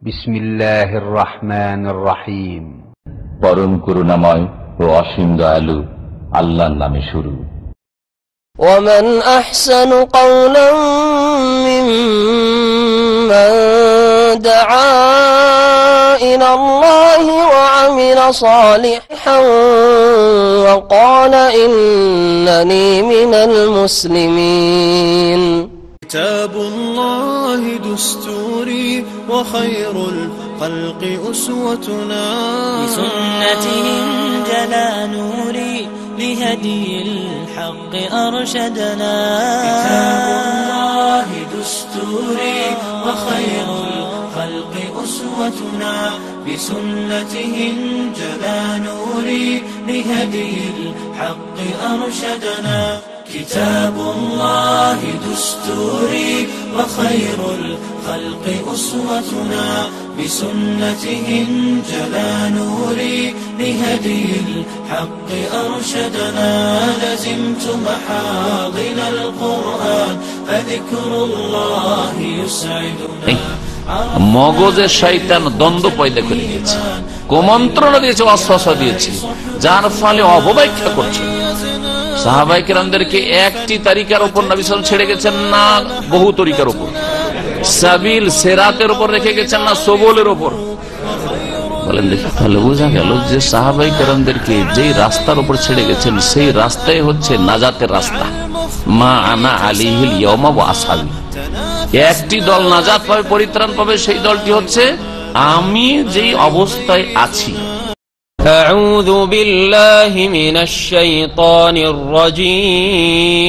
বিসমিল্লাহির রহমানির রহিম। পরম করুণাময় ও অসীম দয়ালু আল্লাহর নামে শুরু। ومن أحسن قولا ممن دعا إلى الله وعمل صالحا وقال إنني من المسلمين. كتاب الله دستوري وخير الخلق أسوتنا، بسنته انجلى نوري لهدي الحق أرشدنا. كتاب الله دستوري وخير الخلق أسوتنا، بسنته انجلى نوري لهدي الحق أرشدنا. كتاب الله دستوري وخير الخلق أسوتنا، بسنته انجلى نوري لهدي الحق أرشدنا. لزمت محاضن القرآن فذكر الله يسعدنا. মগজে শয়তান দ্বন্দ্ব পয়দা করে দিয়েছে, কুমন্ত্রণা দিয়েছে, ওয়াসওয়াসা দিয়েছে, যার ফলে অবব্যাখ্যা করছে। সাহাবায়ে কেরামদেরকে একটি তরিকার উপর নবী সাল্লাল্লাহু আলাইহি ওয়াসাল্লাম ছেড়ে গেছেন না, বহু তরিকার উপর। সাবিল সিরাতের উপর রেখে গেছেন না, সবলের উপর। বলেন দেখি, তাহলে বোঝা গেল যে সাহাবায়ে কেরামদেরকে যেই রাস্তার উপর ছেড়ে গেছেন সেই রাস্তাই হচ্ছে নাজাতের রাস্তা। মা আনা আলাইহিল ইয়াওমা ওয়া আসহাবি। একটি দল নাজাত পাবে, পরিত্রাণ পাবে, সেই দলটি হচ্ছে আমি যেই অবস্থায় আছি। أعوذ بالله من الشيطان الرجيم.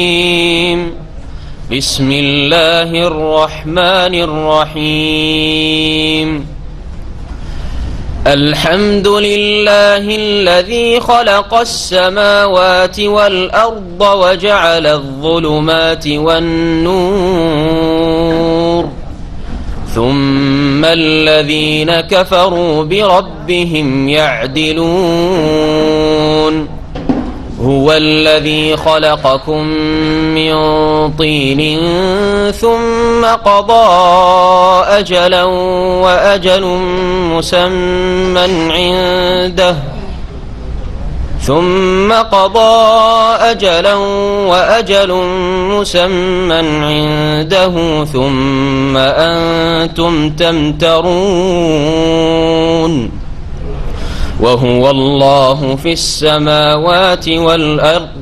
بسم الله الرحمن الرحيم. الحمد لله الذي خلق السماوات والأرض وجعل الظلمات والنور، ثم الذين كفروا بربهم يعدلون. هو الذي خلقكم من طين ثم قضى أجلا وأجل مسمى عنده، ثم قضى أجلا وأجل مسمى عنده، ثم أنتم تمترون. وهو الله في السماوات والأرض،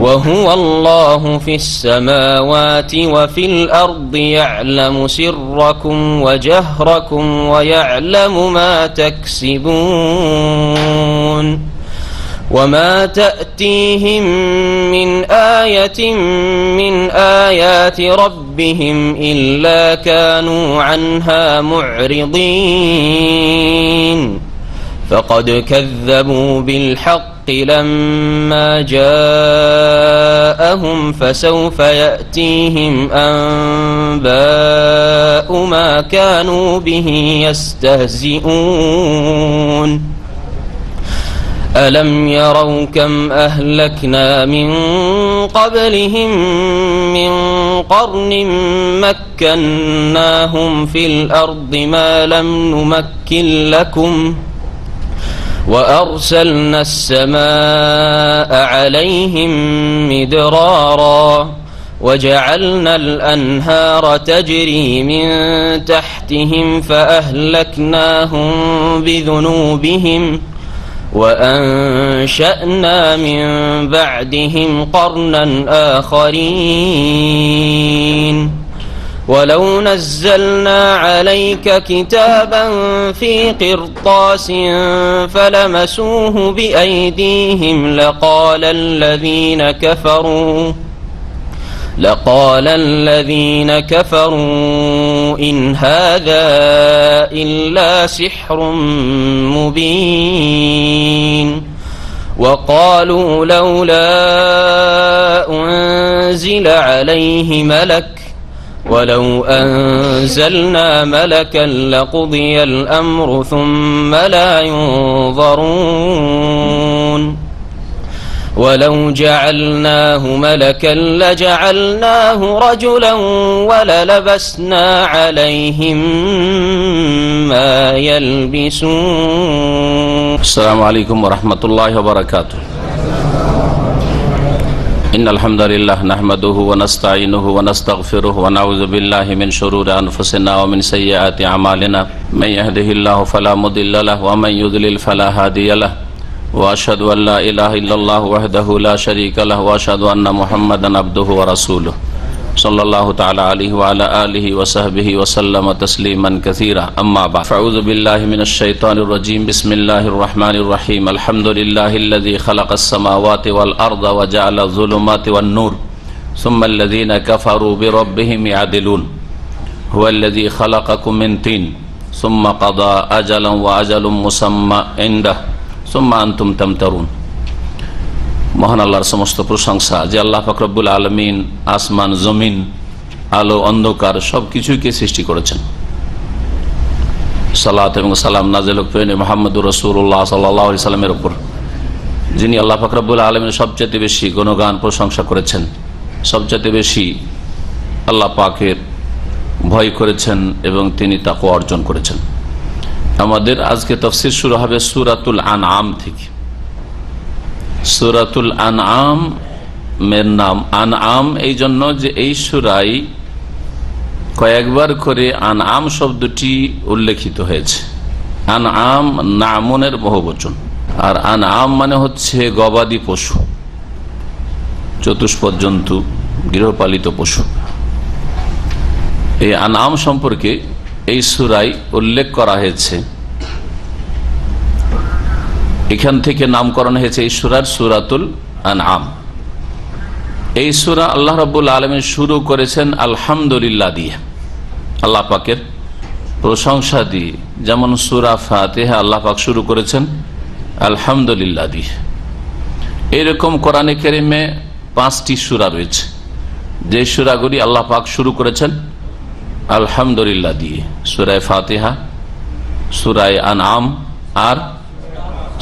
وهو الله في السماوات وفي الأرض، يعلم سركم وجهركم ويعلم ما تكسبون. وما تأتيهم من آية من آيات ربهم إلا كانوا عنها معرضين. فقد كذبوا بالحق لما جاءهم، فسوف يأتيهم أنباء ما كانوا به يستهزئون. ألم يروا كم أهلكنا من قبلهم من قرن مكناهم في الأرض ما لم نمكن لكم، وأرسلنا السماء عليهم مدرارا، وجعلنا الأنهار تجري من تحتهم فأهلكناهم بذنوبهم، وأنشأنا من بعدهم قرنا آخرين. ولو نزلنا عليك كتابا في قرطاس فلمسوه بأيديهم لقال الذين كفروا إن هذا إلا سحر مبين. وقالوا لولا أنزل عليه ملك، ولو أنزلنا ملكا لقضي الأمر ثم لا ينظرون. ولو جعلناه ملكا لجعلناه رجلا وللبسنا عليهم يلبسون. السلام عليكم ورحمة الله وبركاته. إن الحمد لله نحمده ونستعينه ونستغفره ونعوذ بالله من شرور أنفسنا ومن سيئات أعمالنا من يهده الله فلا مضل له ومن يضلل فلا هادي له وأشهد أن لا إله إلا الله وحده لا شريك له وأشهد أن محمدا عبده ورسوله صلى الله تعالى عليه وعلى آله وصحبه وسلم تسليما كثيرا. أما بعد فأعوذ بالله من الشيطان الرجيم. بسم الله الرحمن الرحيم. الحمد لله الذي خلق السماوات والأرض وجعل الظلمات والنور ثم الذين كفروا بربهم يعدلون هو الذي خلقكم من طين ثم قضى أجلا وأجل مسمى عنده ثم أنتم تمترون. মহান আল্লাহর সমস্ত প্রশংসা যে আল্লাহ পাক রব্বুল আলামিন আসমান জমিন আলো অন্ধকার সবকিছুকে সৃষ্টি করেছেন। সালাত এবং সালাম নাযিল হোক প্রিয় মুহাম্মদুর রাসূলুল্লাহ সাল্লাল্লাহু আলাইহি সাল্লামের উপর, যিনি আল্লাহ পাক রব্বুল আলামিনের সবচেয়ে বেশি গুণগান প্রশংসা করেছেন, সবচেয়ে বেশি আল্লাহ পাকের ভয় করেছেন এবং তিনি তাকওয়া অর্জন করেছেন। আমাদের আজকে তাফসীর শুরু হবে সূরাতুল আনআম থেকে। সূরাতুল আনআম এর নাম আনআম এই জন্য যে এই সূরায় কয়েকবার করে আনআম শব্দটি উল্লেখিত হয়েছে। আনআম নামুনের বহুবচন, আর আনআম মানে হচ্ছে গবাদি পশু, চতুষ্পদ জন্তু, গৃহপালিত পশু। এই আনআম সম্পর্কে এই সূরায় উল্লেখ করা হয়েছে। এখান থেকে নামকরণ হয়েছে এই সূরার সূরাতুল আনআম। এই সূরা আল্লাহ রাব্বুল আলামিন শুরু করেছেন আলহামদুলিল্লাহ দিয়ে, আল্লাহ পাকের প্রশংসা দিয়ে। যেমন সূরা ফাতিহা আল্লাহ পাক শুরু করেছেন আলহামদুলিল্লাহ দিয়ে। এরকম কোরআনে কারিমে 5টি সূরা রয়েছে যে সূরাগুলি আল্লাহ পাক শুরু করেছেন আলহামদুলিল্লাহ দিয়ে। সূরা ফাতিহা, সূরা আনআম, আর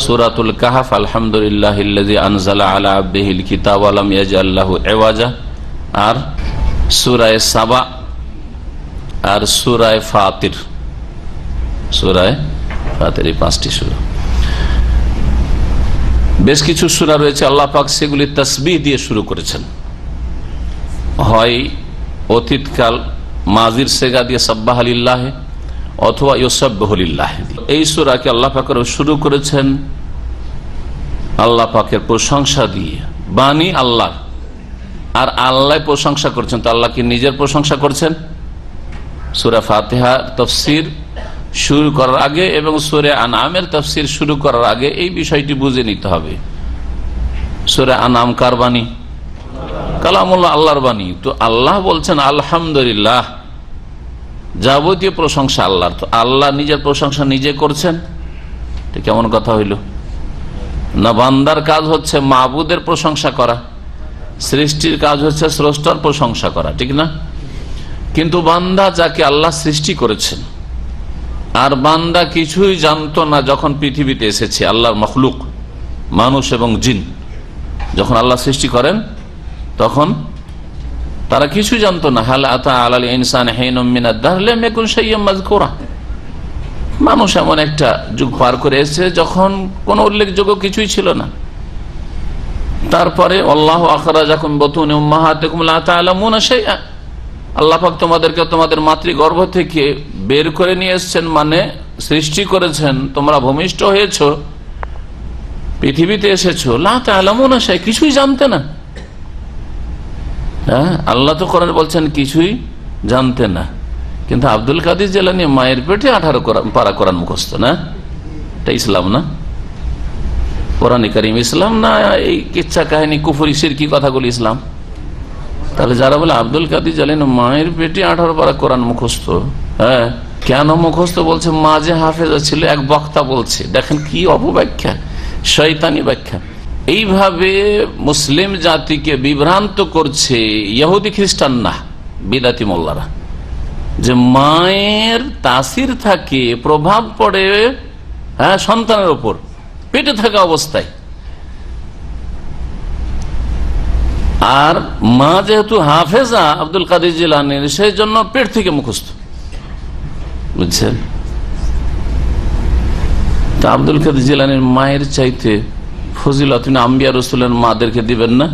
সূরাতুল কাহফ আলহামদুলিল্লাহিল্লাযী আনজালা আলা আবদিহিল কিতাব ওয়া লাম ইয়াজআল লাহু ইওয়াজা, আর সূরা সাবা, আর সূরা ফাতির। সূরা ফাতির এই 5টি সূরা। বেশ কিছু সূরা রয়েছে আল্লাহ পাক সেগুলি তাসবিহ দিয়ে শুরু করেছেন, হয় অতীতকাল মাজির সেগা দিয়ে সাব্বাহা লিল্লাহ অথবা ইউসাব্বিহু লিল্লাহ। এই সূরাকে আল্লাহ পাক শুরু করেছেন আল্লাহ পাকের প্রশংসা দিয়ে, বাণী আল্লাহ, আর আল্লাহ প্রশংসা করছেন। তো আল্লাহ কি নিজের প্রশংসা করছেন? সূরা ফাতিহা তাফসীর শুরু করার আগে এবং সূরা আনআমের তাফসীর শুরু করার আগে এই বিষয়টি বুঝে নিতে হবে। সূরা আনআম কার বাণী? কালামুল্লাহ, আল্লাহর বাণী। তো আল্লাহ বলছেন আলহামদুলিল্লাহ, যাবতীয় প্রশংসা আল্লাহর। তো আল্লাহ নিজের প্রশংসা নিজে করছেন, এটা কেমন কথা হইল? না, বান্দার কাজ হচ্ছে মাবুদের প্রশংসা করা, সৃষ্টির কাজ হচ্ছে স্রষ্টার প্রশংসা করা, ঠিক না? কিন্তু বান্দা যাকে আল্লাহ সৃষ্টি করেছেন, আর বান্দা কিছুই জানতো না যখন পৃথিবীতে এসেছে, আল্লাহর মখলুক মানুষ এবং জিন যখন আল্লাহ সৃষ্টি করেন তখন তারা কিছু জানতো না। হাল আতা আলাল ইনসান হিনুম মিনাদ দাহর লাম ইয়াকুন শাইয়্যান মাযকুরা। মানুষ এমন একটা যুগ পার করে এসেছে যখন কোনো উল্লেখযোগ্য কিছুই ছিল না। তারপরে আল্লাহু আখরাজাকুম বুতুনি উম্মাহাতিকুম লা তা'লামুনা শাইআ, আল্লাহ পাক তোমাদেরকে তোমাদের মাতৃগর্ভ থেকে বের করে নিয়ে এসেছেন, মানে সৃষ্টি করেছেন, তোমরা ভূমিষ্ঠ হয়েছো, পৃথিবীতে এসেছো, লা তা'লামুনা শাইআ, কিছুই জানতে না। হ্যাঁ, আল্লাহ তো কোরআনে বলছেন কিছুই জানতে না, কিন্তু আব্দুল কাদের জিলানী মায়ের পেটে 18 পারা কোরআন মুখস্থ, না? এটা ইসলাম না? কোরআনে কারীম ইসলাম না? এই কিচ্ছা কাহিনী কুফরি শিরকি কথাগুলি ইসলাম? তাহলে যারা বলে আব্দুল কাদের জিলানী মায়ের পেটে 18 পারা কোরআন মুখস্থ, হ্যাঁ, কেন মুখস্থ বলছে? মা যে হাফেজা ছিল, এক বক্তা বলছে, দেখেন কি অপব্যাখ্যা, শয়তানি ব্যাখ্যা। এইভাবে মুসলিম জাতিকে বিভ্রান্ত করছে ইহুদি খ্রিস্টান না, বিদাতি মোল্লারা, যে মায়ের তাসির থাকে, প্রভাব পড়ে হ্যাঁ সন্তানের উপর পেটে থাকা অবস্থায়। আর মা যেহেতু হাফেজা আব্দুল কাদের জিলানীর, সেই জন্য পেট থেকে মুখস্থ, বুঝছেন? তা আব্দুল কাদের জিলানীর মায়ের চাইতে ফজিলত আম্বিয়া রাসূলের মাদেরকে দিবেন না?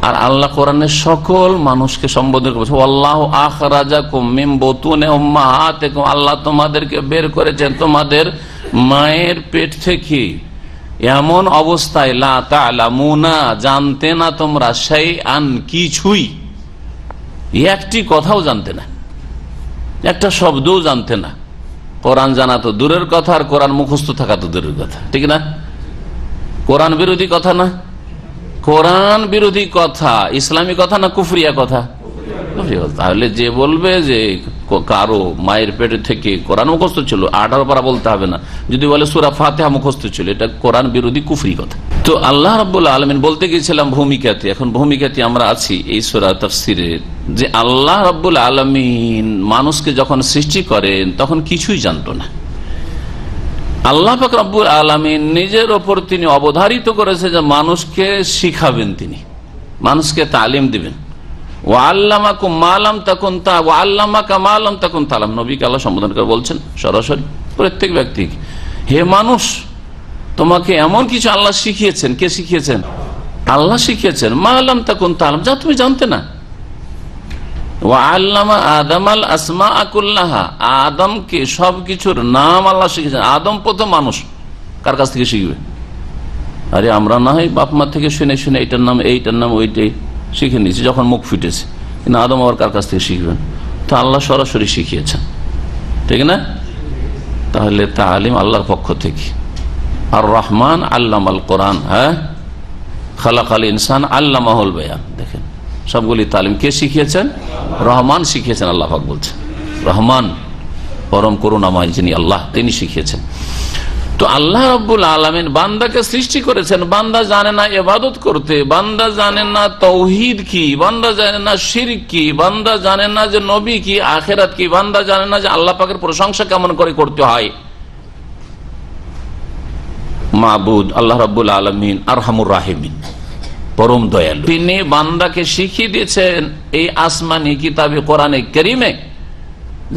আর আল্লাহ কোরআনের সকল মানুষকে সম্বোধন করেছে, আল্লাহু আখরাজাকুম মিন বুতুনি উম্মাহাতিকুম, আল্লাহ তোমাদেরকে বের করেছেন তোমাদের মায়ের পেট থেকে এমন অবস্থায় লা তা'লামুনা, জানতে না তোমরা, শাইআন, কিছুই, একটি কথাও জানতে না, একটা শব্দও জানতে না। কোরআন জানা তো দূরের কথা, আর কোরআন মুখস্থ থাকা তো দূরের কথা, ঠিক না? কোরআন বিরোধী কথা না? কোরআন বিরোধী কথা ইসলামী কথা না কুফরিয়া কথা? তাহলে যে বলবে যে কারো মায়ের পেট থেকে কোরআন মুখস্থ ছিল, 18 পারা বলতে হবে না, যদি বলে সূরা ফাতিহা মুখস্থ ছিল, এটা কোরআন বিরোধী কুফরি কথা। তো আল্লাহ রাব্বুল আলামিন বলতে গিয়েছিলাম ভূমিকাতে, এখন ভূমিকাতে আমরা আছি এই সূরা তাফসীরে, যে আল্লাহ রাব্বুল আলামিন মানুষকে যখন সৃষ্টি করেন তখন কিছুই জানতো না। আল্লাহ পাক রব্বুল আলামিন নিজের ওপর তিনি অবধারিত করেছে যে মানুষকে শিখাবেন, তিনি মানুষকে তালিম দিবেন। ওয়াল্লামাকুম মা লাম তাকুন ওয়াল্লামাকা মা লাম তাকুন তা'লাম, নবীকে আল্লাহ সম্বোধন করে বলছেন সরাসরি প্রত্যেক ব্যক্তিকে, হে মানুষ, তোমাকে এমন কিছু আল্লাহ শিখিয়েছেন। কে শিখিয়েছেন? আল্লাহ শিখিয়েছেন। মা লাম তাকুন তা'লাম, যা তুমি জানতে না। ওয়াল্লামা আদামাল আসমাআ কুল্লাহা, আদমকে সবকিছুর নাম আল্লাহ শিখিয়েছেন। আদম প্রথম মানুষ, কার কাছ থেকে শিখবে? আরে আমরা না হয় বাপ মা থেকে শুনে শুনে এইটার নাম এইটার নাম ওইটাই শিখে নিয়েছি যখন মুখ ফুটেছে, কিন্তু আদম আবার কার কাছ থেকে শিখবেন? তো আল্লাহ সরাসরি শিখিয়েছেন, ঠিক না? তাহলে তালিম আল্লাহর পক্ষ থেকে। আর রহমান আল্লামাল কোরআন, হ্যাঁ, খালাকাল ইনসান আল্লামাহুল বায়ান, দেখেন সবগুলি তালিম কে শিখিয়েছেন? রহমান শিখিয়েছেন। আল্লাহ পাক বলছেন রহমান পরম করুণাময় যিনি আল্লাহ, তিনি শিখিয়েছেন। তো আল্লাহ রাব্বুল আলামিন বান্দাকে সৃষ্টি করেছেন, বান্দা জানে না ইবাদত করতে, বান্দা জানে না তাওহীদ কি, বান্দা জানে না শিরক কি, বান্দা জানে না যে নবী কি, আখিরাত কি, বান্দা জানে না যে আল্লাহ পাকের প্রশংসা কেমন করে করতে হয়। মাবুদ আল্লাহ রাব্বুল আলামিন আরহামুর রাহিমিন, পরম দয়ালু, তিনি বান্দাকে শিখিয়ে দিয়েছেন এই আসমানি কিতাবে কোরআনে কারীমে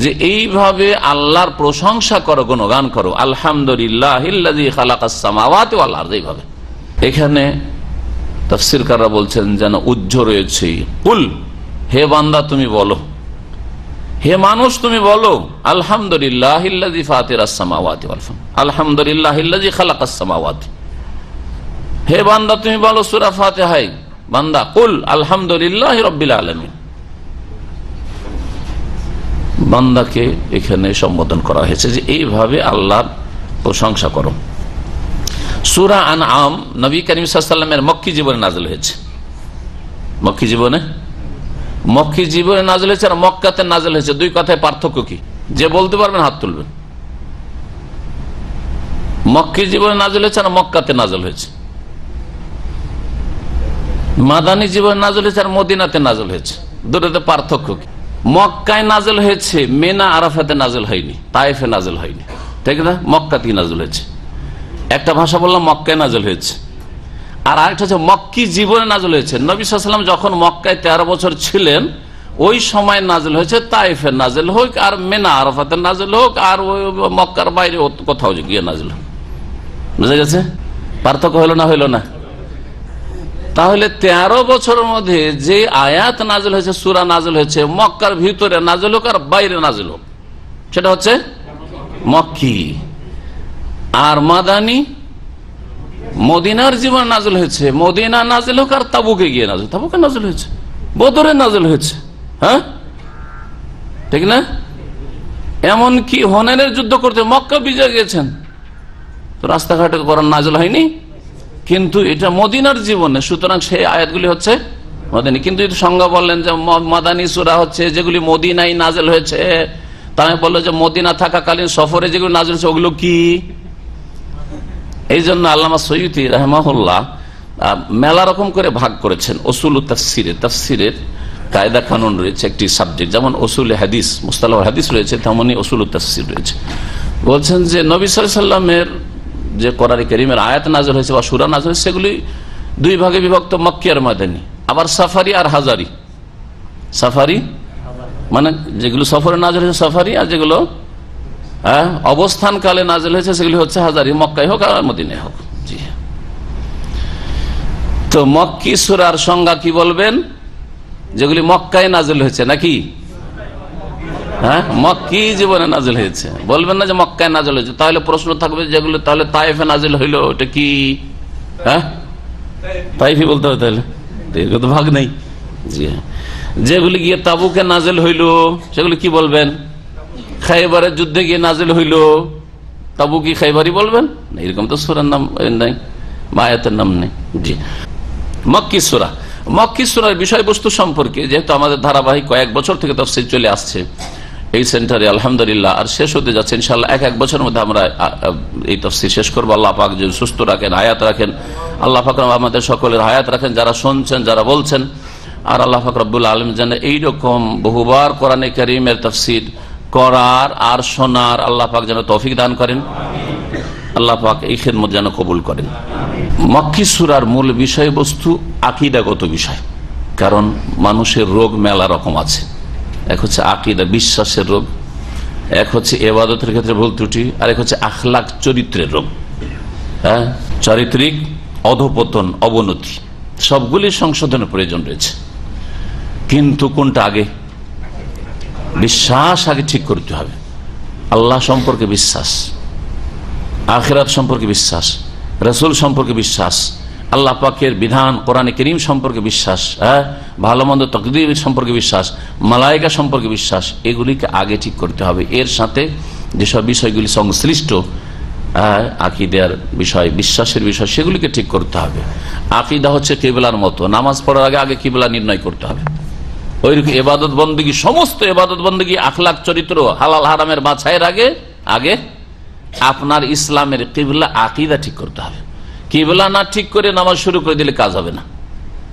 যে এইভাবে আল্লাহর প্রশংসা করো, গুণগান করো, আলহামদুলিল্লাহিল্লাযী খালাকাস সামাওয়াতি ওয়াল আরদ। এইভাবে এখানে তাফসীরকাররা বলছেন যেন উজ্জ্ব রয়েছে, কুল, হে বান্দা তুমি বলো, হে মানুষ তুমি বলো, আলহামদুলিল্লাহিল্লাযী ফাতিরাস সামাওয়াতি ওয়াল আরদ, আলহামদুলিল্লাহিল্লাযী খালাকাস সামাওয়াতি। হে বান্দা তুমি বলো সূরা ফাতিহায়, বান্দা কুল আলহামদুলিল্লাহি রাব্বিল আলামিন। বান্দাকে এখানে সম্বোধন করা হয়েছে যে এইভাবে আল্লাহর প্রশংসা করো। সূরা আনআম নবী করিম সাল্লাল্লাহু আলাইহি ওয়াসাল্লামের মক্কি জীবনে নাযিল হয়েছে। মক্কি জীবনে নাযিল হয়েছে আর মক্কাতে নাযিল হয়েছে, দুই কথায় পার্থক্য কি? যে বলতে পারবেন হাত তুলবেন। মক্কি জীবনে নাযিল হয়েছে আর মক্কাতে নাযিল হয়েছে। মাদানী জীবনে নাযিল হয়েছে আর মদিনাতে নাযিল হয়েছে, দুটোতে পার্থক্য কি? মক্কায় নাযিল হয়েছে, মিনা আরাফাতে নাযিল হয়নি, তায়েফে নাযিল হয়নি, ঠিক না? মক্কাতেই নাযিল হয়েছে। একটা ভাষা বললাম মক্কায় নাযিল হয়েছে, আর আরেকটা হচ্ছে মক্কি জীবনে নাযিল হয়েছে। নবী সাল্লাল্লাহু আলাইহি ওয়াসাল্লাম যখন মক্কায় 13 বছর ছিলেন ওই সময় নাযিল হয়েছে, তায়েফে নাযিল হোক আর মিনা আরাফাতে নাযিল হোক আর ওই মক্কার বাইরে কোথাও গিয়ে নাযিল হোক। বুঝা গেছে? পার্থক্য হলো না? হইল না? তাহলে 13 বছরের মধ্যে যে আয়াত নাযিল হয়েছে, সূরা নাযিল হয়েছে, মক্কার ভিতরে নাযিল হোক আর বাইরে নাযিল হোক, সেটা হচ্ছে মক্কি। আর মাদানী মদিনার জীবন নাযিল হয়েছে, মদিনা নাযিল হোক আর তাবুকে গিয়ে নাযিল, তাবুকে নাযিল হয়েছে, বদরে নাযিল হয়েছে, হ্যাঁ ঠিক না? এমনকি হুনাইনের যুদ্ধ করতে মক্কা বিজয় গেছেন, তো রাস্তাঘাটে কোরআন নাযিল হয়নি, কিন্তু এটা মদিনার জীবনে, সুতরাং সেই আয়াতগুলি হচ্ছে মদিনী। কিন্তু সংজ্ঞা বললেন যে মাদানী সূরা হচ্ছে যেগুলি মদিনায় নাযিল হয়েছে, তাই বললো যে মদিনা থাকাকালীন সফরে যেগুলো নাযিল হয়েছে ওগুলো কি? এই জন্য আল্লামা সয়ুতি রাহিমাহুল্লাহ মেলা রকম করে ভাগ করেছেন উসুল তাফসিরে। তাফসিরের কায়দা কানুন রয়েছে একটি সাবজেক্ট, যেমন উসুল হাদিস, মুস্তালাহ হাদিস রয়েছে, তেমনি উসুল তাফসির রয়েছে। বলছেন যে নবী সাল্লাল্লাহু আলাইহি ওয়াসাল্লামের যে কোরআন কারীমের আয়াত নাযিল হয়েছে বা সূরা নাযিল হয়েছে সেগুলি দুই ভাগে বিভক্ত, মক্কি আর মাদানী। আবার সাফারি আর হাজারি। সাফারি মানে যেগুলো সফরে নাযিল হয়েছে সাফারি, আর যেগুলো অবস্থানকালে নাজিল হয়েছে সেগুলি হচ্ছে হাজারি মক্কায় হোক আর মদিনায় হোক। জি, তো মক্কি সূরার সংজ্ঞা কি বলবেন? যেগুলি মক্কায় নাজিল হয়েছে নাকি? মক্কি জীবনে নাজিল হয়েছে বলবেন না যে মক্কায় নাজিল হয়েছে। তাহলে প্রশ্ন থাকবে যেগুলো তাহলে তায়েফে নাজিল হইলো ওটা কি? তাইফি বলতে হবে, তাহলে তো ভাগ নেই। জি, যেগুলি গিয়ে তাবুকে নাজিল হইল সেগুলি কি বলবেন? খাইবারের যুদ্ধে গিয়ে নাজিল হইল তাবু কি খাইবারই বলবেন? এরকম তো সূরার নাম নাই, আয়াতের নাম নেই। জি, মক্কি সূরা। মক্কি সূরার বিষয়বস্তু সম্পর্কে যেহেতু আমাদের ধারাবাহিক কয়েক বছর থেকে তাফসীর চলে আসছে এই সেন্টারে আলহামদুলিল্লাহ, আর শেষ হতে যাচ্ছে ইনশাআল্লাহ। এক বছরের মধ্যে আমরা এই তাফসীর শেষ করবো। আল্লাহ পাক যদি সুস্থ রাখেন, হায়াত রাখেন, আল্লাহ পাক আমাদের সকলের হায়াত রাখেন, যারা শুনছেন যারা বলছেন। আর আল্লাহ পাক রব্বুল আলামিন যেন এইরকম বহুবার কোরআনে কারীমের তাফসীর করার আর শোনার আল্লাহ পাক যেন তৌফিক দান করেন। আল্লাহ পাক এই খিদমত যেন কবুল করেন। মক্কি সূরার মূল বিষয়বস্তু আকীদাগত বিষয়, কারণ মানুষের রোগ মেলা রকম আছে। এক হচ্ছে আকীদা, বিশ্বাসের রোগ, এক হচ্ছে ইবাদতের ক্ষেত্রে ভুল ত্রুটি, আর এক হচ্ছে আখলাক, চরিত্রের রোগ। চারিত্রিক অধপতন, অবনতি, সবগুলি সংশোধনের প্রয়োজন রয়েছে। কিন্তু কোনটা আগে? বিশ্বাস আগে ঠিক করতে হবে। আল্লাহ সম্পর্কে বিশ্বাস, আখিরাত সম্পর্কে বিশ্বাস, রাসূল সম্পর্কে বিশ্বাস, আল্লাহ পাকের বিধান কোরআনে কারীম সম্পর্কে বিশ্বাস, ভালো মন্দ তাকদীর সম্পর্কে বিশ্বাস, মালায়েকা সম্পর্কে বিশ্বাস, এগুলিকে আগে ঠিক করতে হবে। এর সাথে যেসব বিষয়গুলি সংশ্লিষ্ট আকীদার বিষয়, বিশ্বাসের বিষয়, সেগুলিকে ঠিক করতে হবে। আকীদা হচ্ছে কিবলার মতো, নামাজ পড়ার আগে আগে কিবলা নির্ণয় করতে হবে। ওইরকম ইবাদত বন্দেগী, সমস্ত ইবাদত বন্দেগী, আখলাক, চরিত্র, হালাল হারামের বাছাইয়ের আগে আগে আপনার ইসলামের কিবলা, আকীদা ঠিক করতে হবে। কিবলা না ঠিক করে নামাজ শুরু করে দিলে কাজ হবে না।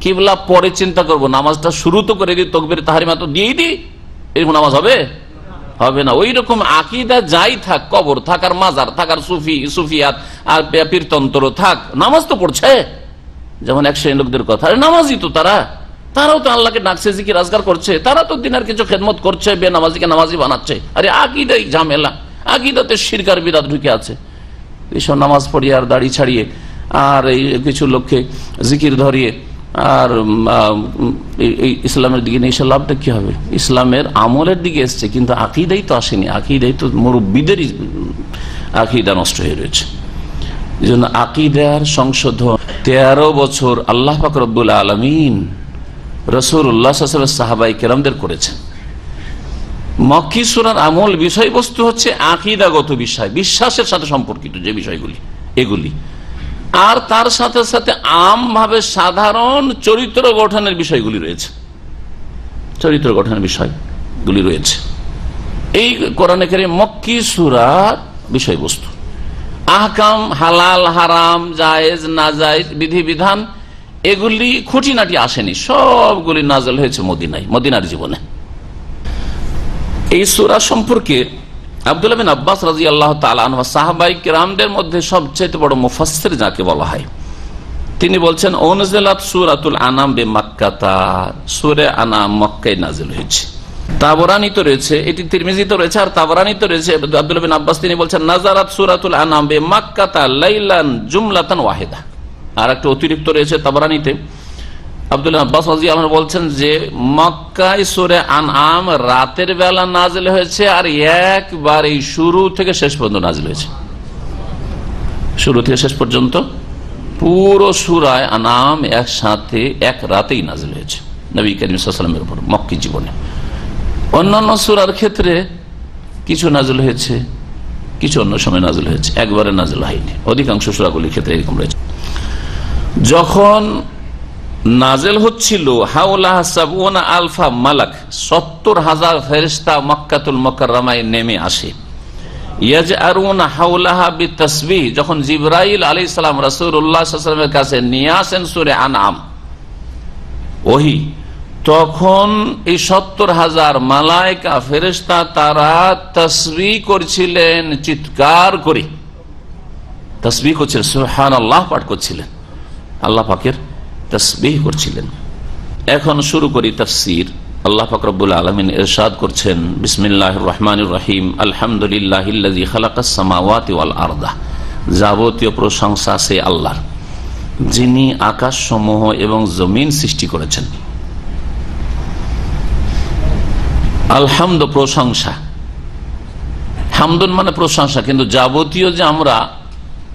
কিবলা পরে চিন্তা করব, নামাজটা শুরু তো করে দিই, তাকবীর তাহরিমা তো দিয়েই দিই, এরকম নামাজ হবে? হবে না। ওই রকম আকীদা যাই থাক, কবর থাক আর মাজার থাক আর সুফিয়াত আর পীরতন্ত্র থাক, নামাজ তো পড়ছে। যেমন এক শ্রেণীর লোকদের কথা, নামাজই তো তারাও তো আল্লাহকে ডাকছে, জিকির আজকার করছে, তারা তো দিনের কিছু খেদমত করছে, বেনামাজিকে নামাজি বানাচ্ছে। আরে আকীদাই ঝামেলা, আকীদাতে শিরক আর বিদআত ঢুকে আছে। এইসব নামাজ পড়িয়ে আর দাড়ি ছাড়িয়ে আর এই কিছু লোককে জিকির ধরিয়ে আর এই ইসলামের দিকে নিয়ে এসে লাভটা কি হবে? ইসলামের আমলের দিকে এসছে কিন্তু আকীদাই তো আসেনি। আকীদাই তো মুরব্বীদেরই আকীদা নষ্ট হয়ে রয়েছে। এই জন্য আকীদার সংশোধন 13 বছর আল্লাহ পাক রব্বুল আলামিন রাসূলুল্লাহ সাল্লাল্লাহু আলাইহি ওয়াসাল্লাম সাহাবায়ে কেরামদের করেছেন। মক্কি সূরার আমল বিষয়বস্তু হচ্ছে আকীদাগত বিষয়, বিশ্বাসের সাথে সম্পর্কিত যে বিষয়গুলি, এগুলি। আর তার সাথে সাথে আমভাবে সাধারণ চরিত্র গঠনের বিষয়গুলি রয়েছে, চরিত্র গঠনের বিষয়গুলি রয়েছে। এই কোরআনে কারীম মক্কি সূরার বিষয়বস্তু। আহকাম, হালাল হারাম, জায়েজ নাজায়েজ, বিধিবিধান, এগুলি খুঁটিনাটি আসেনি, সবগুলি নাযিল হয়েছে মদিনায়, মদিনার জীবনে। এই সূরা সম্পর্কে আব্দুল্লাহ বিন আব্বাস রাদিয়াল্লাহু তাআলা আনহু সাহাবায়ে কেরামদের মধ্যে সবচেয়ে বড় মুফাসসির যাকে বলা হয়, তিনি বলছেন উনজিলাত সূরাতুল আনাম বিমাক্কাতা, সূরা আনাম মক্কায় নাযিল হয়েছে। তাবরানীতে রয়েছে, এটি তিরমিজিতে রয়েছে আর তাবরানীতে রয়েছে। আব্দুল্লাহ বিন আব্বাস তিনি বলছেন নাযারাত সূরাতুল আনাম বিমাক্কাতা লাইলান জুমলাতান ওয়াহিদা। আর একটা অতিরিক্ত রয়েছে তাবরানীতে, আব্দুল্লাহ আব্বাস রাদিয়াল্লাহু আনহু বলছেন যে মক্কায় সূরা আনআম রাতের বেলা নাযিল হয়েছে আর একবারে শুরু থেকে শেষ পর্যন্ত নাযিল হয়েছে। শুরু থেকে শেষ পর্যন্ত পুরো সূরা আনআম একসাথে এক রাতেই নাযিল হয়েছে নবী করিম সাল্লাল্লাহু আলাইহি ওয়াসাল্লামের উপর মক্কি জীবনে। অন্যান্য সূরার ক্ষেত্রে কিছু নাযিল হয়েছে, কিছু অন্য সময় নাযিল হয়েছে, একবারে নাযিল হয়নি। অধিকাংশ সূরাগুলির ক্ষেত্রে এরকম রয়েছে। যখন নাজেল হচ্ছিল হাওলাহা সাবউনা আলফা মালাক, 70,000 ফেরেশতা মক্কাতুল মুকাররমায় নেমে আসে। ইয়াজআরুনা হাওলাহা বিতাসবিহ, যখন জিবরাইল আলাইহিস সালাম রাসূলুল্লাহ সাল্লাল্লাহু আলাইহি ওয়াসাল্লামের কাছে নিয়ে আসেন সূরা আনআম ওহী, তখন এই 70,000 মালায়েকা ফেরেশতা তারা তাসবিহ করছিলেন, চিৎকার করে তাসবিহ করছিলেন, সুবহানাল্লাহ পাঠ করছিলেন, আল্লাহ পাকের তাসবিহ করছিলেন। এখন শুরু করি তাফসীর। আল্লাহ পাক রব্বুল আলামিন ইরশাদ করছেন, বিসমিল্লাহির রহমানির রহিম, আলহামদুলিল্লাহিল্লাযী খালাকাস সামাওয়াতি ওয়াল আরদা। যাবতীয় প্রশংসা সেই আল্লাহর, যিনি আকাশসমূহ এবং জমিন সৃষ্টি করেছেন। আলহামদ প্রশংসা, হামদুন মানে প্রশংসা, কিন্তু যাবতীয় যে আমরা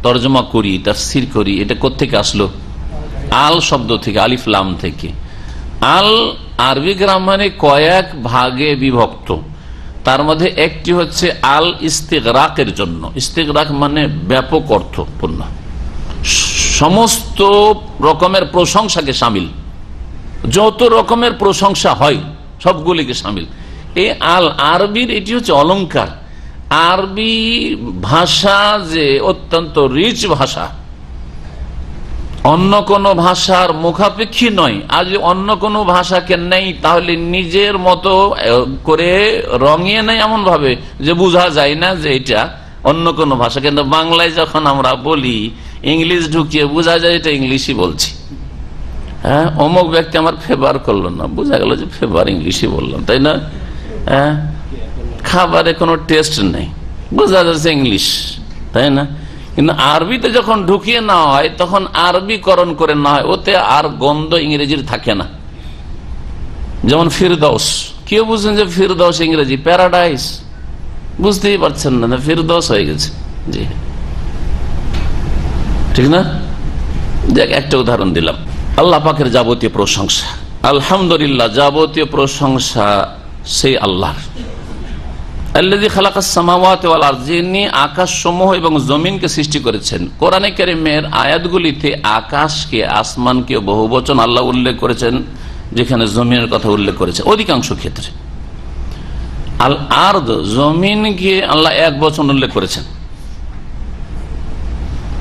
তর্জমা করি, তাফসীর করি, এটা কোত্থেকে আসলো? আল শব্দ থেকে, আলিফ লাম থেকে। আল আরবি গ্রামারে কয়েক ভাগে বিভক্ত, তার মধ্যে একটি হচ্ছে আল ইস্তিগরাকের জন্য। ইস্তিগরাক মানে ব্যাপক অর্থপূর্ণ, সমস্ত রকমের প্রশংসাকে শামিল, যত রকমের প্রশংসা হয় সবগুলিকে শামিল। এই আল আরবির এটি হচ্ছে অলংকার। আরবি ভাষা যে অত্যন্ত রিচ ভাষা, অন্য কোন ভাষার মুখাপেক্ষী নয়। আজ অন্য কোন ভাষাকে নেই, তাহলে নিজের মতো করে রঙিয়ে নেই এমন ভাবে যে বোঝা যায় না যে এটা অন্য কোন ভাষা। কিন্তু বাংলায় যখন আমরা বলি, ইংলিশ ঢুকিয়ে বোঝা যায় এটা ইংলিশই বলছি। হ্যাঁ, অমুক ব্যক্তি আমার ফেভার করলো না, বোঝা গেল যে ফেভার ইংলিশই বললাম, তাই না? হ্যাঁ, খাবারে কোনো টেস্ট নেই, বোঝা যাচ্ছে ইংলিশ, তাই না? কিন্তু আরবিতে যখন ঢুকিয়ে নেওয়া হয় তখন আরবিকরণ করে নেওয়া হয়, ওতে আর গন্ধ ইংরেজির থাকে না। যেমন ফিরদৌস, কেউ বুঝছেন যে ফিরদৌস ইংরেজি প্যারাডাইস, বুঝতেই পারছেন না, ফিরদৌস হয়ে গেছে। জি, ঠিক না? দেখ, একটা উদাহরণ দিলাম। আল্লাহ পাকের যাবতীয় প্রশংসা, আলহামদুলিল্লাহ, যাবতীয় প্রশংসা সেই আল্লাহর, আল্লাযী খালাকাস সামাওয়াতি ওয়াল আরদ, যিনি আকাশসমূহ এবং জমিনকে সৃষ্টি করেছেন। কোরআনে কারীমের আয়াতগুলিতে আকাশকে, আসমানকে বহুবচন আল্লাহ উল্লেখ করেছেন, যেখানে জমিনের কথা উল্লেখ করেছে অধিকাংশ ক্ষেত্রে। আল আরদ, জমিনকে আল্লাহ এক বচন উল্লেখ করেছেন।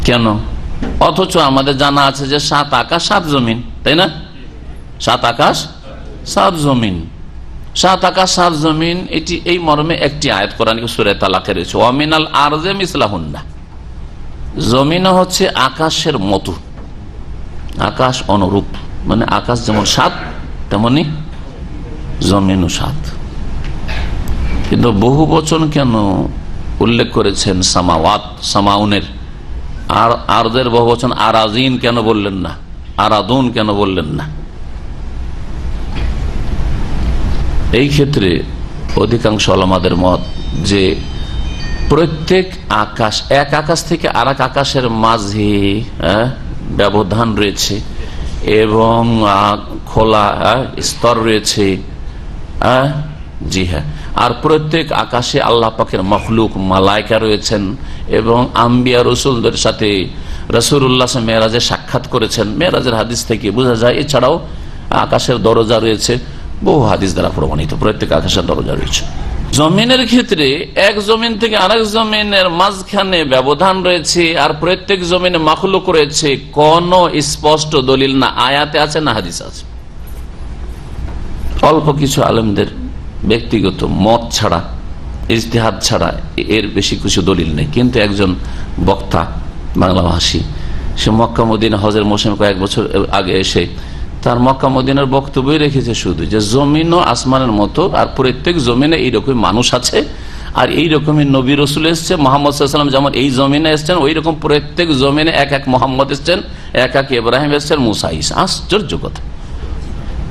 কেন? অথচ আমাদের জানা আছে যে 7 আকাশ 7 জমিন, তাই না? 7 আকাশ 7 জমিন, 7 আকাশ 7 জমিন, এটি এই মর্মে একটি আয়াত কোরআন সূরা তালাকে রয়েছে, ওয়া মিনাল আরজি মিসলাহুন্না। জমিন হচ্ছে আকাশের মতো, আকাশ অনুরূপ, মানে আকাশ যেমন 7 তেমনি জমিনও 7। কিন্তু বহু বচন কেন উল্লেখ করেছেন সামাওয়াত, সামাউনের? আর আরদের বহু বচন আরাজিন কেন বললেন না? আরাদুন কেন বললেন না? এই ক্ষেত্রে অধিকাংশ ওলামাদের মত যে প্রত্যেক আকাশ, এক আকাশ থেকে আর এক আকাশের মাঝে ব্যবধান রয়েছে এবং খোলা স্তর রয়েছে। জি হ্যাঁ, আর প্রত্যেক আকাশে আল্লাহ পাকের মখলুক মালাইকা রয়েছেন এবং আম্বিয়া রসুলদের সাথে রাসূলুল্লাহ মেরাজে সাক্ষাৎ করেছেন। মেরাজের হাদিস থেকে বোঝা যায়। এছাড়াও আকাশের দরজা রয়েছে, বহু হাদিস দ্বারা প্রমাণিত, প্রত্যেক আকাশের দরজা রয়েছে। জমিনের ক্ষেত্রে এক জমিন থেকে আরেক জমিনের মাঝখানে ব্যবধান রয়েছে, আর প্রত্যেক জমিনে মাখলুক রয়েছে, কোন স্পষ্ট দলিল না আয়াতে আছে না হাদিস আছে। অল্প কিছু আলেমদের ব্যক্তিগত মত ছাড়া, ইজতিহাদ ছাড়া এর বেশি কিছু দলিল নেই। কিন্তু একজন বক্তা বাংলাভাষী, সে মক্কা মদিনা হজের মৌসুমে কয়েক বছর আগে এসে তার মক্কা মদিনার বক্তব্যই রেখেছে শুধু যে জমিন ও আসমানের মতো, আর প্রত্যেক জমিনে এইরকম মানুষ আছে, আর এইরকমই নবী রসুল এসছে, মোহাম্মদ সাল্লাল্লাহু আলাইহি ওয়াসাল্লাম যেমন এই জমিনে এসছেন, ওই রকম প্রত্যেক জমিনে এক এক মোহাম্মদ এসছেন, এক এক ইব্রাহিম এসছেন, মুসা ঈসা। আশ্চর্য কথা!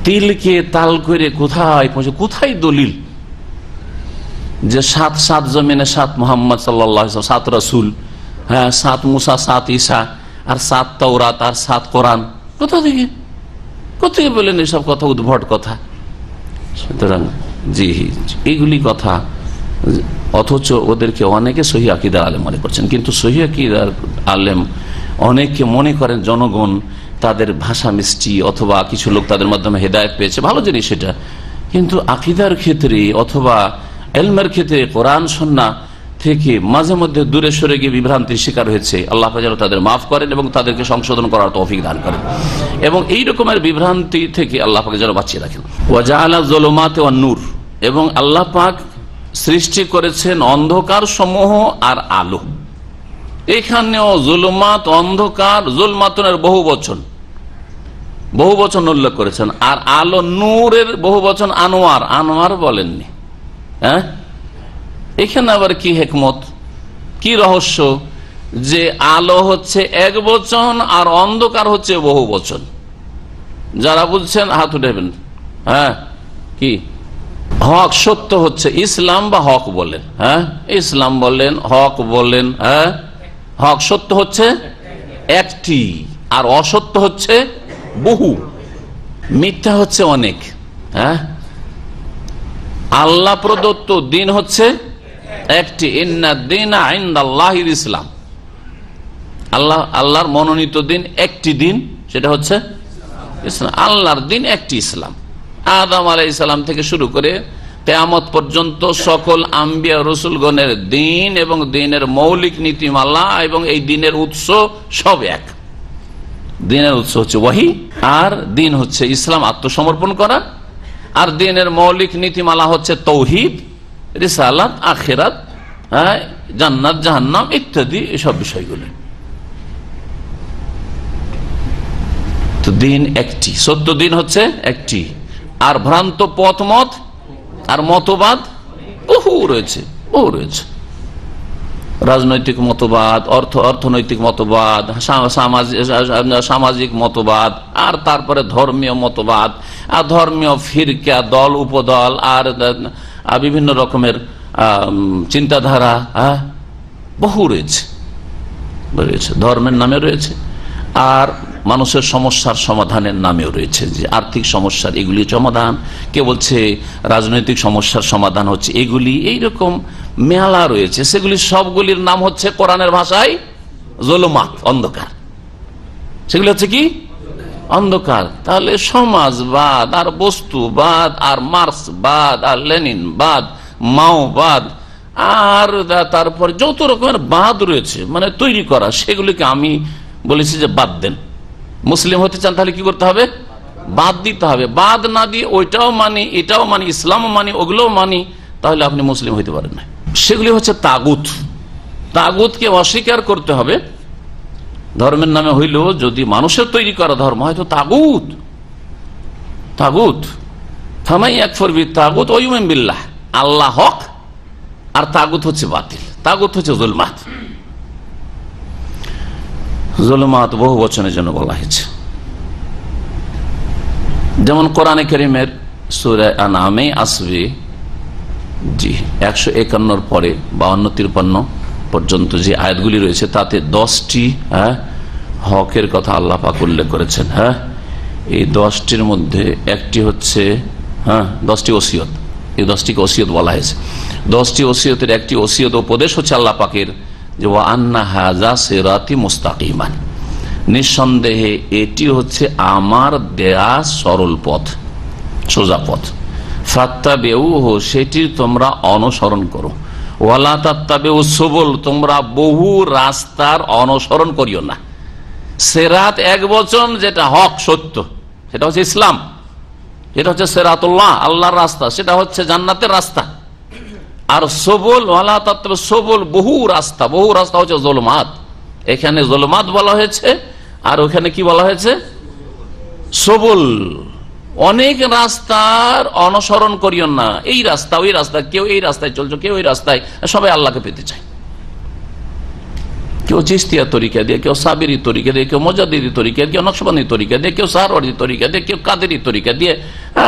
তিলকে তাল করে কোথায় পৌঁছে, কোথায় দলিল যে 7 জমিনে 7 মোহাম্মদ সাল্লাল্লাহু আলাইহি ওয়াসাল্লাম, 7 রসুল, হ্যাঁ 7 মুসা, 7 ঈসা, আর 7 তাওরাত, আর 7 কোরআন? কোথেকে বলেন এসব কথা? উদ্ভট কথা। সুতরাং জি, এইগুলি কথা, অথচ ওদেরকে অনেকে সহি আকীদার আলেম মনে করছেন। কিন্তু সহি আকীদার আলেম অনেকে মনে করেন জনগণ তাদের ভাষা মিষ্টি, অথবা কিছু লোক তাদের মাধ্যমে হেদায়েত পেয়েছে, ভালো জিনিস সেটা। কিন্তু আকীদার ক্ষেত্রে অথবা ইলমের ক্ষেত্রে কোরআন সুন্নাহ থেকে মাঝে মধ্যে দূরে সরে গিয়ে বিভ্রান্তির শিকার হয়েছে। আল্লাহ যেন তাদের মাফ করেন এবং তাদেরকে সংশোধন করার তৌফিক দান করেন, এবং এই রকমের বিভ্রান্তি থেকে আল্লাহ পাক যেন বাঁচিয়ে রাখেন। ওয়া জাআলা যুলুমাতি ওয়ান নূর, এবং আল্লাহ পাক সৃষ্টি করেছেন অন্ধকার সমূহ আর আলো। এখানেও জুলুমাত, অন্ধকার, জুলমাতুনের বহু বচন, বহু বচন উল্লেখ করেছেন। আর আলো নূরের বহু বচন আনোয়ার, আনোয়ার বলেননি। হ্যাঁ, এখানে আবার কি হিকমত, কি রহস্য যে আলো হচ্ছে এক বচন আর অন্ধকার হচ্ছে বহু বচন? যারা বুঝছেন হাত উঠাবেন। হ্যাঁ, কি হক সত্য হচ্ছে ইসলাম বা হক বলেন? হ্যাঁ, ইসলাম বলেন, হক বলেন। হ্যাঁ, হক সত্য হচ্ছে একটি, আর অসত্য হচ্ছে বহু, মিথ্যা হচ্ছে অনেক। হ্যাঁ, আল্লাহ প্রদত্ত দিন হচ্ছে একটি, ইন্নাদ-দীনা ইনদাল্লাহিল ইসলাম। আল্লাহর মনোনীত দিন একটি দিন, সেটা হচ্ছে ইসলাম। আল্লাহর দিন একটি ইসলাম। আদম আলাইহিস সালাম থেকে শুরু করে কিয়ামত পর্যন্ত সকল আম্বিয়া রাসূলগণের দিন এবং দিনের মৌলিক নীতিমালা এবং এই দিনের উৎস সব এক। দিনের উৎস হচ্ছে ওয়াহি, আর দিন হচ্ছে ইসলাম, আত্মসমর্পণ করা। আর দিনের মৌলিক নীতিমালা হচ্ছে তৌহিদ, রিসালাত, আখিরাত, জান্নাত, জাহান্নাম ইত্যাদি এসব বিষয়গুলো। তো দিন একটি, সত্য দিন হচ্ছে একটি, আর ভ্রান্ত পথমত আর মতবাদ বহু রয়েছে, বহু রয়েছে। রাজনৈতিক মতবাদ, অর্থনৈতিক মতবাদ, সামাজিক মতবাদ, আর তারপরে ধর্মীয় মতবাদ, আর ধর্মীয় ফিরকা, দল, উপদল, আর বিভিন্ন রকমের চিন্তাধারা বহু রয়েছে, ধর্মের নামে রয়েছে, আর মানুষের সমস্যার সমাধানের নামেও রয়েছে। যে আর্থিক সমস্যার এগুলি সমাধান, কে বলছে রাজনৈতিক সমস্যার সমাধান হচ্ছে এগুলি, এইরকম মেলা রয়েছে। সেগুলি সবগুলির নাম হচ্ছে কোরআনের ভাষায় জুলুমাত, অন্ধকার। সেগুলি হচ্ছে কি? অন্ধকার। তাহলে সমাজবাদ আর বস্তুবাদ আর মার্ক্সবাদ আর লেনিনবাদ, মাওবাদ, আর তারপর যত রকমের বাদ রয়েছে মানে তৈরি করা, সেগুলিকে আমি বলেছি যে বাদ দেন। মুসলিম হতে চান তাহলে কি করতে হবে? বাদ দিতে হবে। বাদ না দিয়ে ওইটাও মানি, এটাও মানি, ইসলামও মানি, ওগুলোও মানি, তাহলে আপনি মুসলিম হইতে পারেন না। সেগুলি হচ্ছে তাগুত। তাগুতকে অস্বীকার করতে হবে। ধর্মের নামে হইলেও যদি মানুষের তৈরি করা ধর্ম হয় তো তাগুত, তাগুত। ফামাই ইয়াকফুর বিত-তাগুত ওয়া ইউমিন বিল্লাহ, আল্লাহ হক আর তাগুত হচ্ছে বাতিল। তাগুত হচ্ছে জুলমাত। জুলমাত বহু বচনের জন্য বলা হয়েছে। যেমন কোরআনে কারীমের সূরা আনআমে আসবে 151 পরে 52-53 পর্যন্ত যে আয়াতগুলি রয়েছে তাতে 10টি হকের কথা আল্লাহ পাক উল্লেখ করেছেন। হ্যাঁ, এই 10টির মধ্যে একটি হচ্ছে 10টি ওসিয়ত। এই 10টিকে ওসিয়ত বলা হয়েছে। 10টি ওসিয়তের একটি ওসিয়ত উপদেশ হচ্ছে আল্লাহ পাকের যে ওয়া আন্না হাযা সিরাতি মুস্তাকিমান, নিঃসন্দেহে এটি হচ্ছে আমার দেয়া সরল পথ, সোজা পথ। ফাত্তাবিউহু, সেটি তোমরা অনুসরণ করো। ওয়ালা তাত্তাবিউ সুবুল, তোমরা বহু রাস্তার অনুসরণ করিও না। সিরাত এক বচন, যেটা হক সত্য, সেটা হচ্ছে ইসলাম, যেটা হচ্ছে সিরাতুল্লাহ, আল্লাহর রাস্তা, সেটা হচ্ছে জান্নাতের রাস্তা। আর সবুল, ওয়ালা তাত্তাবিউ সুবুল, বহু রাস্তা, বহু রাস্তা হচ্ছে জুলমাত। এখানে জুলমাত বলা হয়েছে, আর ওখানে কি বলা হয়েছে? সবুল। অনেক রাস্তার অনুসরণ করিও না। এই রাস্তা ওই রাস্তা, কেউ এই রাস্তায় চলছো, কেউ ওই রাস্তায়, সবাই আল্লাহকে পেতে চায়। কেউ চিস্তিয়া তরিকা দিয়ে, কেউ সাবিরি তরিকা দিয়ে, কেউ মুজাদ্দিদি তরিকা, কেউ নকশবন্দি তরিকা দিয়ে, কেউ সারওয়ার্দী তরিকা দিয়ে, কেউ কাদেরি তরিকা দিয়ে,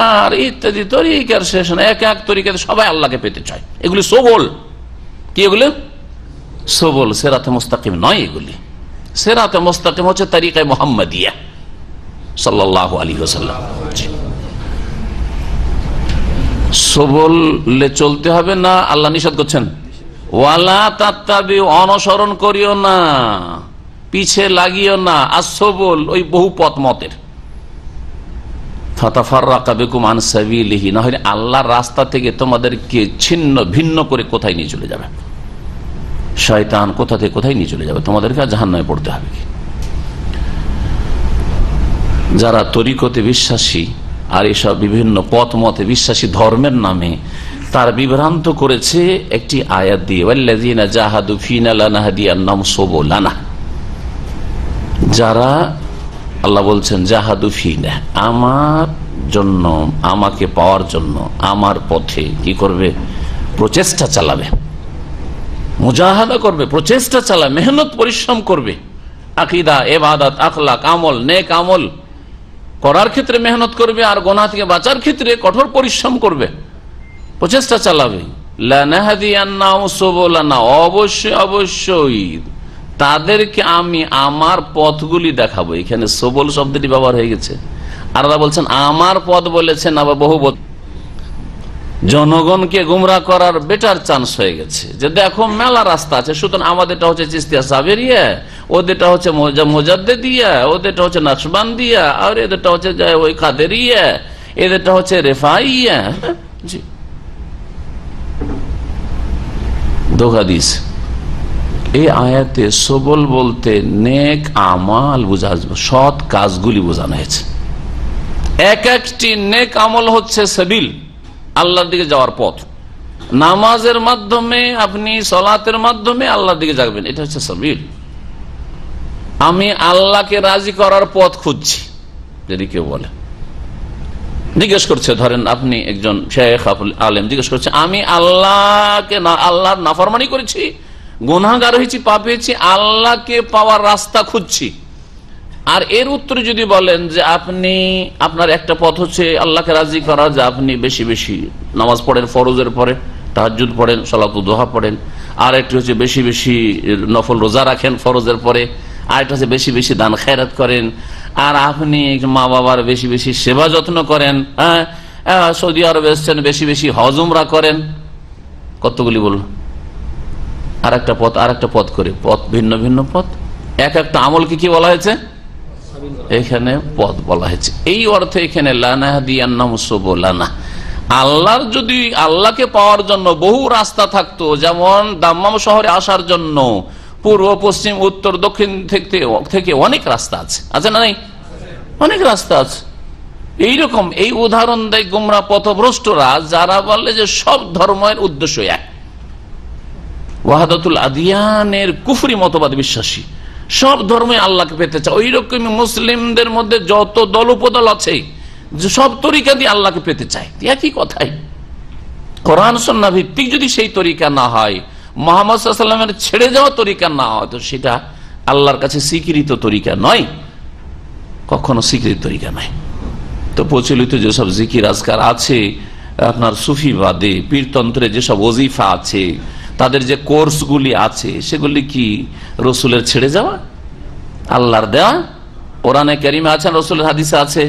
আর ইত্যাদি তরিকার শেষ না। এক এক তরিকা দিয়ে সবাই আল্লাহকে পেতে চায়। এগুলি সবল। কি এগুলি? সবল। সিরাতে মুস্তাকিম নয় এগুলি। সিরাতে মুস্তাকিম হচ্ছে তরিকায়ে মুহাম্মাদিয়া সাল্লাল্লাহু আলাইহি ওয়াসাল্লাম। সবলে চলতে হবে না, আল্লাহ নিষেধ করছেন। ওয়ালা তাত্তাবিউ, অনুসরণ করিও না, পিছে লাগিও না, আসবল, ওই বহু পথ মতের। ফাতাফাররাকা বিকুম আন সাবিলিহি, না হলে আল্লাহর রাস্তা থেকে তোমাদেরকে ছিন্ন ভিন্ন করে কোথায় নিয়ে চলে যাবে শয়তান, কোথা থেকে কোথায় নিয়ে চলে যাবে, তোমাদেরকে জাহান্নামে পড়তে হবে। যারা তরিকতে বিশ্বাসী আর এসব বিভিন্ন পথ মতে বিশ্বাসী ধর্মের নামে, তার বিভ্রান্ত করেছে একটি আয়াত দিয়ে, ওয়াল্লাযীনা জাহাদু ফীনা লানাহদিয়ান্নাহুম সুবুলানা। যারা আল্লাহ বলছেন জাহাদু ফিনা, আমার জন্য, আমাকে পাওয়ার জন্য আমার পথে কি করবে? প্রচেষ্টা চালাবে, মুজাহাদা করবে, প্রচেষ্টা চালাবে, মেহনত পরিশ্রম করবে। আকীদা, ইবাদত, আখলাক, আমল, নেক আমল করার ক্ষেত্রে মেহনত করবে, আর গুনাহ থেকে বাঁচার ক্ষেত্রে কঠোর পরিশ্রম করবে, প্রচেষ্টা চালাবে। লানাহদিয়ান্নাহুম সুবুলানা, অবশ্যই অবশ্যই তাদেরকে আমি আমার পথগুলি দেখাবো। এখানে সবল শব্দটি ব্যবহার হয়ে গেছে। আর আল্লাহ বলছেন আমার পথ বলেছেন, আবার বহু জনগণকে গুমরাহ করার বেটার চান্স হয়ে গেছে যে দেখো মেলা রাস্তা আছে, সুতরাং আমাদেরটা হচ্ছে চিশতিয়া সাবেরিয়া, ওদেরটা হচ্ছে মুজাদ্দিদিয়া, ওদেরটা হচ্ছে নকশবন্দিয়া, আর এদেরটা হচ্ছে ওই কাদেরিয়া, এদেরটা হচ্ছে রেফাইয়া। জি, ধোঁকা দিস। এই আয়াতে সবল বলতে নেক আমাল বোঝা, সৎ কাজগুলি বোঝানো হয়েছে। এক একটি নেক আমল হচ্ছে সাবিল, আল্লাহর দিকে যাওয়ার পথ। নামাজের মাধ্যমে আপনি, সালাতের মাধ্যমে আল্লাহর দিকে যাবেন, এটা হচ্ছে সাবিল। আমি আল্লাহকে রাজি করার পথ খুঁজছি, যদি কেউ বলে, জিজ্ঞেস করছে, ধরেন আপনি একজন শেখ আলেম জিজ্ঞেস করছে আমি আল্লাহকে আল্লাহর নাফরমানি করেছি, গুনাহগার হয়েছি, পাপ হয়েছি, আল্লাহকে পাওয়ার রাস্তা খুঁজছি। আর এর উত্তরে যদি বলেন যে আপনি, আপনার একটা পথ হচ্ছে আল্লাহকে রাজি করা, যে আপনি বেশি বেশি নামাজ পড়েন, ফরজের পরে তাহাজ্জুদ পড়েন, সালাতুদ দুহা পড়েন, আর একটি হচ্ছে বেশি বেশি নফল রোজা রাখেন ফরজের পরে, আর একটা হচ্ছে বেশি বেশি দান খেরাত করেন, আর আপনি মা বাবার বেশি বেশি সেবা যত্ন করেন, সৌদি আরবে এসছেন, বেশি বেশি হজ উমরা করেন, কতগুলি বল, আর একটা পথ, আর একটা পথ করে, পথ ভিন্ন ভিন্ন পথ, এক একটা আমলকে কি বলা হয়েছে? এখানে পথ বলা হয়েছে। এই অর্থে এখানে লানাহদিয়ান্নাহুম সুবুলানা, আল্লাহর যদি আল্লাহকে পাওয়ার জন্য বহু রাস্তা থাকতো, যেমন দাম্মাম শহরে আসার জন্য পূর্ব পশ্চিম উত্তর দক্ষিণ থেকে অনেক রাস্তা আছে, আছে না? নাই, অনেক রাস্তা আছে। এইরকম এই উদাহরণ দেয় গুমরাহ পথভ্রষ্টরা, যারা বলে যে সব ধর্মের উদ্দেশ্য এক, ওয়াহাদাতুল আদিয়ানের কুফরি মতবাদ বিশ্বাসী, সব ধর্মে আল্লাহকে পেতে চায়। ওই রকম মুসলিমদের মধ্যে যত দল উপদল আছে, যে সব তরিকা দিয়ে আল্লাহকে পেতে চায়, একই কথাই। কোরআন সুন্নাহ ভিত্তিক যদি সেই তরিকা না হয়, মুহাম্মদ সাল্লাল্লাহু আলাইহি ওয়াসাল্লামের ছেড়ে যাওয়া তরিকা না হয়, তো সেটা আল্লাহর কাছে স্বীকৃত তরিকা নয়, কখনো স্বীকৃত তরিকা নয়। তো প্রচলিত যেসব জিকির আজকার আছে, আপনার সুফিবাদে, পীরতন্ত্রে যেসব ওজিফা আছে, তাদের যে কোর্সগুলি আছে, সেগুলি কি রসুলের ছেড়ে যাওয়া, আল্লাহর দেওয়া? কোরআনে কারিমে আছে, রসুলের হাদিসে আছে,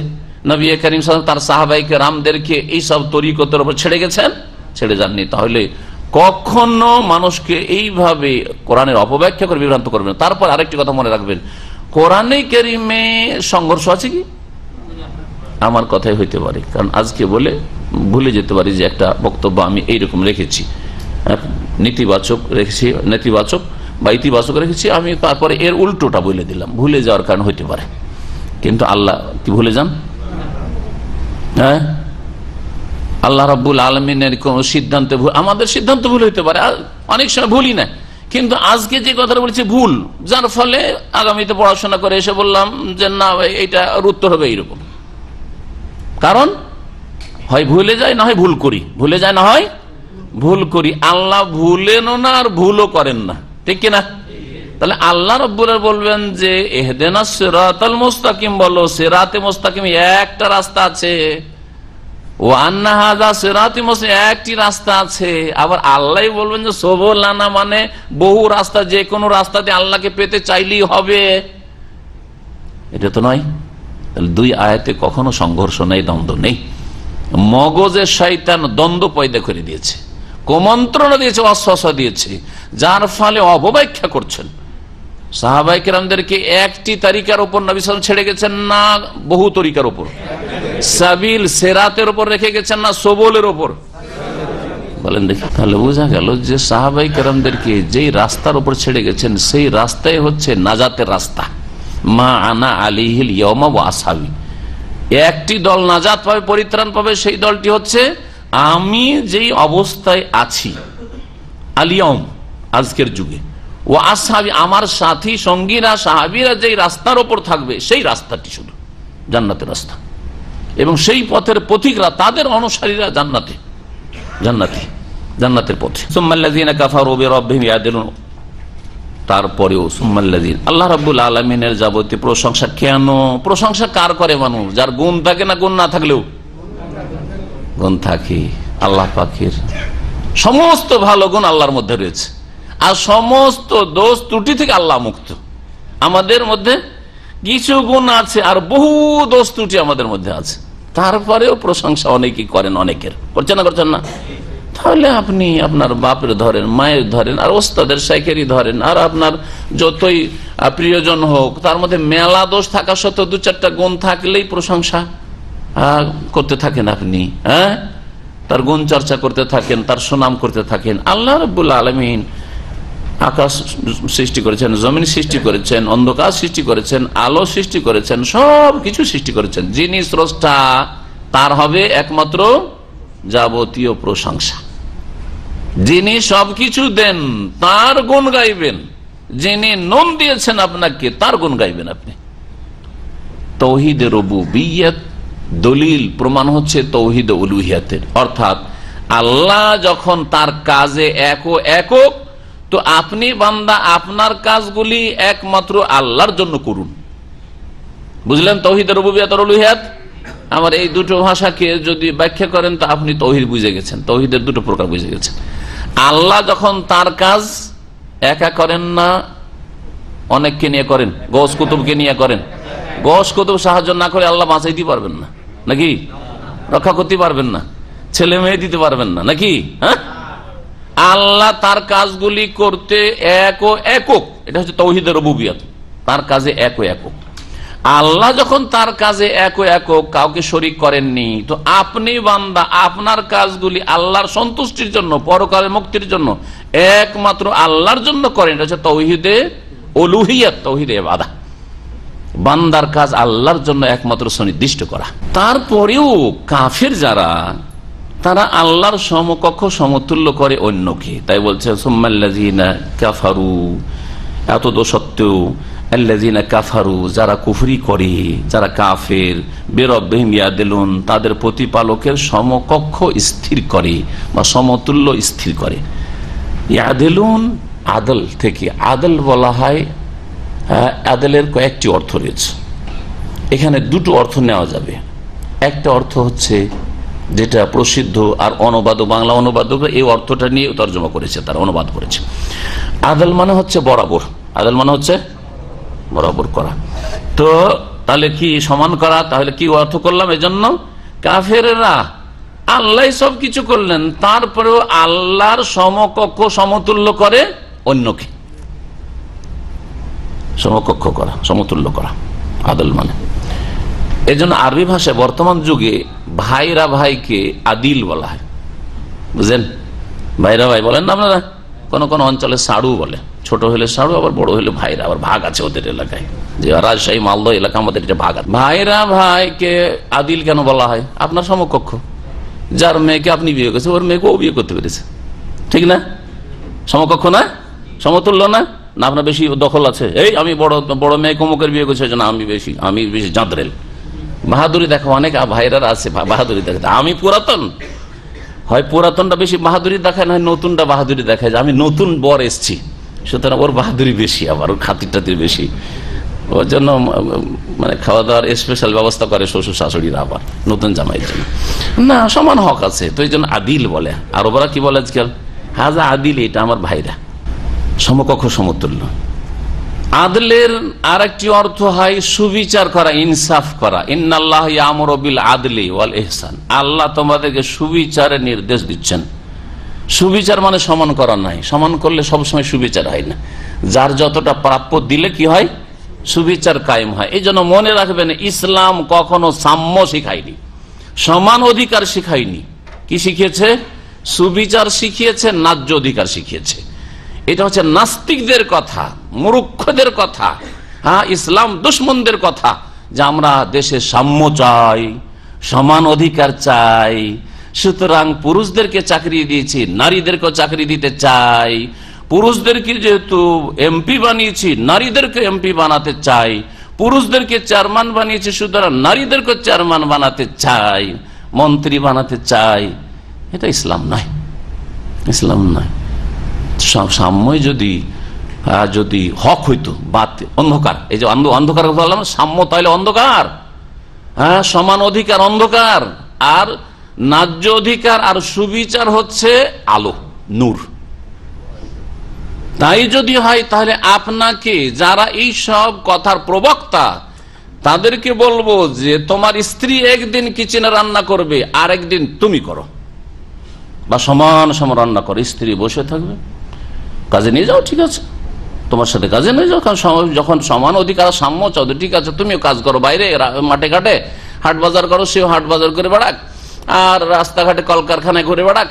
নবী করিম সাল্লাল্লাহু আলাইহি ওয়াসাল্লাম তার সাহাবায়ে কেরামদেরকে এইসব তরিকতের উপর ছেড়ে গেছেন? ছেড়ে যাননি। তাহলে কখনো মানুষকে এইভাবে কোরআনের অপব্যাখ্যা করে বিভ্রান্ত করবেন। তারপর আরেকটি কথা মনে রাখবেন, কোরআনে কারিমে সংঘর্ষ আছে কি? আমার কথাই হইতে পারে, কারণ আজকে বলে ভুলে যেতে পারি যে একটা বক্তব্য আমি এইরকম রেখেছি, নেতিবাচক রেখেছি, নেতিবাচক বা ইতিবাচক রেখেছি, আমি তারপরে এর উল্টোটা বলে দিলাম, ভুলে যাওয়ার কারণ হইতে পারে। কিন্তু আল্লাহ কি ভুলে যান? হ্যাঁ, আল্লাহ রাব্বুল আলামিনের কোন সিদ্ধান্ত ভুল, আমাদের সিদ্ধান্ত ভুল হইতে পারে, অনেক সময় ভুলই না, কিন্তু আজকে যে কথাটা বলেছি ভুল, যার ফলে আগামীতে পড়াশোনা করে এসে বললাম যে না, এইটা উত্তর হবে এইরকম। কারণ হয় ভুলে যায়, না হয় ভুল করি, ভুলে যায়, না হয় ভুল করি। আল্লাহ ভুলেন না, আর ভুলও করেন না, ঠিক কিনা? তাহলে আল্লাহ রাব্বুল আলামিন বলবেন যে ইহদিনাস সিরাতাল মুস্তাকিম, বলো সিরাতে মুস্তাকিম একটা রাস্তা আছে, ওয়া আন্না হাযা সিরাতি মুস্তাকিম একটি রাস্তা আছে। আবার আল্লাহই বলবেন যে সুবুলানা, মানে বহু রাস্তা, যে কোনো রাস্তা দিয়ে আল্লাহকে পেতে চাইলেই হবে, এটা তো নয়। তাহলে দুই আয়াতে কখনো সংঘর্ষ নেই, দ্বন্দ্ব নেই। মগজের শয়তান দ্বন্দ্ব পয়দা করে দিয়েছে, কুমন্ত্রণা দিয়েছে, ওয়াসওয়াসা দিয়েছে, যার ফলে অপব্যাখ্যা করছেন। সাহাবায়ে কেরামদেরকে একটি তরিকার উপর নবী সাল্লাল্লাহু আলাইহি ওয়াসাল্লাম ছেড়ে গেছেন না, বহু তরিকার উপর, সাবিল সিরাতের উপর রেখে গেছেন না, সবলের উপর, বলেন দেখি। তাহলে বোঝা গেল যে সাহাবায়ে কেরামদেরকে যেই রাস্তার উপর ছেড়ে গেছেন, সেই রাস্তাই হচ্ছে নাজাতের রাস্তা। মা আনা আলাইহিল ইয়াওমা ওয়া আসহাবি, একটি দল নাজাত পাবে, পরিত্রাণ পাবে, সেই দলটি হচ্ছে আমি যেই অবস্থায় আছি, আলিয়ম আজকের যুগে, ও আসহাবি, আমার সাথী সঙ্গীরা সাহাবীরা যেই রাস্তার ওপর থাকবে সেই রাস্তাটি শুধু জান্নাতের রাস্তা, এবং সেই পথের পথিকরা তাদের অনুসারীরা জান্নাতের পথে। সুম্মাল্লাযীনা কাফারু বিরাব্বিহিম ইয়াদিলুন, তারপরেও সুম্মাল্লাযীন, আল্লাহ রাব্বুল আলামিনের যাবতীয় প্রশংসা। কেন প্রশংসা কার করে? মানুষ যার গুণ থাকে না, গুণ না থাকলেও গুণ থাকে। আল্লাহ পাকের সমস্ত ভালো গুণ আল্লাহর মধ্যে রয়েছে, আর সমস্ত দোষ ত্রুটি থেকে আল্লাহ মুক্ত। আমাদের মধ্যে কিছু গুণ আছে আর বহু দোষ ত্রুটি আমাদের মধ্যে আছে, তারপরেও প্রশংসা অনেকেই করেন, অনেকের করছেন না। তাহলে আপনি আপনার বাপের ধরেন, মায়ের ধরেন, আর ওস্তাদের শাইখেরই ধরেন, আর আপনার যতই প্রিয়জন হোক, তার মধ্যে মেলা দোষ থাকা সত্ত্বেও দু চারটা গুণ থাকলেই প্রশংসা করতে থাকেন আপনি, হ্যাঁ, তার গুণ চর্চা করতে থাকেন, তার সুনাম করতে থাকেন। আল্লাহ রাব্বুল আলামিন আকাশ সৃষ্টি করেছেন, জমিন সৃষ্টি করেছেন, অন্ধকার সৃষ্টি করেছেন, আলো সৃষ্টি করেছেন, সব কিছু সৃষ্টি করেছেন। যিনি স্রষ্টা তার হবে একমাত্র যাবতীয় প্রশংসা। যিনি সবকিছু দেন তার গুণ গাইবেন, যিনি নুন দিয়েছেন আপনাকে তার গুণ গাইবেন আপনি। তাওহীদে রুবুবিয়্যাত দলিল প্রমাণ হচ্ছে তাওহীদ উলুহিয়াতের, অর্থাৎ আল্লাহ যখন তার কাজে একক, তো আপনি বান্দা আপনার কাজগুলি একমাত্র আল্লাহর জন্য করুন। বুঝলেন তাওহীদ রুবুবিয়্যাত আর উলুহিয়াত? আমার এই দুটো ভাষাকে যদি ব্যাখ্যা করেন তো আপনি তাওহীদ বুঝে গেছেন, তাওহীদের দুটো প্রকার বুঝে গেছেন। আল্লাহ যখন তার কাজ একা করেন না, অনেককে নিয়ে করেন, গৌস কুতুবকে নিয়ে করেন। গৌস কুতুব সাহায্য না করে আল্লাহ বাঁচাইতে পারবেন না, নাকি? রক্ষা করতে পারবেন না, ছেলে মেয়ে দিতে পারবেন না, নাকি? হ্যাঁ, আল্লাহ তার কাজগুলি করতে একক, এটা হচ্ছে তাওহীদের রুবুবিয়্যাত, তার কাজে একক। আল্লাহ যখন তার কাজে একক, কাউকে শরীক করেননি, তো আপনি বান্দা আপনার কাজগুলি আল্লাহর সন্তুষ্টির জন্য, পরকালের মুক্তির জন্য একমাত্র আল্লাহর জন্য করেন। এটা হচ্ছে তাওহীদে উলুহিয়াত, তাওহীদে ইবাদত। বান্দার কাজ আল্লাহর জন্য একমাত্র সুনির্দিষ্ট করা। তারপরেও কাফের যারা, তারা আল্লাহর সমকক্ষ সমতুল্য করে অন্যকে। তাই বলছে সুম্মাল্লাযীনা কাফারু, এত দোষ সত্ত্বেও আল্লাযীনা কাফারু, যারা কুফরি করে, যারা কাফের, বিরাব্বিহিম ইয়াদিলুন, তাদের প্রতিপালকের সমকক্ষ স্থির করে বা সমতুল্য স্থির করে। ইয়াদিলুন আদল থেকে, আদল বলা হয়, আদলের কয়েকটি অর্থ রয়েছে, এখানে দুটো অর্থ নেওয়া যাবে। একটা অর্থ হচ্ছে যেটা প্রসিদ্ধ, আর অনুবাদক, বাংলা অনুবাদক এই অর্থটা নিয়ে তর্জমা করেছে, তারা অনুবাদ করেছে। আদল মানে হচ্ছে বরাবর, আদল মানে হচ্ছে বরাবর করা। তো তাহলে কি সমান করা? তাহলে কি অর্থ করলাম? এজন্য কাফেররা আল্লাহ সবকিছু করলেন, তারপরেও আল্লাহর সমকক্ষ সমতুল্য করে অন্যকে, সমকক্ষ করা, সমতুল্য করা, আদল মানে। এজন্য আরবি ভাষায় বর্তমান যুগে ভাইরা ভাইকে আদিল বলা হয়, বুঝলেন? ভাইরা ভাই বলেন না আপনারা? কোন কোন অঞ্চলে সাড়ু বলে, ছোট হলে সাড়ু, আবার বড় হলে ভাইরা, আবার ভাগ আছে ওদের এলাকায়, যে রাজশাহী মালদহ এলাকা আমাদের এটা ভাগ আছে। ভাইরা ভাইকে আদিল কেন বলা হয়? আপনার সমকক্ষ, যার মেয়েকে আপনি বিয়ে করেছেন ওর মেয়েকে ও বিয়ে করতে পেরেছে, ঠিক না? সমকক্ষ না, সমতুল্য না? না আপনার বেশি দখল আছে, এই আমি বড় মেয়ে কমকের বিয়ে করছি, আমি বেশি জাঁদরেল, বাহাদুরি দেখো। অনেক ভাইরা আছে বাহাদুরি দেখে, আমি পুরাতন, হয় পুরাতনটা বেশি বাহাদুরি দেখায়, না নতুনটা বাহাদুরি দেখায়, যে আমি নতুন বর এসছি, সুতরাং ওর বাহাদুরি বেশি, আবার ওর খাতির টাতির বেশি, ওর জন্য মানে খাওয়া দাওয়ার স্পেশাল ব্যবস্থা করে শ্বশুর শাশুড়িরা, আবার নতুন জামাইয়ের জন্য। না, সমান হক আছে, তো এই জন্য আদিল বলে। আর ওরা কি বলে আজকাল? হাজা আদিল, এটা আমার ভাইরা, সমকক্ষ সমতুল্য। আদলের আর একটি অর্থ হয় সুবিচার করা, ইনসাফ করা। ইন্নাল্লাহ ইয়ামুরু বিল আদলি ওয়াল ইহসান, আল্লাহ তোমাদেরকে সুবিচারের নির্দেশ দিচ্ছেন। সুবিচার মানে সমান করা নাই, সমান করলে সবসময় সুবিচার হয় না, যার যতটা প্রাপ্য দিলে কি হয়? সুবিচার কায়েম হয়। এই জন্য মনে রাখবেন, ইসলাম কখনো সাম্য শিখায়নি, সমান অধিকার শিখায়নি। কি শিখিয়েছে? সুবিচার শিখিয়েছে, ন্যায্য অধিকার শিখিয়েছে। এটা হচ্ছে নাস্তিকদের কথা, মূর্খদের কথা, হ্যাঁ, ইসলাম দুশ্মনদের কথা, যে আমরা দেশে সাম্য চাই, সমান অধিকার চাই, সুতরাং পুরুষদেরকে চাকরি দিয়েছি, নারীদেরকেও চাকরি দিতে চাই, পুরুষদেরকে যেহেতু এমপি বানিয়েছি, নারীদেরকে এমপি বানাতে চাই, পুরুষদেরকে চেয়ারম্যান বানিয়েছি, সুতরাং নারীদেরকে চেয়ারম্যান বানাতে চাই, মন্ত্রী বানাতে চাই। এটা ইসলাম নয়, ইসলাম নয়। সাম্যই যদি হক হইতো, অন্ধকার, এই যে অন্ধকার বললাম, সাম্য তাহলে অন্ধকার, হ্যাঁ, সমান অধিকার অন্ধকার, আর ন্যায্য অধিকার আর সুবিচার হচ্ছে আলো, নূর। তাই যদি হয় তাহলে আপনাকে যারা এই সব কথার প্রবক্তা তাদেরকে বলবো যে তোমার স্ত্রী একদিন কিচেনে রান্না করবে, আর একদিন তুমি করো, বা সমান সমান রান্না করো, স্ত্রী বসে থাকবে, কাজে নিয়ে যাও, ঠিক আছে, তোমার সাথে কাজে নিয়ে যাও, কারণ যখন সমান অধিকার সাম্য চাও, ঠিক আছে, তুমিও কাজ করো, বাইরে মাঠে ঘাটে হাট বাজার করো, সেও হাট বাজার করে বেড়াক, আর রাস্তাঘাটে কলকারখানায় ঘুরে বেড়াক,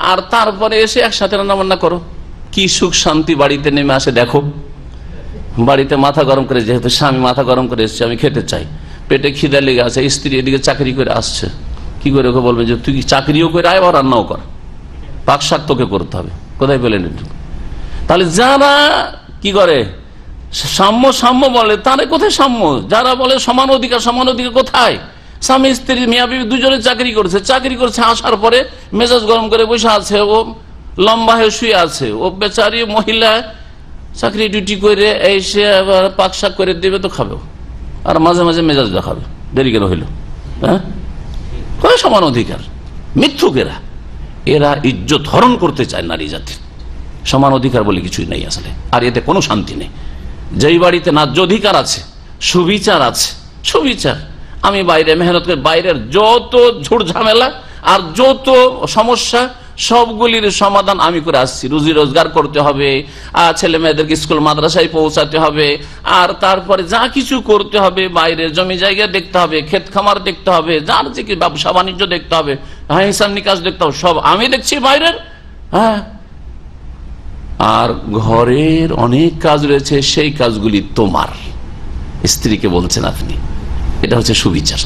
আর তারপরে এসে একসাথে রান্না বান্না করো। কি সুখ শান্তি বাড়িতে নেমে আসে দেখো। বাড়িতে মাথা গরম করে, যেহেতু স্বামী মাথা গরম করে এসছে, আমি খেতে চাই, পেটে খিদা লেগে আছে, স্ত্রী এদিকে চাকরি করে আসছে, কি করে ওকে বলবে যে তুই চাকরিও করে আয় বা রান্নাও কর, পাক শাক তোকে করতে হবে, কোথায় পেলেন? তাহলে যারা কি করে সাম্য সাম্য বলে, তারা কোথায় সাম্য? যারা বলে সমান অধিকার কোথায়? স্বামী স্ত্রী মিয়া বিবি দুজনে চাকরি করছে, আসার পরে মেজাজ গরম করে বসে আছে, ও লম্বা হয়ে শুয়ে আছে, ও বেচারি মহিলা চাকরি ডিউটি করে এসে পাক শাক করে দেবে তো খাবে, আর মাঝে মাঝে মেজাজ দেখাবে, দেরি কেন হইল? হ্যাঁ, সমান অধিকার মিথ্যুকেরা, এরা ইজ্জত হরণ করতে চায় নারী জাতির। সমান অধিকার বলে কিছুই নেই আসলে, আর এতে কোনো শান্তি নেই। যেই বাড়িতে ন্যায্য অধিকার আছে, সুবিচার আছে, সুবিচার, আমি বাইরে মেহনত করে, বাইরের যত ঝুট ঝামেলা আর যত সমস্যা সবগুলির সমাধান আমি করে আসছি। রুজি রোজগার করতে হবে, আর ছেলে মেয়েদেরকে স্কুল মাদ্রাসায় পৌঁছাতে হবে, আর তারপরে যা কিছু করতে হবে, বাইরের জমি জায়গা দেখতে হবে, ক্ষেত খামার দেখতে হবে, যার যে ব্যবসা বাণিজ্য দেখতে হবে, হ্যাঁ, হিসাব নিকাশ দেখতে হবে, সব আমি দেখছি বাইরের। হ্যাঁ, আর ঘরের অনেক কাজ রয়েছে, সেই কাজগুলি তোমার স্ত্রীকে বলছেন আপনি। এটা হচ্ছে সুবিচার,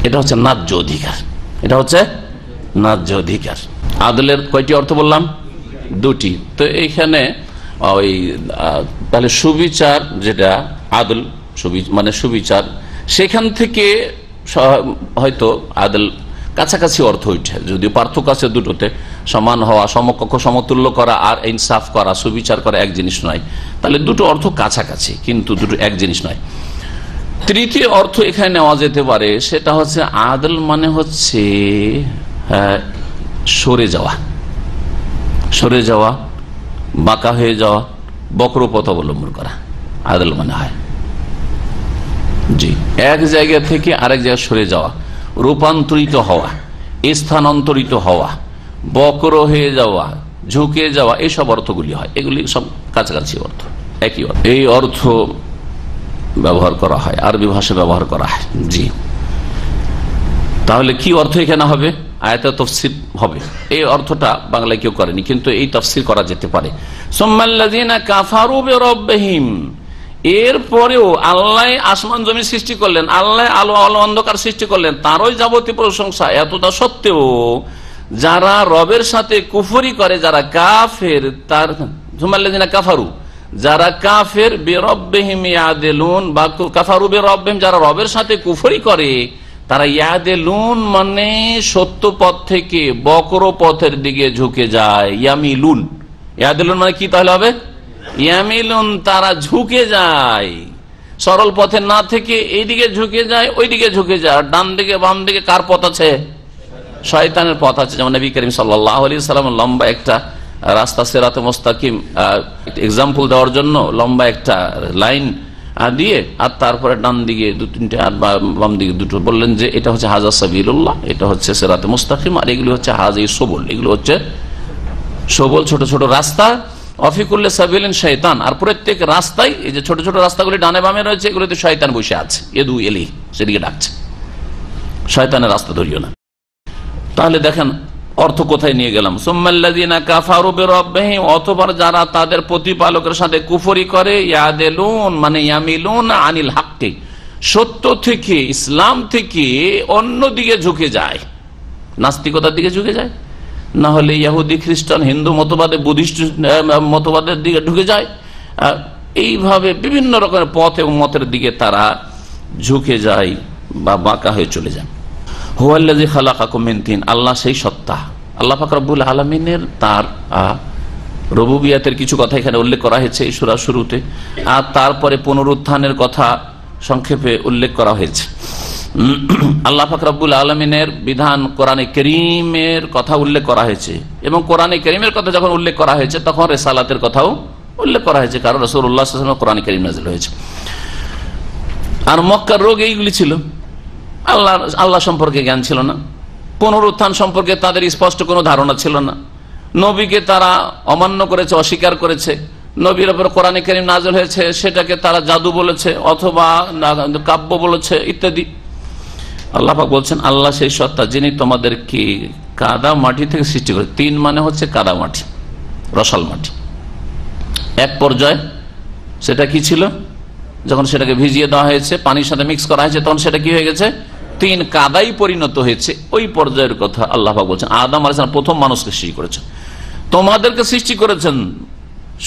এটা হচ্ছে ন্যায্য অধিকার, এটা হচ্ছে ন্যায্য অধিকার। আদলের কয়টি অর্থ বললাম? দুটি। তো এইখানে ওই তাহলে সুবিচার, যেটা আদল মানে সুবিচার, সেখান থেকে হয়তো আদল কাছাকাছি অর্থ ওইটা, যদিও পার্থক্য আছে দুটোতে। সমান হওয়া, সমকক্ষ সমতুল্য করা আর ইনসাফ করা, সুবিচার করা এক জিনিস নয়। তাহলে দুটো অর্থ কাছাকাছি, কিন্তু দুটো এক জিনিস নয়। তৃতীয় অর্থ এখানে নেওয়া যেতে পারে, সেটা হচ্ছে আদল মানে হচ্ছে সরে যাওয়া, বাঁকা হয়ে যাওয়া, বক্র পথ অবলম্বন করা, আদল মানে হয়। জি, এক জায়গা থেকে আরেক জায়গায় সরে যাওয়া, রূপান্তরিত হওয়া, স্থানান্তরিত হওয়া, বক্র হয়ে যাওয়া, ঝুঁকে যাওয়া, এইসব অর্থগুলি হয়। এগুলি সব কাছাকাছি অর্থ, একই অর্থ। এই অর্থ ব্যবহার করা হয়, আরবি ভাষা ব্যবহার করা হয়। জি, তাহলে কি অর্থ এখানে হবে? আয়াতে তাফসীর হবে। এই অর্থটা বাংলায় কেউ করেনি, কিন্তু এই তাফসীর করা যেতে পারে। সুম্মাল্লাযীনা কাফারু বিরাব্বিহিম, এরপরেও আল্লাহ আসমান জমি সৃষ্টি করলেন, আল্লাহ আলো আলো অন্ধকার সৃষ্টি করলেন, তারই যাবতীয় প্রশংসা। এতটা সত্ত্বেও যারা রবের সাথে কুফরি করে, যারা কাফের, তার সুম্মাল্লাযীনা কাফারু, যারা কাফের বিরাব্বিহিম ইয়াদিলুন, বা কাফারু বিরাব্বিহিম, যারা রবের সাথে কুফরি করে, তারা ইয়াদিলুন মানে সত্য পথ থেকে বক্র পথের দিকে ঝুঁকে যায়। ইয়ামিলুন, ইয়াদিলুন মানে কি তাহলে হবে? ইয়ামিলুন, তারা ঝুঁকে যায়, সরল পথে না থেকে এইদিকে ঝুঁকে যায়, ওইদিকে ঝুঁকে যায়। ডান দিকে বাম দিকে কার পথ আছে? শয়তানের পথ আছে। যেমন নবী করিম সাল্লাল্লাহু আলাইহি ওয়াসাল্লাম লম্বা একটা রাস্তা, সিরাতে মুস্তাকিম এক্সাম্পল দেওয়ার জন্য লম্বা একটা লাইন দিয়ে, আর তারপরে ডান দিকে দু তিনটে আর বাম দিকে দুটো, বললেন যে এটা হচ্ছে হাজা সাবিলুল্লাহ, এটা হচ্ছে সিরাতে মুস্তাকিম, আর এগুলি হচ্ছে হাজি সবল, এগুলো হচ্ছে সবল ছোট ছোট রাস্তা। অফিকুল্লে সাবিলিন শয়তান, আর প্রত্যেক রাস্তায় এই যে ছোট ছোট রাস্তাগুলি ডানে বামে রয়েছে, এগুলোতে শয়তান বসে আছে, এদু এলি, সেদিকে ডাকছে, শয়তানের রাস্তা ধরিও না। তাহলে দেখেন অর্থ কোথায় নিয়ে গেলাম। সুম্মাল্লাযীনা কাফারু বিরাব্বিহিম, অথবা যারা তাদের প্রতিপালকের সাথে কুফরি করে, ইয়াদিলুন মানে ইয়ামিলুন আনিল হাক্কি, সত্য থেকে, ইসলাম থেকে অন্যদিকে ঝুঁকে যায়, নাস্তিকতার দিকে ঝুঁকে যায়। না হলে ইহুদি খ্রিস্টান হিন্দু মতবাদে বুদ্ধিস্ট মতবাদের দিকে ঢুকে যায়। এইভাবে বিভিন্ন রকমের পথ এবং মতের দিকে তারা ঝুঁকে যায় বা বাঁকা হয়ে চলে যায়। হুয়াল্লাযী খালাকাকুম মিন তিন, আল্লাহ সেই সত্তা। আল্লাহ পাক রব্বুল আলামিনের তার রুবুবিয়াতের কিছু কথা এখানে উল্লেখ করা হয়েছে এই সূরার শুরুতে, আর তারপরে পুনরুত্থানের কথা সংক্ষেপে উল্লেখ করা হয়েছে। আল্লাহ পাক রব্বুল আলামিনের বিধান কোরআনে কারীমের কথা উল্লেখ করা হয়েছে, এবং কোরআনে কারীমের কথা যখন উল্লেখ করা হয়েছে তখন রিসালাতের কথাও উল্লেখ করা হয়েছে, কারণ রাসূলুল্লাহ সাল্লাল্লাহু আলাইহি ওয়াসাল্লাম কোরআনে কারীম নাযিল হয়েছে। আর মক্কার রোগ এইগুলি ছিল, আল্লাহ সম্পর্কে জ্ঞান ছিল না, পুনরুত্থান সম্পর্কে তাদের স্পষ্ট কোনো ধারণা ছিল না, নবীকে তারা অমান্য করেছে, অস্বীকার করেছে, নবীর উপর কোরআনে কারীম নাযিল হয়েছে সেটাকে তারা জাদু বলেছে অথবা কাব্য বলেছে ইত্যাদি। আল্লাহ পাক বলছেন আল্লাহ সেই সত্তা যিনি তোমাদেরকে কাদা মাটি থেকে সৃষ্টি করে। তিন মানে হচ্ছে কাদা মাটি, রসাল মাটি। এক পর্যায়ে সেটা কি ছিল, যখন সেটাকে ভিজিয়ে দেওয়া হয়েছে, পানির সাথে মিক্স করা হয়েছে, তখন সেটা কি হয়ে গেছে, তিন কাদাই পরিণত হয়েছে। ওই পর্যায়ের কথা আল্লাহ পাক বলছেন। আদম আলাইহিস সালাম প্রথম মানুষকে সৃষ্টি করেছেন, তোমাদেরকে সৃষ্টি করেছেন,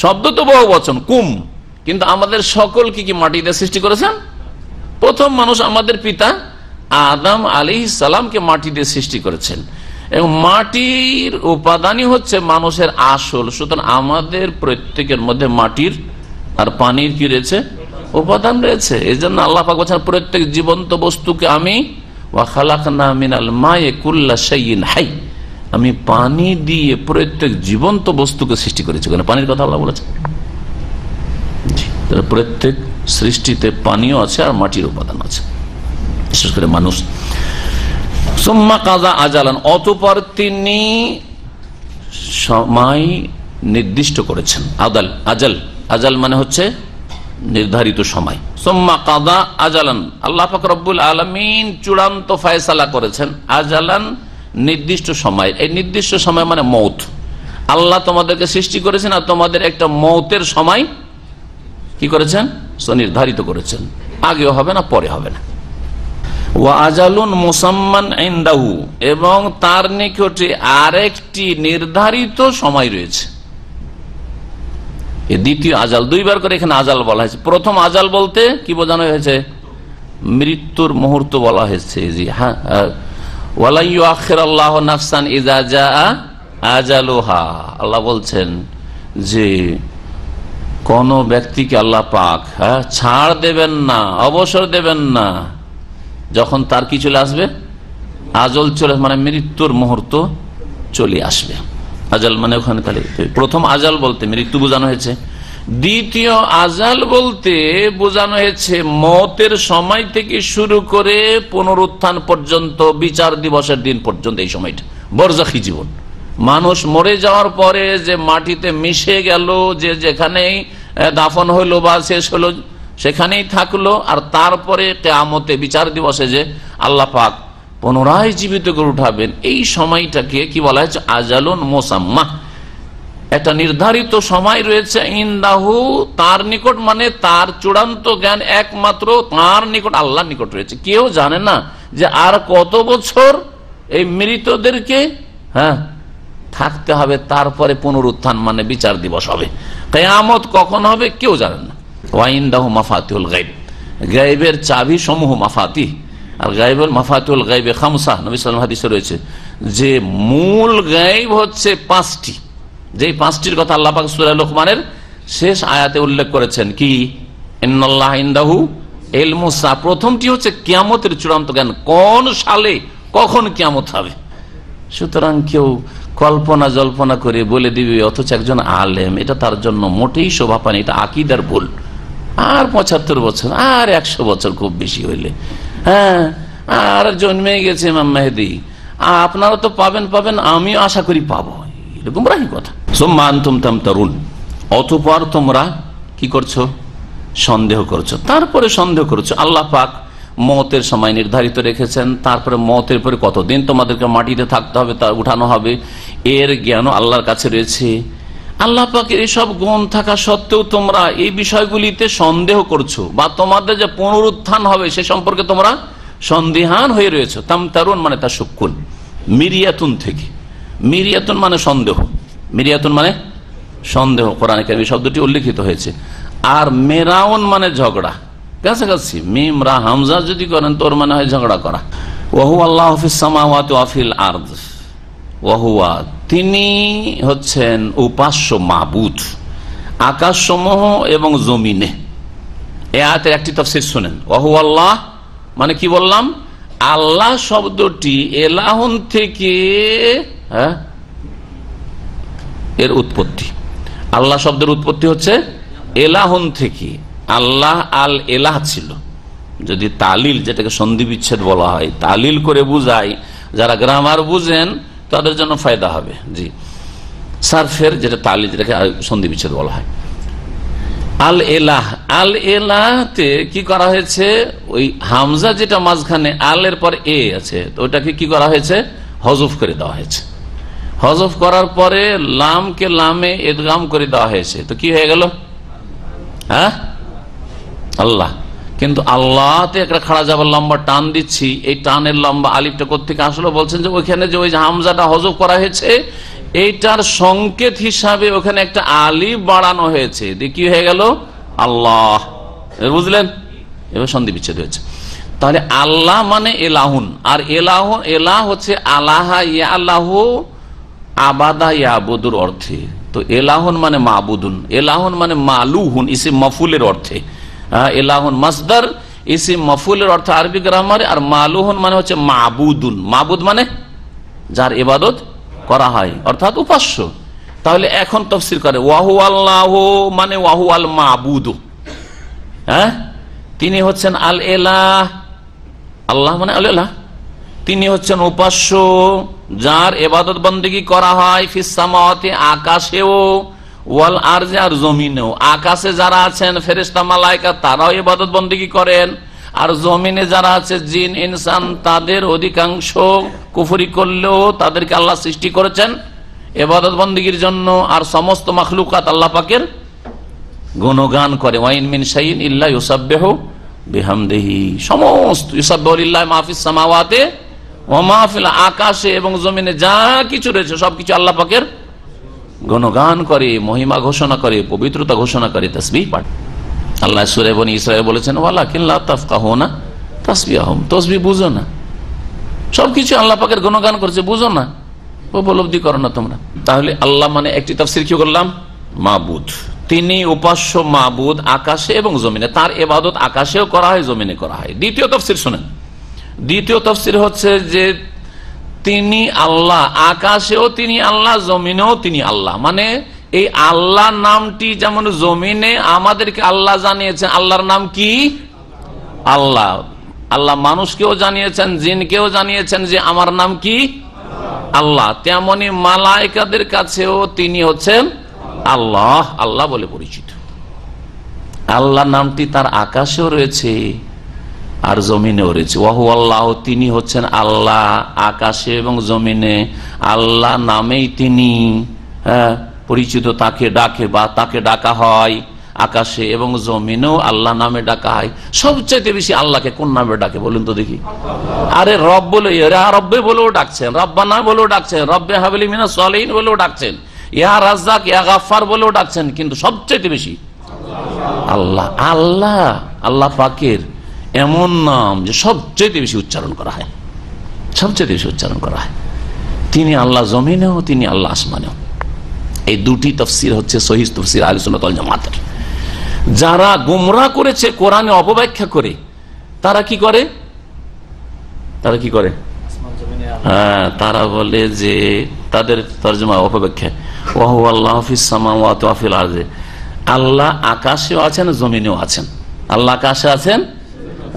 শব্দ তো বহু বচন কুম, কিন্তু আমাদের সকলকে কি মাটিতে সৃষ্টি করেছেন? প্রথম মানুষ আমাদের পিতা আদম আলাইহিস সালামকে মাটিতে সৃষ্টি করেছেন, এবং মাটির উপাদানই হচ্ছে মানুষের আসল। সুতরাং আমাদের প্রত্যেকের মধ্যে মাটির আর পানির কি রয়েছে, উপাদান রয়েছে। এই জন্য আল্লাহ পাক বলছেন প্রত্যেক জীবন্ত বস্তুকে আমি ওয়া খালাকনা মিনাল মায়ে কুল্লা শাইইন হাই, আমি পানি দিয়ে প্রত্যেক জীবন্ত বস্তুকে সৃষ্টি করেছি। পানির কথা আল্লাহ বলেছেন। প্রত্যেক সৃষ্টিতে পানিও আছে আর মাটির উপাদান আছে, বিশেষ করে মানুষ। সুম্মা কাযা আজালান, অতঃপর তিনি সময় নির্দিষ্ট করেছেন। আজাল, আজাল মানে হচ্ছে নির্ধারিত সময়। সুম্মা কাযা আজালান, আল্লাহ পাক রব্বুল আলামিন চূড়ান্ত ফয়সালা করেছেন। আজালান নির্দিষ্ট সময়, এই নির্দিষ্ট সময় মানে মৌত। আল্লাহ তোমাদেরকে সৃষ্টি করেছেন আর তোমাদের একটা মৌতের সময় কি করেছেন, নির্ধারিত করেছেন। আগেও হবে না, পরে হবে না। ওয়া আজালুন মুসাম্মান ইনদাহু, এবং তার নিকটে আরেকটি নির্ধারিত সময় রয়েছে। এই দ্বিতীয় আজাল, দুইবার করে এখানে আজাল বলা হয়েছে। প্রথম আজাল বলতে কি বোঝানো হয়েছে, মৃত্যুর মুহূর্ত বলা হয়েছে। জি হ্যাঁ, ওয়ালা ইউআখিরুল্লাহু নাফসান ইযা জাআ আজালুহা, আল্লাহ বলছেন যে কোন ব্যক্তিকে আল্লাহ পাক ছাড় দেবেন না, অবসর দেবেন না যখন তার কি চলে আসবে, আজল চলে, মানে মৃত্যুর মুহূর্ত চলে আসবে। আজাল মানে ওখানে তাহলে প্রথম আজাল বলতে মৃত্যু বোঝানো হয়েছে, দ্বিতীয় আজাল বলতে বোঝানো হয়েছে মৌতের সময় থেকে শুরু করে পুনরুত্থান পর্যন্ত, বিচার দিবসের দিন পর্যন্ত এই সময়টা বরজাখী জীবন। মানুষ মরে যাওয়ার পরে যে মাটিতে মিশে গেল, যে যেখানেই দাফন হইলো বা শেষ হলো সেখানেই থাকলো, আর তারপরে কিয়ামতে বিচার দিবসে যে আল্লাহ পাক পুনরায় জীবিত করে উঠাবেন, এই সময়টাকে কি বলা হয়েছে, আজালুন মুসাম্মা। একটা নির্ধারিত সময় রয়েছে ইনদাহু, তার নিকট, মানে তার চূড়ান্ত জ্ঞান একমাত্র তার নিকট, আল্লাহর নিকট রয়েছে। কেউ জানে না যে আর কত বছর এই মৃতদেরকে থাকতে হবে, তারপরে পুনরুত্থান মানে বিচার দিবস হবে, কিয়ামত কখন হবে কেউ জানে না। ওয়াইনদাহু মাফাতিহুল গায়ব, গায়বের চাবি সমূহ মাফাতি, আর গায়বুল মাফাতিহুল গায়বে খামসা, নবী সাল্লাল্লাহু আলাইহি ওয়াসাল্লাম হাদিসে রয়েছে যে মূল গায়ব হচ্ছে পাঁচটি, যেই পাঁচটির কথা আল্লাহ পাক সূরা লুকমানের শেষ আয়াতে উল্লেখ করেছেন। কি, ইন্নাল্লাহা ইনদাহু ইলমুস সাআ, প্রথমটি হচ্ছে কিয়ামতের চূড়ান্ত জ্ঞান, কোন সালে কখন কিয়ামত হবে। সুতরাং কেউ কল্পনা জল্পনা করে বলে দিবে, অথচ একজন আলেম, এটা তার জন্য মোটেই শোভা পায় না, এটা আকীদার ভুল। আর ৭৫ বছর আর ১০০ বছর খুব বেশি হইলে, আর জন্মে গেছে ইমাম মেহেদী, আপনারা তো পাবেন, আমিও আশা করি পাবো, এরকম রাহি কথা। সুম্মা আনতুম তামতারুন, অতঃপর তোমরা কি করছো, সন্দেহ করছো। তারপরে সন্দেহ করছো, আল্লাহ পাক মৌতের সময় নির্ধারিত রেখেছেন, তারপরে মৌতের পরে কতদিন তোমাদেরকে মাটিতে থাকতে হবে, তা উঠানো হবে, এর জ্ঞানও আল্লাহর কাছে রয়েছে। আল্লাহ পাকের এইসব গুণ থাকা সত্ত্বেও তোমরা এই বিষয়গুলিতে সন্দেহ করছো, বা তোমাদের যে পুনরুত্থান হবে সে সম্পর্কে তোমরা সন্দিহান হয়ে রয়েছে। তামতারুন মানে তা শুক্কুন, মিরিয়াতুন থেকে, মিরিয়াতুন মানে সন্দেহ, মিরিয়াতুন মানে সন্দেহ, কোরআনে কারিমে শব্দটি উল্লেখিত হয়েছে। আর মেরাউন মানে ঝগড়া, কাছাকাছি। মিম রা হামজা যদি করেন তোর মানে হয় ঝগড়া করা। ওয়াহু আল্লাহ ফিস সামাওয়াতি ওয়া ফিল আরদ, ওয়াহুয়া তিনি হচ্ছেন উপাস্য মাবুদ আকাশসমূহ এবং জমিনে। এই আয়াতের একটি তাফসীর শুনেন। ওয়াহু আল্লাহ মানে কি বললাম, আল্লাহ শব্দটি এলাহুন থেকে এর উৎপত্তি। আল্লাহ শব্দের উৎপত্তি হচ্ছে এলাহুন থেকে। আল্লাহ আল এলাহ ছিল। যদি তালিল, যেটাকে সন্ধি বিচ্ছেদ বলা হয়, তালিল করে বুঝাই, যারা গ্রামার বুঝেন তাদের জন্য ফায়দা হবে। জি, সারফের যেটা তালিল, যেটাকে সন্ধি বিচ্ছেদ বলা হয়। আল এলাহ, আল এলাহতে কি করা হয়েছে, ওই হামজা যেটা মাঝখানে আলের পর এ আছে, তো ওটাকে কি করা হয়েছে, হজফ করে দেওয়া হয়েছে। হজফ করার পরে লামকে লামে ইদগাম করে দেওয়া হয়েছে, তো কি হয়ে গেল, হ্যাঁ আল্লাহ। কিন্তু আল্লাহতে একটা খাড়া যাবার লম্বা টান দিচ্ছি, এই টানের লম্বা আলিফটা কোত্থেকে আসলে বলছেন যে ওইখানে যে ওই হামজাটা হজফ করা হয়েছে, এইটার সংকেত হিসাবে ওখানে একটা আলিফ বাড়ানো হয়েছে, দিয়ে কি হয়ে গেল আল্লাহ। বুঝলেন, এবার সন্ধি বিচ্ছেদ হয়েছে। তাহলে আল্লাহ মানে এলাহুন, আর এলাহ হচ্ছে আলাহা ইয়া আল্লাহু আবাদা ইয়াবুদুর অর্থে। তো এলাহুন মানে মাবুদুন, এলাহুন মানে মালুহুন ইসিম মাফুলের অর্থে। এলাহুন মাসদার ইসিম মাফুলের অর্থে আরবি গ্রামারে, আর মালুহুন মানে হচ্ছে মাবুদুন। মাবুদ মানে যার ইবাদত করা হয়, অর্থাৎ উপাস্য। তাহলে এখন তাফসীর করে ওয়াহু আল্লাহ মানে ওয়াহু আল মাবুদু, হ্যাঁ তিনি হচ্ছেন আল এলাহ। আল্লাহ মানে আল এলাহ, তিনি হচ্ছেন উপাস্য যার ইবাদত বন্দেগী করা হয়। ফিস সামাওয়াতি আকাশেও, ওয়াল আরজে আর জমিনেও। আকাশে যারা আছেন ফেরেশতা মালায়েকা তারাও ইবাদত বন্দেগী করেন, আর জমিনে যারা আছে জিন ইনসান তাদের অধিকাংশ কুফরি করলেও তাদেরকে আল্লাহ সৃষ্টি করেছেন ইবাদত বন্দেগীর জন্য। আর সমস্ত মাখলুকাত আল্লাহ পাকের গুণগান করে। ওয়াইন মিন শাইইন ইল্লা ইউসাব্বিহু বিহামদিহি, সমস্ত ইউসাব্বিহু লিল্লাহি মা ফিস সামাওয়াতি ওয়া মা ফিল, আকাশে এবং জমিনে যা কিছু রয়েছে সবকিছু আল্লাহ পাকের গুণগান করে, মহিমা ঘোষণা করে, পবিত্রতা ঘোষণা করে, তাসবিহ পাঠ। আল্লাহ সূরা বনী ইসরাঈল বলেছেন ওয়ালাকিন লা তাফকাহুনা তাসবিহাহুম, তাসবিহ বুঝো না। সবকিছু আল্লাহ পাকের গুণগান করছে, বুঝো না, উপলব্ধি করো না তোমরা। তাহলে আল্লাহ মানে একটি তাফসীর কি করলাম, মাবুদ, তিনি উপাস্য মাবুদ আকাশে এবং জমিনে। তার ইবাদত আকাশেও করা হয়, জমিনে করা হয়। দ্বিতীয় তাফসীর শুনেন। দ্বিতীয় তাফসীর হচ্ছে যে তিনি আল্লাহ, আকাশেও তিনি আল্লাহ, জমিনেও তিনি আল্লাহ। মানে এই আল্লাহ নামটি যেমন জমিনে আমাদেরকে আল্লাহ জানিয়েছেন, আল্লাহর নাম কি আল্লাহ। আল্লাহ মানুষকেও জানিয়েছেন, জিনকেও জানিয়েছেন যে আমার নাম কি আল্লাহ। তেমনি মালায়েকাদের কাছেও তিনি হচ্ছেন আল্লাহ, আল্লাহ বলে পরিচিত। আল্লাহ নামটি তার আকাশেও রয়েছে আর জমিনেও রয়েছে। ওয়াহু আল্লাহ, তিনি হচ্ছেন আল্লাহ আকাশে এবং জমিনে। আল্লাহ নামেই তিনি পরিচিত, তাকে ডাকে বা তাকে ডাকা হয় আকাশে এবং জমিনেও আল্লাহ নামে ডাকা হয়। সবচেয়ে বেশি আল্লাহকে কোন নামে ডাকে বলুন তো দেখি? আরে রব বলে, রব্বে বলেও ডাকছেন, রব্বানা বলেও ডাকছেন, রব্বে হাবলি মিনাস সালিহিন বলেও ডাকছেন, ইয়া রাজ্জাক ইয়া গাফফার বলেও ডাকছেন, কিন্তু সবচেয়ে বেশি আল্লাহ। আল্লাহ আল্লাহ পাকের এমন নাম যে সবচেয়ে বেশি উচ্চারণ করা হয়, সবচেয়ে বেশি উচ্চারণ করা হয়। তিনি আল্লাহ জমিনেও, তিনি আল্লাহ আসমানেও। এই দুটি তাফসীর হচ্ছে সহিহ তাফসীর আহলে সুন্নাত ওয়াল জামাতের। যারা গোমরাহ করেছে কোরআনে অপব্যাখ্যা করে, তারা কি করে, তারা কি করে, হ্যাঁ তারা বলে যে তাদের তরজমা অপব্যাখ্যা ওয়াহু আল্লাহু ফিস সামাওয়াতি ওয়া ফিল আরদি, আল্লাহ আকাশেও আছেন জমিনেও আছেন। আল্লাহ আকাশে আছেন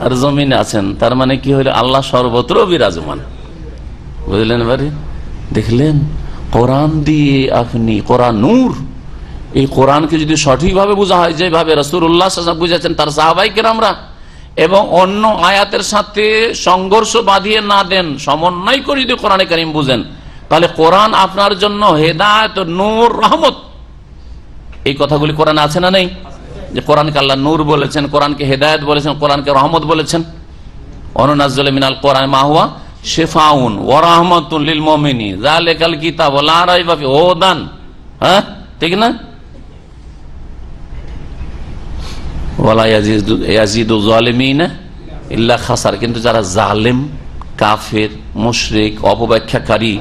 আর জমিনে আছেন, তার মানে কি হলো আল্লাহ সর্বত্র বিরাজমান। বুঝলেন এবারে? দেখলেন কোরআন দিয়ে আপনি, কোরআন নূর, এই কোরআনকে যদি সঠিকভাবে বোঝা হয় যেভাবে রাসূলুল্লাহ সাল্লাল্লাহু আলাইহি ওয়াসাল্লাম বুঝেছেন, তার সাহাবায়ে কেরামরা, এবং অন্য আয়াতের সাথে সংঘর্ষ বাঁধিয়ে না দেন, সমন্বয় করে যদি কোরআনে কারীম বুঝেন, তাহলে কোরআন আপনার জন্য হেদায়েত, নূর, রহমত। এই কথাগুলি কোরআনে আছে না নেই? যে কোরআনকে আল্লাহ নূর বলেছেন, কোরআনকে হেদায়েত বলেছেন, কোরআনকে রহমত বলেছেন। অনুনাজ্জিলু মিনাল কোরআনি মা হুয়া শিফাউন ওয়া রাহমাতুন লিল মুমিনিন যালিকাল কিতাব লা রাইবা ফিহি হুদান, হ্যাঁ ঠিক না? ওয়ালা ইয়াজিদু যালিমিনা ইল্লা খাসার। কিন্তু যারা জালেম, কাফের, মুশরিক, অপব্যাখ্যাকারী,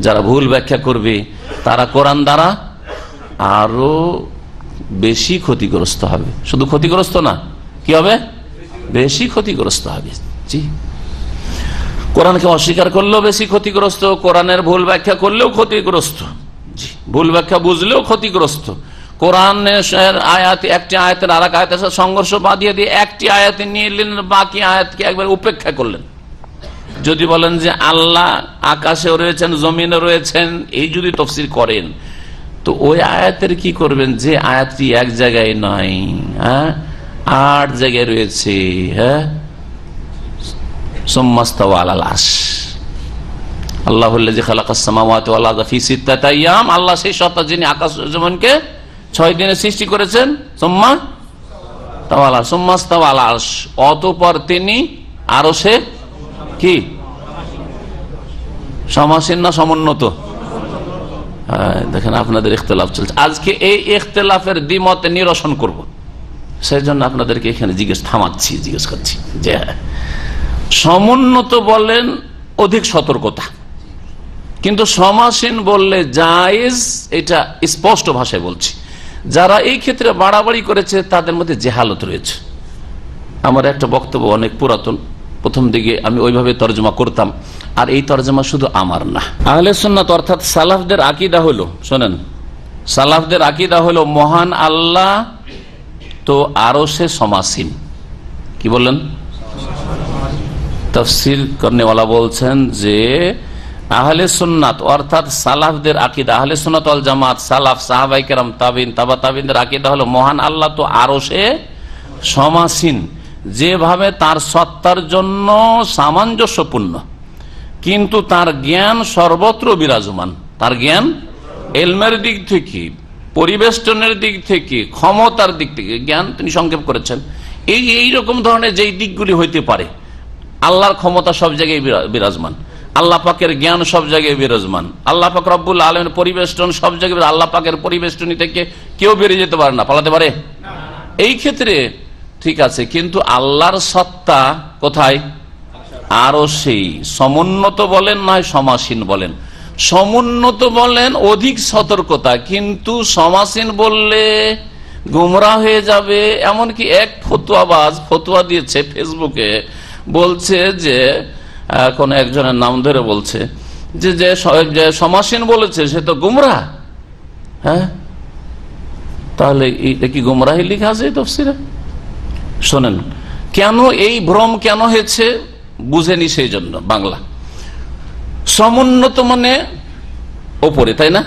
যারা ভুল ব্যাখ্যা করবে, তারা কোরআন দ্বারা আরো বেশি ক্ষতিগ্রস্ত হবে। শুধু ক্ষতিগ্রস্ত না, কি হবে? বেশি ক্ষতিগ্রস্ত হবে। জি, কোরআনকে অস্বীকার করলেও বেশি ক্ষতিগ্রস্ত, কোরআনের ভুল ব্যাখ্যা করলেও ক্ষতিগ্রস্ত, জি, ভুল ব্যাখ্যা বুঝলেও ক্ষতিগ্রস্ত। কোরআনের আয়াত, একটি আয়াতের আর এক আয়াতের সাথে সংঘর্ষ বাঁধিয়ে দিয়ে একটি আয়াতে নিয়ে এলেন, বাকি আয়াতকে একবার উপেক্ষা করলেন। যদি বলেন যে আল্লাহ আকাশেও রয়েছেন, জমিনে রয়েছেন, এই যদি তাফসীর করেন, তো ওই আয়াতের কি করবেন যে আয়াতটি এক জায়গায় নয়, হ্যাঁ 8 জায়গায় রয়েছে। হ্যাঁ, সুম্মাস্তাওয়া আলাল আরশ, আল্লাহুল্লাযী খালাকাস সামাওয়াতি ওয়াল আরদা ফি সিত্তাতি আইয়াম, আল্লাহ সেই সত্তা যিনি আকাশ ও জমিনকে 6 দিনে সৃষ্টি করেছেন। সুম্মাস্তাওয়া আলাল আরশ, অতঃপর তিনি আরশে কি সমাসীন না সমুন্নত? দেখেন আপনাদের ইখতিলাফ চলছে। আজকে এই ইখতিলাফের দ্বিমত নিরসন করব, সেই জন্য আপনাদেরকে এখানে জিজ্ঞেস করছি যে সমুন্নত বলেন অধিক সতর্কতা, কিন্তু সমাসীন বললে জায়েজ, এটা স্পষ্ট ভাষায় বলছি। যারা এই ক্ষেত্রে বাড়াবাড়ি করেছে তাদের মধ্যে জেহালত রয়েছে। আমার একটা বক্তব্য অনেক পুরাতন, প্রথম দিকে আমি ওইভাবে তর্জমা করতাম, আর এই তর্জমা শুধু আমার না, আহলে সুন্নাত অর্থাৎ সালাফদের আকীদা হলো, শোনেন, সালাফদের আকীদা হলো মহান আল্লাহ তো আরশে সমাসীন। কি বললেন? তাফসীর করনেওয়ালা বলছেন যে আহলে সুন্নাত অর্থাৎ সালাফদের আকীদা, আহলে সুন্নাত ওয়াল জামাত, সালাফ, সাহাবায়ে কেরাম, তাবিন, তাবা তাবিনদের আকীদা হলো মহান আল্লাহ তো আরশে সমাসীন, যেভাবে তার সত্তার জন্য সামঞ্জস্যপূর্ণ, কিন্তু তার জ্ঞান সর্বত্র বিরাজমান। তার জ্ঞান ইলমের দিক থেকে, পরিবেষ্টনের দিক থেকে, ক্ষমতার দিক থেকে জ্ঞান তিনি সংক্ষেপ করেছেন। এইরকম ধরনের যেই দিকগুলি হইতে পারে, আল্লাহর ক্ষমতা সব জায়গায় বিরাজমান, আল্লাহ পাকের জ্ঞান সব জায়গায় বিরাজমান, আল্লাহ পাক রব্বুল আলামিনের পরিবেষ্টন সব জায়গায়, আল্লাহ পাকের পরিবেষ্টনী থেকে কেউ বেরিয়ে যেতে পারে না, পালাতে পারে? এই ক্ষেত্রে ঠিক আছে, কিন্তু আল্লাহর সত্তা কোথায়? আরো সেই সমুন্নত বলেন নয় সমাসীন বলেন, সমুন্নত বলেন অধিক সতর্কতা, কিন্তু সমাসীন বললে গুমরাহ হয়ে যাবে। এমনকি এক ফতুয়াবাজ ফতুয়া দিয়েছে ফেসবুকে, বলছে যে কোন একজনের নাম ধরে বলছে যে সমাসীন বলেছে সে তো গুমরাহ। হ্যাঁ, তাহলে এটা কি গুমরাহি লেখা আছে তাফসীরে? শোনেন, কেন এই ভ্রম কেন হয়েছে বুঝেনি, সেই জন্য বাংলা সমুন্নত মানে ওপরে, তাই না?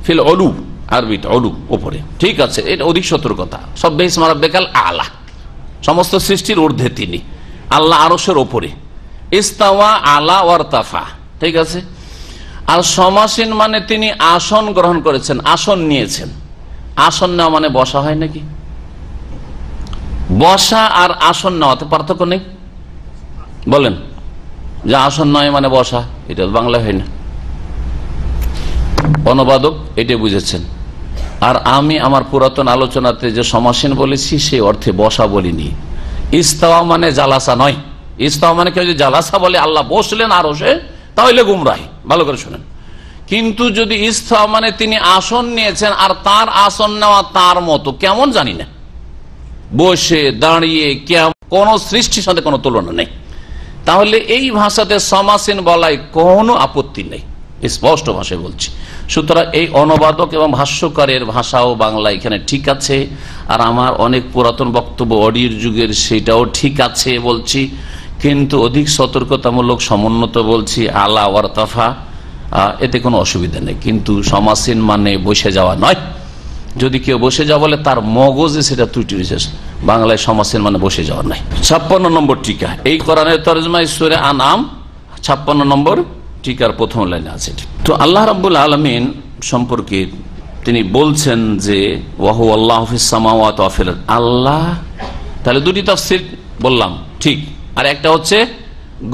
ফিল অলু, আরবি অলু, ওপরে, ঠিক আছে, এটা অধিক সতর্কতা। সব্বে ইসমা রাব্বিকাল আলা, সমস্ত সৃষ্টির ঊর্ধ্বে তিনি, আল্লাহ আরশের ওপরে। ইস্তাওয়া আলা ওয়ারতাফা, ঠিক আছে। আর সমাসীন মানে তিনি আসন গ্রহণ করেছেন, আসন নিয়েছেন। আসন নেওয়া মানে বসা হয় নাকি? বসা আর আসন নেওয়াতে পার্থক্য নেই? বলেন যে আসন নয় মানে বসা, এটা বাংলা হয় না। অনুবাদক এটা বুঝেছেন, আর আমি আমার পুরাতন আলোচনাতে যে সমাসীন বলেছি সেই অর্থে বসা বলিনি। ইস্তাওয়া মানে জালাসা নয়। ইস্তাওয়া মানে কেউ যদি জালাসা বলে আল্লাহ বসলেন আরশে, তাহলে গুমরাহি। ভালো করে শুনেন, কিন্তু যদি ইস্তাওয়া মানে তিনি আসন নিয়েছেন, আর তার আসন নেওয়া তার মতো কেমন জানি না, বসে দাঁড়িয়ে কেমন, কোন সৃষ্টির সাথে কোনো তুলনা নেই, তাহলে এই ভাষাতে সমাসীন বলায় কোনো আপত্তি নেই, স্পষ্ট ভাষায় বলছি। সুতরাং এই অনুবাদক এবং ভাষ্যকারের ভাষাও বাংলা এখানে ঠিক আছে, আর আমার অনেক পুরাতন বক্তব্য অডিওর যুগের সেটাও ঠিক আছে বলছি, কিন্তু অধিক সতর্কতামূলক সমুন্নত বলছি, আলা ওয়ারতাফা, এতে কোনো অসুবিধা নেই। কিন্তু সমাসীন মানে বসে যাওয়া নয়। যদি কেউ বসে যাওয়া বলে তার মগজে সেটা ত্রুটি বিশেষ, বাংলায় সমাসীন মানে বসে যাওয়া নাই। 56 নম্বর টিকা, এই কোরআনের তরজমায় সূরা আনাম 56 নম্বর টিকার প্রথম লাইনে আছে। তো আল্লাহ রাব্বুল আলামিন সম্পর্কে তিনি বলছেন যে ওয়াহু আল্লাহু ফিস সামাওয়াতি ওয়া ফিল আরদ, আল্লাহ, তাহলে দুটি তাফসীর বললাম ঠিক, আর একটা হচ্ছে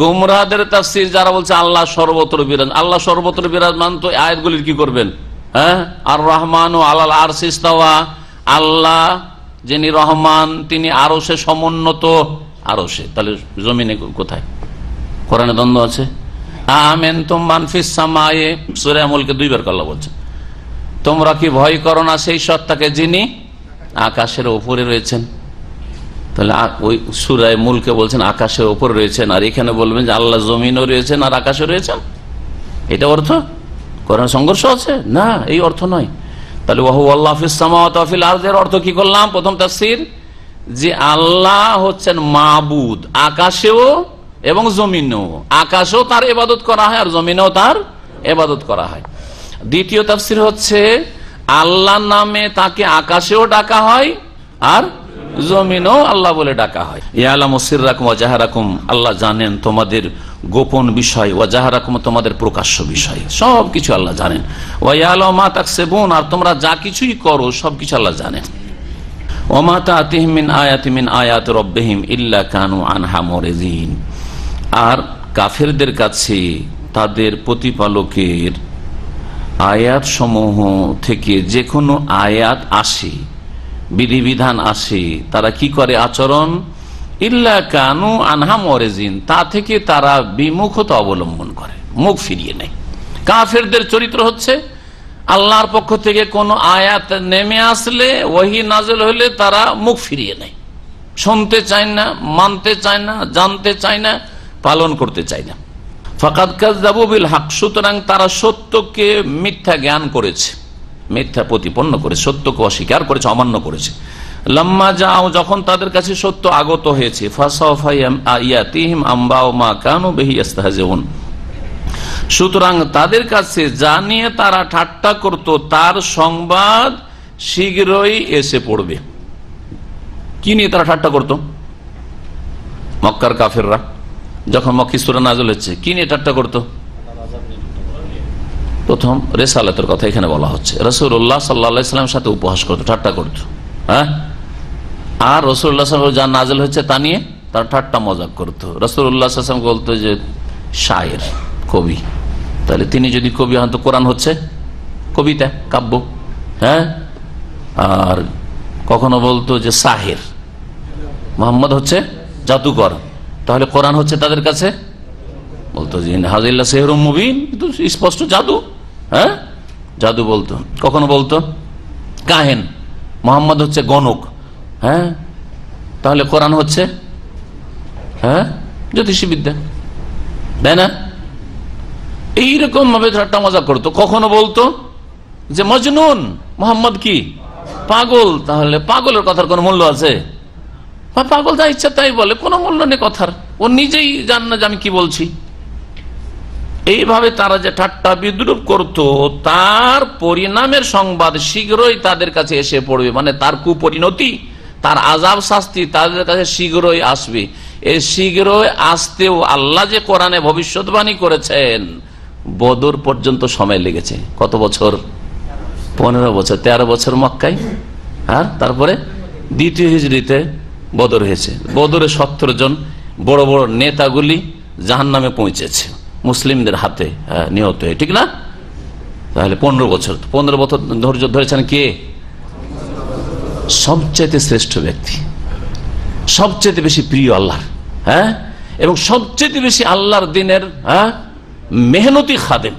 গুমরাহদের তাফসীর যারা বলছে আল্লাহ সর্বত্র বিরাজমান, আল্লাহ সর্বত্র বিরাজমান, তো আয়াতগুলির কি করবেন? হ্যাঁ, আর রহমান ও আলাল আরশি ইস্তাওয়া, আল্লাহ যিনি রহমান তিনি আরশে সমুন্নত, আরশে, তাহলে জমিনে কোথায়? কোরআনে দ্বন্দ্ব আছে। আমেনতুম মান ফিস সামায়ে, সূরা মুলকে 2 বার আল্লাহ বলছে তোমরা কি ভয় করো না সেই সত্তাকে যিনি আকাশের উপরে রয়েছেন। তাহলে ওই সূরা মুলকে বলছেন আকাশের উপরে রয়েছেন, আর এখানে বলবেন যে আল্লাহ জমিনও রয়েছেন আর আকাশে রয়েছেন, এটা অর্থ? কোরআন সংঘর্ষ আছে না, এই অর্থ নয়। তাহলে ওয়াহু আল্লাহ ফিস সামাওয়াতি ওয়া ফিল আরদির অর্থ কি করলাম? প্রথম তাফসীর যে আল্লাহ হচ্ছেন মাবুদ, আকাশেও এবং জমিনেও, আকাশেও তার ইবাদত করা হয় আর জমিনেও তার ইবাদত করা হয়। দ্বিতীয় তাফসীর হচ্ছে আল্লাহ নামে তাকে আকাশেও ডাকা হয় আর জমিনেও আল্লাহ বলে ডাকা হয়। ইয়ালামু সিররাকুম ওয়া জাহরাকুম, আল্লাহ জানেন তোমাদের গোপন বিষয়, ওয়া জাহরাকুম তোমাদের প্রকাশ্য বিষয়, সবকিছু আল্লাহ জানেন। ওয়া ইয়ালামু মা তাকসিবুন, আর তোমরা যা কিছুই করো সবকিছু আল্লাহ জানেন। ওয়া মা তা'তিহিম মিন আয়াতিন মিন আয়াতি রাব্বিহিম ইল্লা কানু আনহা মুরিদিন, আর কাফেরদের কাছে তাদের প্রতিপালকের আয়াত সমূহ থেকে যে কোনো আয়াত আসে, বিধিবিধান আসে, তারা কি করে আচরণ? ইল্লা কানু আনহা মুরিদিন, তা থেকে তারা বিমুখতা অবলম্বন করে, মুখ ফিরিয়ে নেয়। কাফেরদের চরিত্র হচ্ছে আল্লাহর পক্ষ থেকে কোনো আয়াত নেমে আসলে, ওহী নাযিল হলে তারা মুখ ফিরিয়ে নেয়, শুনতে চায় না, মানতে চায় না, জানতে চায় না, পালন করতে চায় না। ফাকাদ কাযযাবু বিল হক, সুতরাং তারা সত্যকে মিথ্যা জ্ঞান করেছে, মিথ্যা প্রতিপন্ন করে, সত্যকে অস্বীকার করেছে, অমান্য করেছে। লাম্মা যাও, যখন তাদের কাছে সত্য আগত হয়েছে, ফাসাওফা ইয়াতিহিম আম্বাউ মা কানু বিহি ইস্তাহজিউন, সুতরাং তাদের কাছে যা নিয়ে তারা ঠাট্টা করত তার সংবাদ শীঘ্রই এসে পড়বে। কি নিয়ে তারা ঠাট্টা করত? মক্কার কাফেররা যখন মক্কি সূরা নাযিল হচ্ছে, কি নিয়ে ঠাট্টা করত? প্রথম রিসালাতের কথা এখানে বলা হচ্ছে, রাসূলুল্লাহ সাল্লাল্লাহু আলাইহি ওয়াসাল্লামের সাথে উপহাস করত, ঠাট্টা করত। হ্যাঁ, আর রাসূলুল্লাহ সাল্লাল্লাহু আলাইহি ওয়াসাল্লাম যা নাযিল হচ্ছে তা নিয়ে তার ঠাট্টা মজাক করত। রাসূলুল্লাহ সাল্লাল্লাহু আলাইহি ওয়াসাল্লাম বলতো যে শায়ের, কবি, তাহলে তিনি যদি কবি হন তো কোরআন হচ্ছে কবিতা, কাব্য। হ্যাঁ, আর কখনো বলতো যে সাহির, মুহাম্মদ হচ্ছে জাদুকর, তাহলে কোরআন হচ্ছে তাদের কাছে বলতো যে হাযিল্লা সিহরুম মুবিন, কিন্তু স্পষ্ট জাদু। হ্যাঁ, জাদু বলতো। কখনো বলতো কাহেন, মুহাম্মদ হচ্ছে গণক। হ্যাঁ, তাহলে কোরআন হচ্ছে জ্যোতিষীবিদ্যা, তাই না? এইরকম ভাবে ঠাট্টা মজা করতো। কখনো বলতো যে মজনুন, মুহাম্মদ কি পাগল, তাহলে পাগলের কথার কোনো মূল্য আছে? পাগল যা ইচ্ছা তাই বলে, কোনো মূল্য নেই কথার, ও নিজেই জান না যে আমি কি বলছি। এইভাবে তারা যে ঠাট্টা বিদ্রুপ করত, তার পরিণামের সংবাদ শীঘ্রই তাদের কাছে এসে পড়বে, মানে তার কুপরিণতি, তার আযাব শাস্তি তাদের কাছে শীঘ্রই আসবে। এই শীঘ্রই আসতেও আল্লাহ যে কোরআনে ভবিষ্যৎবাণী করেছেন, বদর পর্যন্ত সময় লেগেছে। কত বছর? 15 বছর, 13 বছর মক্কায়, আর তারপরে দ্বিতীয় হিজরিতে বদর হয়েছে। বদরে 17 জন বড় বড় নেতাগুলি জাহান্নামে পৌঁছেছে মুসলিমদের হাতে নিহত হয়ে, ঠিক না? তাহলে 15 বছর, 15 বছর ধৈর্য ধরেছেন কে? সবচেয়ে শ্রেষ্ঠ ব্যক্তি, সবচেয়ে বেশি প্রিয় আল্লাহ, হ্যাঁ, এবং সবচেয়ে বেশি আল্লাহর দিনের মেহনতি খাদেম,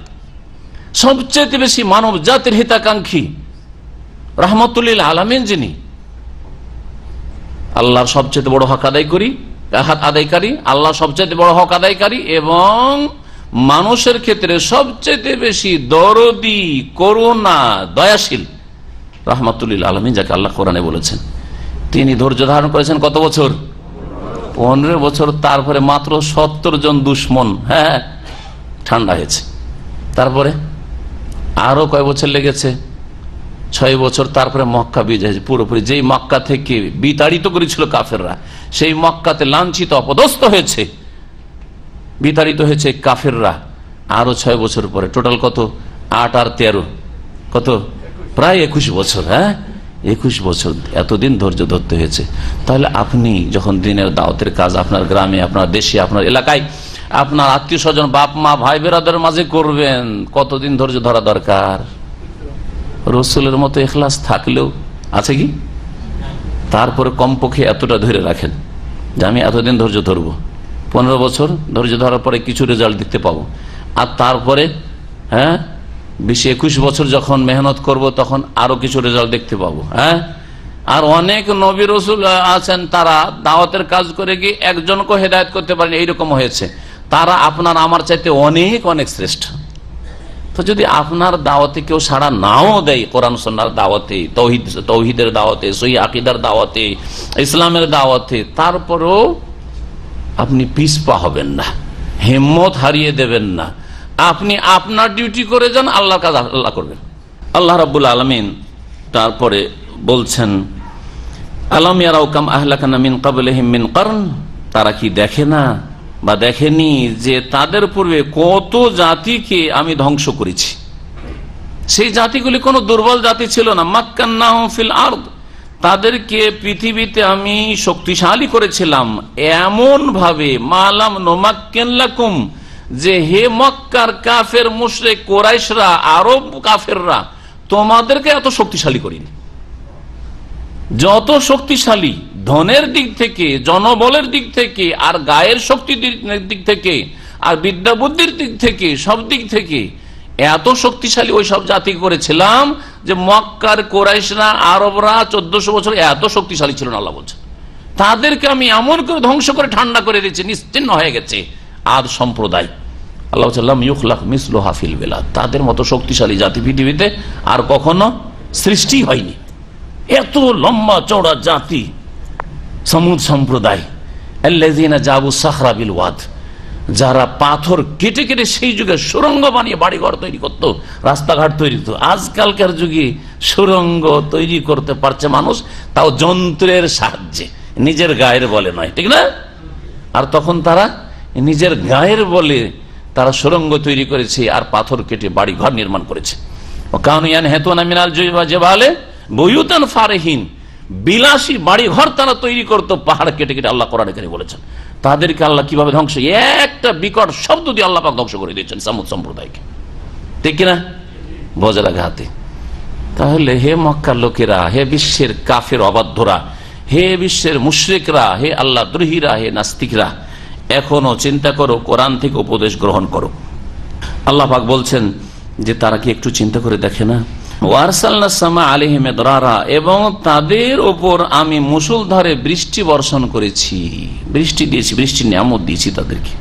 সবচেয়ে বেশি মানব জাতির হিতাকাঙ্ক্ষী, রাহমাতুল লিল আলামিন, যিনি আল্লাহর সবচেয়ে বড় হক আদায়কারী, আল্লাহ সবচেয়ে বড় হক আদায়কারী এবং মানুষের ক্ষেত্রে সবচেয়ে বেশি দরদি, করুণা, দয়াশীল, রাহমাতুল লিল আলামিন, যাকে আল্লাহ কোরআনে বলেছেন। তিনি ধৈর্য ধারণ করেছেন কত বছর? 15 বছর। তারপরে মাত্র 70 জন দুশ্মন, হ্যাঁ, ঠান্ডা হয়েছে। তারপরে আরো কয় বছর লেগেছে? 6 বছর। তারপরে মক্কা বিজয় হয়েছে পুরোপুরি। যেই মক্কা থেকে বিতাড়িত করেছিল কাফেররা, সেই মক্কাতে লাঞ্ছিত অপদস্থ হয়েছে, বিতাড়িত হয়েছে কাফেররা। আরো 6 বছর পরে টোটাল কত? 8 আর 13 কত? প্রায় 21 বছর। হ্যাঁ, 21 বছর এতদিন ধৈর্য ধরতে হয়েছে। তাহলে আপনি যখন দিনের দাওয়াতের কাজ আপনার গ্রামে, আপনার দেশে, আপনার এলাকায় আপনার আত্মীয় স্বজন, বাপ মা, ভাই বেরাদের মাঝে করবেন, কতদিন ধৈর্য ধরা দরকার? রসুলের মতো ইখলাস থাকলেও আছে কি? তারপরে কমপক্ষে এতটা ধরে রাখেন যে আমি এতদিন ধৈর্য ধরবো, 15 বছর ধৈর্য ধরার পরে কিছু রেজাল্ট দেখতে পাবো, আর তারপরে 20-21 বছর যখন মেহনত করব তখন আরো কিছু রেজাল্ট দেখতে পাবো। আর অনেক নবী রসুল আছেন, তারা দাওয়াতের কাজ করে গিয়ে একজনকে হেদায়েত করতে পারেন, এইরকম হয়েছে। তারা আপনার আমার চাইতে অনেক অনেক শ্রেষ্ঠ। তো যদি আপনার দাওয়াতে কেউ সাড়া নাও দেয়, কোরআন সুন্নাহর দাওয়াতে, তৌহিদের দাওয়াতে, সহিহ আকীদার দাওয়াতে, ইসলামের দাওয়াতে, তারপরেও আপনি পিছপা হবেন না, হিম্মত হারিয়ে দেবেন না। আপনি আপনার ডিউটি করে যান, আল্লাহর কাজ আল্লাহ করবেন। আল্লাহ রাব্বুল আলামিন তারপরে বলছেন, আলাম ইয়ারাউ কাম আহলাকনা মিন ক্বাবলিহিম মিন কারন, তারা কি দেখে না বা দেখেনি যে তাদের পূর্বে কত জাতিকে আমি ধ্বংস করেছি। সেই জাতিগুলি কোনো দুর্বল জাতি ছিল না। মাক্কান্নাহুম ফিল আরদ, তাদেরকে পৃথিবীতে আমি শক্তিশালী করেছিলাম এমন ভাবে, মালাম নুমাক্কিন লাকুম, যে হে মক্কার কাফের মুশরিক কুরাইশরা, আরব কাফেররা, তোমাদেরকে এত শক্তিশালী করিনি। যত শক্তিশালী ধনের দিক থেকে, জনবলের দিক থেকে, আর গায়ের শক্তির দিক থেকে, আর বিদ্যা বুদ্ধির দিক থেকে, সব দিক থেকে এত শক্তিশালী ওই সব জাতি করেছিলাম যে মক্কার কুরাইশরা, আরবরা 1400 বছর এত শক্তিশালী ছিল না। আল্লাহ বলছেন তাদেরকে আমি এমন করে ধ্বংস করে ঠান্ডা করে দিয়েছি, নিশ্চিহ্ন হয়ে গেছে আদ সম্প্রদায়। আল্লাহ বললাম ইউখলাক মিসলুহা ফিল বিলাদ, তাদের মতো শক্তিশালী জাতি পৃথিবীতে আর কখনো সৃষ্টি হয়নি। এত লম্বা চওড়া জাতি সমুদ সম্প্রদায়, আল্লাযীনা জাবু সাখরা বিল ওয়াদ, যারা পাথর কেটে কেটে সেই যুগে সুড়ঙ্গ বানিয়ে বাড়িঘর তৈরি করতো, রাস্তাঘাট তৈরি করতো। আজকালকার যুগে সুড়ঙ্গ তৈরি করতে পারছে মানুষ, তাও যন্ত্রের সাহায্যে, নিজের গায়ের বলে নয়, ঠিক না? আর তখন তারা নিজের গায়ের বলে তারা সুড়ঙ্গ তৈরি করেছে আর পাথর কেটে বাড়ি ঘর নির্মাণ করেছে। বুয়ুতান ফারিহিন, বিলাসী বাড়ি ঘর তারা তৈরি করতো পাহাড় কেটে কেটে। আল্লাহ কোরআনে কারীমে বলেছেন তাদেরকে আল্লাহ কিভাবে ধ্বংস, একটা বিকট শব্দ দিয়ে আল্লাহ পাক ধ্বংস করে দিয়েছেন সামুদ সম্প্রদায়কে, ঠিক কিনা? বজ্রাঘাতে। তাহলে হে মক্কার লোকেরা, হে বিশ্বের কাফের অবাধ্যরা, হে বিশ্বের মুশরিকরা, হে আল্লাহ দ্রোহীরা, হে নাস্তিকরা, এখনো চিন্তা করো, কোরআন থেকে উপদেশ গ্রহণ করো। আল্লাহ পাক বলছেন যে তারা কি একটু চিন্তা করে দেখে না? ওয়ারসালনাস সামা আলাইহিম মিদরারা, এবং তাদের উপর আমি মুষলধারে বৃষ্টি বর্ষণ করেছি, বৃষ্টি দিয়েছি, বৃষ্টির নিয়ামত দিয়েছি তাদেরকে।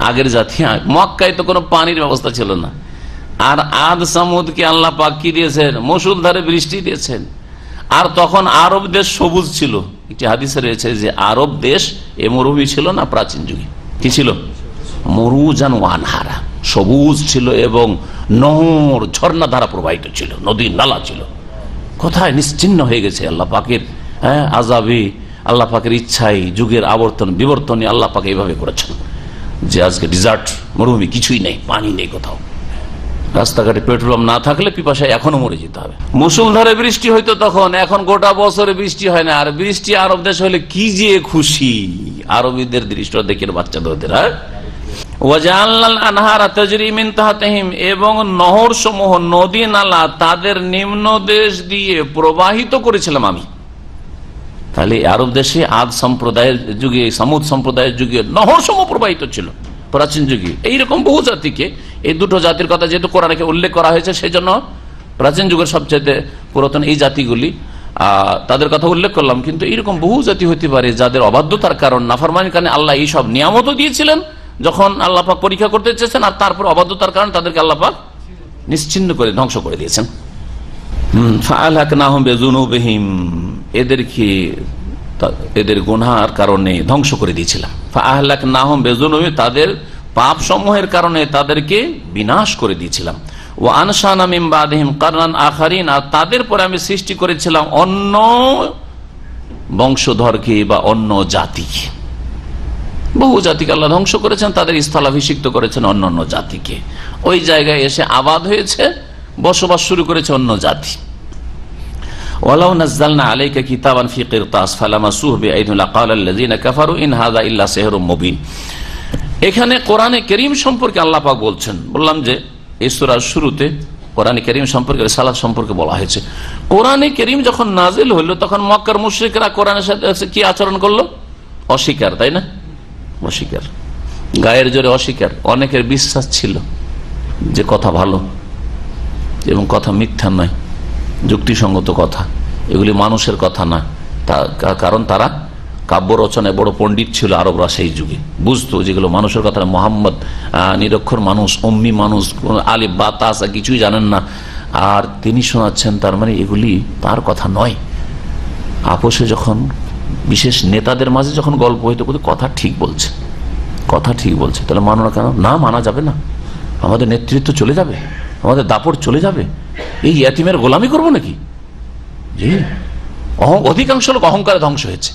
আগের জাতি, মক্কায় তো কোনো পানির ব্যবস্থা ছিল না, আর আদ সামুদকে আল্লাহ পাক কি দিয়েছেন? মুষলধারে বৃষ্টি দিয়েছেন। আর তখন আরব দেশ সবুজ ছিল। একটি হাদিসে রয়েছে যে আরব দেশ এ মরুভূমি ছিল না প্রাচীন যুগে, কি ছিল? মরুজান ওয়ানহারা, সবুজ ছিল এবং নহর ঝর্ণা ধারা প্রবাহিত ছিল, নদী নালা ছিল। কোথায় নিশ্চিহ্ন হয়ে গেছে আল্লাহ পাকের আযাবে, আল্লাহ পাকের ইচ্ছায়, যুগের আবর্তন বিবর্তনে আল্লাহ পাক এইভাবে করেছেন যে আজকে ডিজার্ট মরুভূমি, কিছুই নেই, পানি নেই কোথাও। রাস্তাঘাটে পেট্রোল না থাকলে পিপাসায় এখনো মরে যেতে হবে। মুষলধারে বৃষ্টি হইতো তখন, এখন গোটা বছরে বৃষ্টি হয় না। আর বৃষ্টি আরব দেশ হলে কি যে খুশি, আরবিদের দৃশ্য দেখে বাচ্চাদের। এবং নহর সমূহ, নদী নালা তাদের নিম্ন দেশ দিয়ে প্রবাহিত করেছিলাম আমি। তাহলে আরব দেশে আদ সম্প্রদায়ের যুগে, সামুদ সম্প্রদায়ের যুগে নহর সমূহ প্রবাহিত ছিল প্রাচীন যুগে। এইরকম বহু জাতিকে, এই দুটো জাতির কথা যেহেতু কোরআনে উল্লেখ করা হয়েছে, সেই জন্য প্রাচীন যুগের সবচেয়ে পুরাতন এই জাতিগুলি, তাদের কথা উল্লেখ করলাম। কিন্তু এইরকম বহু জাতি হতে পারে যাদের অবাধ্যতার কারণ, নাফরমানির কারণে আল্লাহ এই সব নিয়ামতও দিয়েছিলেন যখন আল্লাহ পাক পরীক্ষা করতে চেয়েছেন, আর তারপর অবাধ্যতার কারণে তাদেরকে আল্লাহ পাক নিশ্চিহ্ন করে ধ্বংস করে দিয়েছেন। ফাআলাকনাহুম বিযুনুবিহিম, এদেরকে এদের গুনাহের কারণে ধ্বংস করে দিয়েছিলাম। ফাআলাকনাহুম বিযুনুবিহিম, তাদের পাপ সমূহের কারণে তাদেরকে বিনাশ করে দিয়েছিলাম। ওয়া আনশানা মিন বাদিহিম কারনান আখারিন, আর তাদের পরে আমি সৃষ্টি করেছিলাম অন্য বংশধরকে বা অন্য জাতিকে। বহু জাতিকে আল্লাহ ধ্বংস করেছেন, তাদের স্থলাভিষিক্ত করেছেন অন্য অন্য জাতিকে। ওই জায়গায় এসে আবাদ হয়েছে, বসবাস শুরু করেছে অন্য জাতি। ওয়ালাউ নাযালনা আলাইকা কিতাবান ফি কিরতাস ফালামাসুহু বিআইদিহিম লাকালা আল্লাযীনা কাফারু ইন হাযা ইল্লা সিহরুম মুবিন। এখানে কোরআনে কারীম সম্পর্কে আল্লাহ পাক বলছেন, বললাম যে এই সূরার শুরুতে কোরআনে কারীম সম্পর্কে, রিসালাত সম্পর্কে বলা হয়েছে। কোরআনে কারীম যখন নাজিল হলো তখন মক্কার মুশরিকরা কোরআনের সাথে কি আচরণ করলো? অস্বীকার, তাই না? অস্বীকার, গায়ের জোরে অস্বীকার। অনেকের বিশ্বাস ছিল যে কথা ভালো এবং কথা মিথ্যা নয়, যুক্তিসঙ্গত কথা, এগুলি মানুষের কথা না। কারণ তারা কাব্য রচনায় বড় পণ্ডিত ছিল আরবরা সেই যুগে, বুঝতো যেগুলো মানুষের কথা না। মোহাম্মদ নিরক্ষর মানুষ, অম্মি মানুষ, আলিফ বা তাস কিছুই জানেন না, আর তিনি শোনাচ্ছেন, তার মানে এগুলি তার কথা নয়। আপোষে যখন বিশেষ নেতাদের মাঝে যখন গল্প হইতো, কথা ঠিক বলছে, কথা ঠিক বলছে, তাহলে মানো না কেন? না, মানা যাবে না। আমাদের নেতৃত্ব চলে যাবে, আমাদের দাপট চলে যাবে, এই ইয়াতিমের গোলামি করবো নাকি? জি, অধিকাংশ লোক অহংকারে ধ্বংস হয়েছে।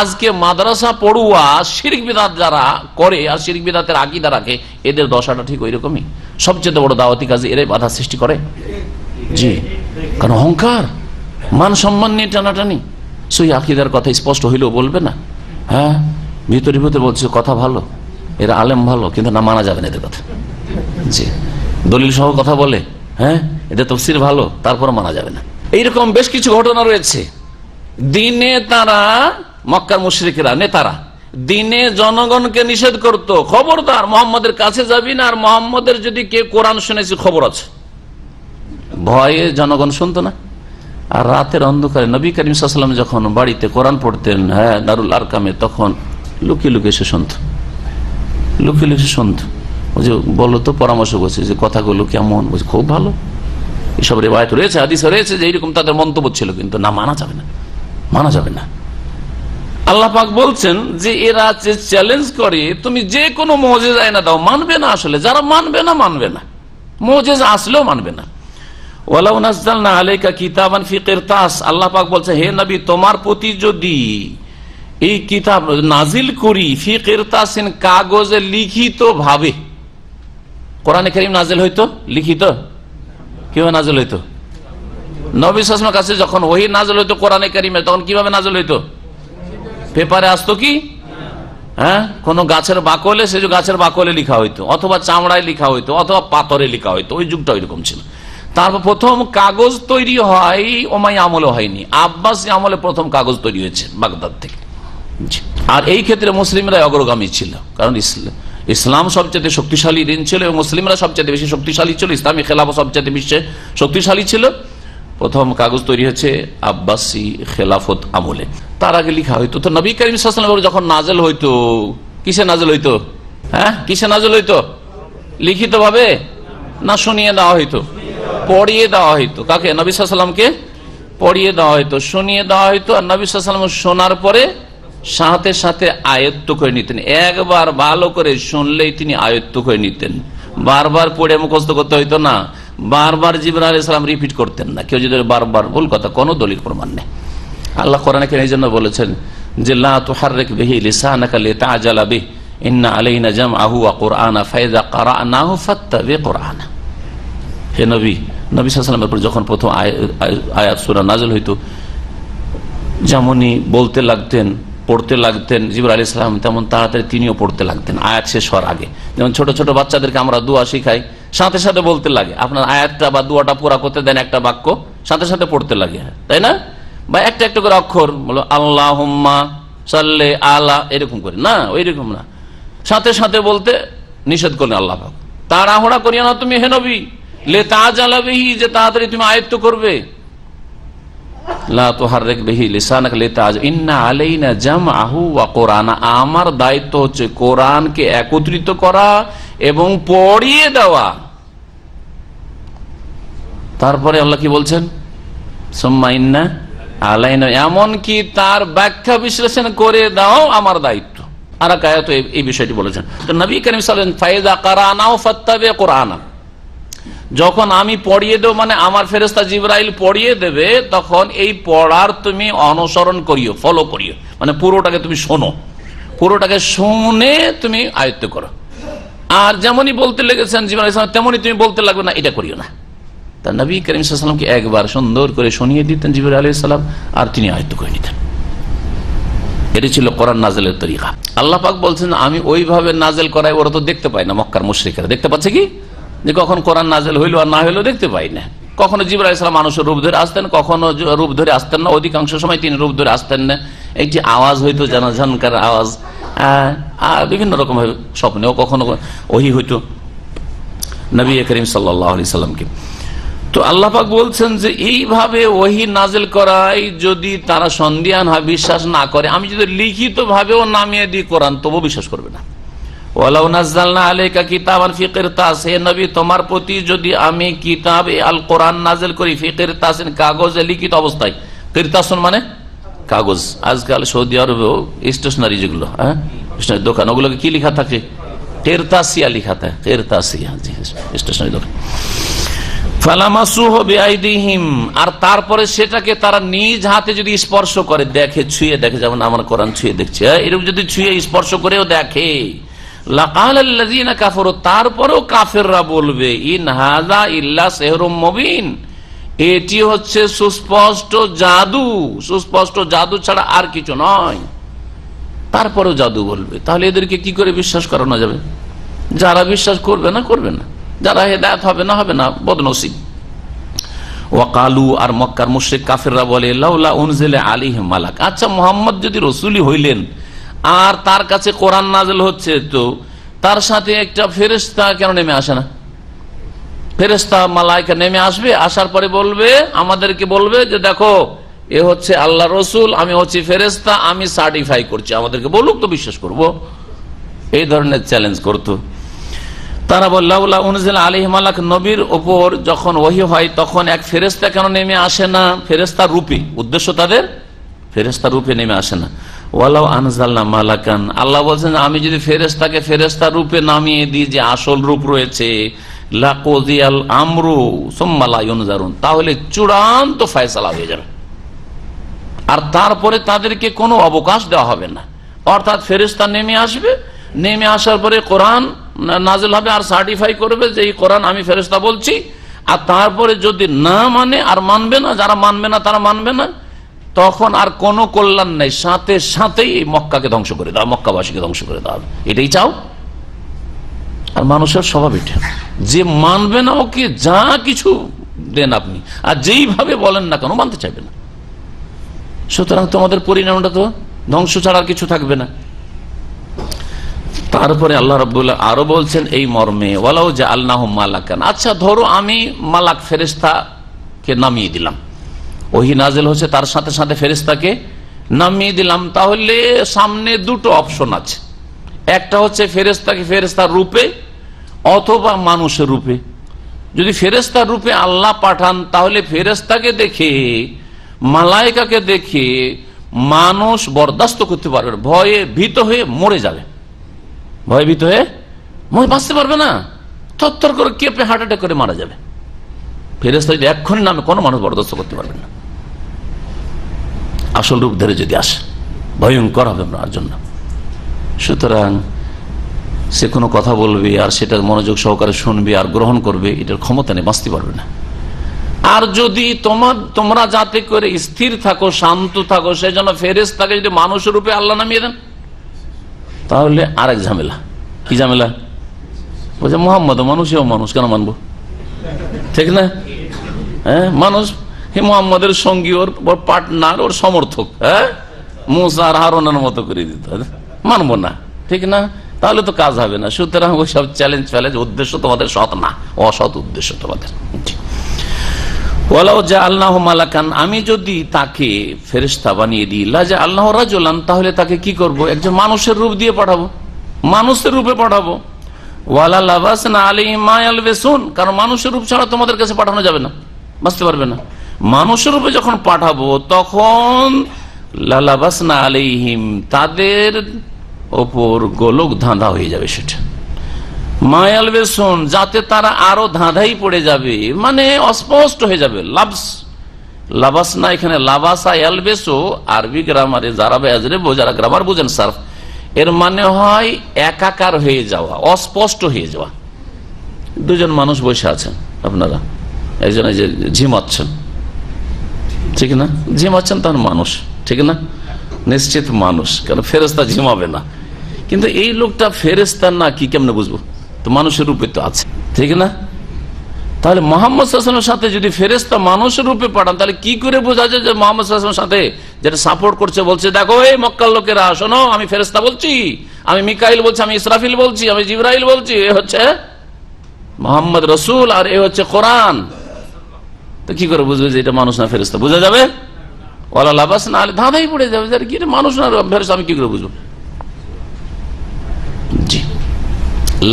আজকে মাদ্রাসা পড়ুয়া শিরক বিদআত যারা করে আর শিরক বিদআতের আকীদা রাখে, এদের দশাটা ঠিক ওই রকমই। সবচেয়ে বড় দাওয়াতি কাজে এরাই বাধা সৃষ্টি করে। জি, কারণ অহংকার, মান সম্মান নিয়ে টানাটানি। সেই আকীদার কথা স্পষ্ট হইলেও বলবে না। হ্যাঁ, ভিতরে ভিতরে বলছে কথা ভালো, এরা আলেম ভালো, কিন্তু না, মানা যাবে না এদের কথা। জি, দলিল সহ কথা বলে, হ্যাঁ এদের তাফসীর ভালো, তারপর মানা যাবে না। এইরকম বেশ কিছু ঘটনা রয়েছে। দিনে তারা, মক্কার মুশরিকরা নেতারা দিনে জনগণকে নিষেধ করত, খবরদার মোহাম্মদের কাছে যাবি না, আর মোহাম্মদের যদি কে কোরআন শুনেছি খবর আছে। ভয়ে জনগণ শুনতো না। আর রাতের অন্ধকারে নবী করিম সাল্লাল্লাহু আলাইহি ওয়াসাল্লাম যখন বাড়িতে কোরআন পড়তেন, হ্যাঁ দারুল আরকামে, তখন লুকিয়ে লুকিয়ে সে শুনত, লুকিয়ে লুকিয়ে শুনত। ও যে বললো তো, পরামর্শ করছে যে কথাগুলো কেমন, বলছে খুব ভালো। এসব রিওয়ায়াত রয়েছে, হাদিস রয়েছে যে এইরকম তাদের মন্তব্য ছিল, কিন্তু না, মানা যাবে না, মানা যাবে না। আল্লাহ পাক বলছেন যে এরা যে চ্যালেঞ্জ করে, তুমি যে কোনো মুজিজা এনে দাও, মানবে না। আসলে যারা মানবে না, মানবে না, মুজিজা আসলেও মানবে না। ওয়ালাউ নাযালনা আলাইকা কিতাবান ফি কিরতাস, আল্লাহ পাক বলছে, হে নবী, তোমার প্রতি যদি এই কিতাব নাজিল করি, ফি কিরতাসিন, কাগজে লিখিত ভাবে। কোরআনে কারীম নাজিল হইতো লিখিত, কিভাবে নাজিল হইতো? নবী সাল্লাল্লাহু আলাইহি ওয়াসাল্লামের কাছে যখন ওহী নাজিল হইতো কোরআনে কারীমে, তখন কিভাবে নাজিল হইতো? পেপারে আসতো কি? হ্যাঁ, কোন গাছের বাকলে, সে যে গাছের বাকলে লিখা হইতো, অথবা চামড়ায় লিখা হইতো, অথবা পাথরে লিখা হইতো। ওই যুগটা ওইরকম ছিল। তারপর প্রথম কাগজ তৈরি হয় ওমাই আমলে হয়নি, আব্বাসী আমলে প্রথম কাগজ তৈরি হয়েছে বাগদাদ থেকে। আর এই ক্ষেত্রে মুসলিমরা অগ্রগামী ছিল, কারণ ইসলাম সবচেয়ে শক্তিশালী দিন ছিল এবং মুসলিমরা সবচেয়ে বেশি শক্তিশালী ছিল, ইসলামী খেলাফত সবচেয়ে বিশ্বে শক্তিশালী ছিল। প্রথম কাগজ তৈরি হয়েছে আব্বাসী খেলাফত আমলে, তার আগে লিখা হইতো। তো নবী করিম সাল্লাল্লাহু আলাইহি ওয়াসাল্লাম যখন নাজেল হইতো, কিসে নাজেল হইতো? হ্যাঁ, কিসে নাজেল হইতো? লিখিত ভাবে না শুনিয়ে দেওয়া হইতো? পড়িয়ে দেওয়া হইতো। কাকে? নবী সাল্লাল্লাহু আলাইহি ওয়াসাল্লামকে পড়িয়ে দেওয়া হইতো, শুনিয়ে দেওয়া হইতো। আর নবী সাল্লাল্লাহু আলাইহি ওয়াসাল্লাম শোনার পরে সাথে সাথে আয়ত্ত করে নিতেন। একবার ভালো করে শুনলেই তিনি আয়ত্ত করে নিতেন, বারবার পড়ে মুখস্থ করতে হইতো না, বারবার জিবরাইল আলাইহিস সালাম রিপিট করতেন না। কেউ যদি বারবার ভুল কথা, কোনো দলিল প্রমাণ নেই। আল্লাহ কোরআনে এই জন্য বলেছেন যে লা তুহাররিক বিহি লিসানাকা লিতাআজালা বিহি ইন্না আলাইনা জামআহু ওয়া কুরআনা ফাইযা ক্বারানাহু ফাত্তাবি কুরআনা। হে নবী, নবী সাল্লাল্লাহু আলাইহি ওয়াসাল্লামের উপর যখন প্রথম আয়াত সূরা নাযিল হইতো, যেমনই বলতে লাগতেন, পড়তে লাগতেন জিবরাইল আলাইহিস সালাম, তেমন তাড়াতাড়ি তিনিও পড়তে লাগতেন আয়াত শেষ হওয়ার আগে। যেমন ছোট ছোট বাচ্চাদেরকে আমরা দোয়া শিখাই, সাথে সাথে বলতে লাগে। আপনার আয়াতটা বা দোয়াটা পুরা করতে দেন, একটা বাক্য সাথে সাথে পড়তে লাগে, তাই না? বা একটা একটা করে অক্ষর বলো, আল্লাহুম্মা সাল্লি আলা, এরকম করে না, ওই রকম না, সাথে সাথে বলতে নিষেধ করলেন আল্লাহ পাক। তাড়াহুড়া করিও না তুমি হে নবী, লিতাআজালা বিহি, যে তাড়াতাড়ি তুমি আয়ত্ত করবে। লা তুহাররিক বিহি লিসানাকা লিতাআজ ইন্না আলাইনা জামআহু ওয়া কুরআনা, আমার দায়িত্ব হচ্ছে কোরআনকে একত্রিত করা এবং পড়িয়ে দেওয়া। তারপরে আল্লাহ কি বলছেন? সুম্মা ইন্না আলাইনা, এমনকি তার ব্যাখ্যা বিশ্লেষণ করে দাও আমার দায়িত্ব। আর এক আয়াতে এই বিষয়টি বলেছেন। তো নবী করিম সাল্লাল্লাহু আলাইহি ওয়াসাল্লাম ফাইযা ক্বারানাহু ফাত্তাবি কুরআনা, যখন আমি পড়িয়ে দেব, মানে আমার ফেরেশতা জিবরাইল পড়িয়ে দেবে, তখন এই পড়ার তুমি অনুসরণ করিও, ফলো করিও, মানে পুরোটাকে তুমি শোনো, পুরোটাকে শুনে তুমি আয়ত্ত করো। আর যেমনই বলতে লেগেছেন জিবরাইল আলাইহিস সালাম, তেমনই তুমি বলতে লাগবে না, এটা করিও না। তা নবী করিম সাল্লাল্লাহু আলাইহি ওয়াসাল্লামকে একবার সুন্দর করে শুনিয়ে দিতেন জিবরাইল আলাইহিস সালাম, আর তিনি আয়ত্ত করে নিতেন। এটি ছিল কোরআন নাজেলের তরিকা। আল্লাহ পাক বলছেন আমি ওইভাবে নাজেল করাই, ওরা তো দেখতে পায় না, মক্কার মুশরিকরা দেখতে পাচ্ছে কি যে কখন কোরআন নাজেল হইলো আর না হইলো দেখতে পাই না। কখনো জিবরাইল আলাইহিস সালাম মানুষের রূপ ধরে আসতেন, কখনো রূপ ধরে আসতেন না, অধিকাংশ সময় তিনি রূপ ধরে আসতেন না। একটি আওয়াজ হইতো, জানাজানকার আওয়াজ, বিভিন্ন রকম স্বপ্নেও কখনো ওহী হইতো নবী করিম সাল্লাল্লাহু আলাইহি সাল্লামকে। তো আল্লাহ পাক বলছেন যে এইভাবে ওহী নাজিল করাই যদি তারা সন্দিহান হয়, বিশ্বাস না করে, আমি যদি লিখিত ভাবেও নামিয়ে দিই কোরআন তবু বিশ্বাস করবে না। ওয়ালাউ নাযালনা আলাইকা কিতাবান ফি কিরতাস, হে নবী তোমার প্রতি যদি আমি কিতাব আল কোরআন নাজিল করি ফি কিরতাসিন, কাগজে লিখিত অবস্থায়। কিরতাসুন মানে কাগজ। আজকাল সৌদি আরবেও স্টেশনারি যেগুলো দোকান, ওগুলোকে কি লেখা থাকে? কিরতাসিয়া লেখা থাকে, কিরতাসিয়া স্টেশনারি দোকান। ফালামাসুহু বিআইদিহিম, আর তারপরে সেটাকে তারা নিজ হাতে যদি স্পর্শ করে, দেখে, ছুঁয়ে দেখে, যেমন আমার কোরআন ছুঁয়ে দেখছে, এরকম যদি ছুঁয়ে স্পর্শ করেও দেখে, লাকাল আল্লাযীনা কাফারু, তারপরেও কাফেররা বলবে ইন হাযা ইল্লা সিহরুম মুবিন, এটি হচ্ছে সুস্পষ্ট জাদু, সুস্পষ্ট জাদু ছাড়া আর কিছু নয়। তারপরেও জাদু বলবে, তাহলে এদেরকে কি করে বিশ্বাস করানো যাবে? যারা বিশ্বাস করবে না করবে না, যারা হেদায়েত হবে না হবে না, বদনসিব। ওয়াকালু, আর মক্কার মুশরিক কাফেররা বলে লাউলা উনজিলা আলাইহি মালাক, আচ্ছা মুহাম্মদ যদি রাসূলই হইলেন আর তার কাছে কোরআন নাযিল হচ্ছে, তো তার সাথে একটা ফেরেশতা কেন নেমে আসে না? ফেরেশতা মালায়েকা নেমে আসবে, আসার পরে বলবে, আমাদেরকে বলবে যে দেখো এ হচ্ছে আল্লাহ রসুল, আমি হচ্ছি ফেরেশতা, আমি সার্টিফাই করছি, আমাদেরকে বলুক তো বিশ্বাস করব। এই ধরনের চ্যালেঞ্জ করতো তারা। বললাউলা উনজিলা আলাইহি মালাক, নবীর ওপর যখন ওহী হয় তখন এক ফেরেশতা কেন নেমে আসে না? ফেরেশতা রূপে, উদ্দেশ্য তাদের ফেরেশতা রূপে নেমে আসে না। ওয়ালাউ আনজালনা মালাকান, আল্লাহ বলছেন আমি যদি ফেরেশতাকে ফেরেশতা রূপে নামিয়ে দিই, যে আসল রূপ রয়েছে, লাকুযিয়াল আমরু সুম্মা লা ইউনজারুন, তাহলে চূড়ান্ত ফয়সালা হয়ে যাবে, আর তারপরে তাদেরকে কোনো অবকাশ দেওয়া হবে না। অর্থাৎ ফেরেশতা নেমে আসবে, নেমে আসার পরে কোরআন নাজিল হবে আর সার্টিফাই করবে যে এই কোরআন আমি ফেরেশতা বলছি, আর তারপরে যদি না মানে আর মানবে না, যারা মানবে না তারা মানবে না, তখন আর কোনো কল্যাণ নেই, সাথে সাথেই এই মক্কাকে ধ্বংস করে দাও, মক্কাবাসীকে ধ্বংস করে দাও। এটাই চাও? আর মানুষের স্বভাব এটা, যে মানবে না ওকে যা কিছু দেন আপনি, আর যেইভাবে বলেন না কেন মানতে চাইবে না। সুতরাং তোমাদের পরিণামটা তো ধ্বংস ছাড়া আর কিছু থাকবে না। তারপরে আল্লাহ রাব্বুল আরো বলছেন এই মর্মে, ওয়ালাউ জাআলনাহু মালাকান, আচ্ছা ধরো আমি মালাক ফেরেশতাকে নামিয়ে দিলাম, ওহী নাজিল হচ্ছে তার সাথে সাথে ফেরেশতাকে নামিয়ে দিলাম, তাহলে সামনে দুটো অপশন আছে। একটা হচ্ছে ফেরেশতাকে ফেরেশতার রূপে অথবা মানুষের রূপে। যদি ফেরেশতার রূপে আল্লাহ পাঠান, তাহলে ফেরেশতাকে দেখে, মালায়েকাকে দেখে মানুষ বরদাস্ত করতে পারবে না, ভয়ে ভীত হয়ে মরে যাবে, ভয় ভীত হয়ে বাঁচতে পারবে না, থরথর করে কেঁপে হার্ট অ্যাটাক করে মারা যাবে। ফেরেশতা যদি এক্ষুনি নামে কোনো মানুষ বরদাস্ত করতে পারবে না, আসল রূপ ধরে যদি আসে ভয়ঙ্কর হবে আপনার জন্য। সুতরাং সে কোনো কথা বলবে আর সেটা মনোযোগ সহকারে শুনবে আর গ্রহণ করবে, এটার ক্ষমতা নেই, বাঁচতে পারবে না। আর যদি তোমরা যাতে করে স্থির থাকো, শান্ত থাকো, সেই জন্য ফেরেশতাকে যদি মানুষের রূপে আল্লাহ নামিয়ে দেন, তাহলে আরেক ঝামেলা। কি ঝামেলা? বলছে মোহাম্মদ মানুষেও মানুষ, কেন মানবো? ঠিক না? হ্যাঁ, মানুষ মোহাম্মদের সঙ্গী, ওর পার্টনার, ওর সমর্থক, হ্যাঁ, মুসা আর হারুনের মতো করে দিতে হবে, মানবো না, ঠিক না? তাহলে তো কাজ হবে না। সুতরাং ওই সব চ্যালেঞ্জ ফ্যালেঞ্জ উদ্দেশ্য তোমাদের সৎ না, অসৎ উদ্দেশ্য তোমাদের। ওয়ালাউ জাআলনাহু মালাকান, আমি যদি তাকে ফেরেশতা বানিয়ে দিই, লা জাআলনাহু রাজুলান, তাহলে তাকে কি করব? একজন মানুষের রূপ দিয়ে পাঠাবো, মানুষের রূপে পাঠাবো। ওয়ালা লাবাসনা আলাইহিম মা ইয়ালবিসুন, কারণ মানুষের রূপ ছাড়া তোমাদের কাছে পাঠানো যাবে না, বাঁচতে পারবে না। মানুষের রূপে যখন পাঠাবো তখন লা লাবাসনা আলাইহিম, তাদের ওপর গোলক ধাঁধা হয়ে যাবে, সেটা মায়ালবেসন, যাতে তারা আরো ধাঁধাই পড়ে যাবে, মানে অস্পষ্ট হয়ে যাবে। লাবাস না, এখানে লাবাসা ইয়ালবেসো, আরবি গ্রামারে যারা বেজরেব, যারা গ্রামার বুঝেন সার্ফ, এর মানে হয় একাকার হয়ে যাওয়া, অস্পষ্ট হয়ে যাওয়া। দুজন মানুষ বসে আছেন, আপনারা একজন এই যে ঝিমাচ্ছেন, ঠিক না? ঝিমাচ্ছেন তার মানুষ, ঠিক না? নিশ্চিত মানুষ, কারণ ফেরেশতা ঝিমাবে না। কিন্তু এই লোকটা ফেরেশতা না কি কেমনে বুঝবো? তো মানুষের রূপে তো আছে, ঠিক না? তাহলে মুহাম্মদ সাল্লাল্লাহু আলাইহি ওয়াসাল্লামের সাথে যদি ফেরেশতা মানুষের রূপে পাঠান, তাহলে কি করে বোঝা যায় যে মুহাম্মদ সাল্লাল্লাহু আলাইহি ওয়াসাল্লামের সাথে যেটা সাপোর্ট করছে, বলছে দেখো এই মক্কার লোকেরা শোনো, আমি ফেরেশতা বলছি, আমি মিকাইল বলছি, আমি ইসরাফিল বলছি, আমি জিবরাইল বলছি, এ হচ্ছে মুহাম্মদ রাসূল আর এ হচ্ছে কোরআন। তো কি করে বুঝবে যে এটা মানুষ না ফেরেশতা? বোঝা যাবে? ওয়ালা লাবাস না হলে ধাঁধাই পড়ে যাবে যে কি মানুষ না ফেরেশতা, আমি কি করে বুঝবো? জি,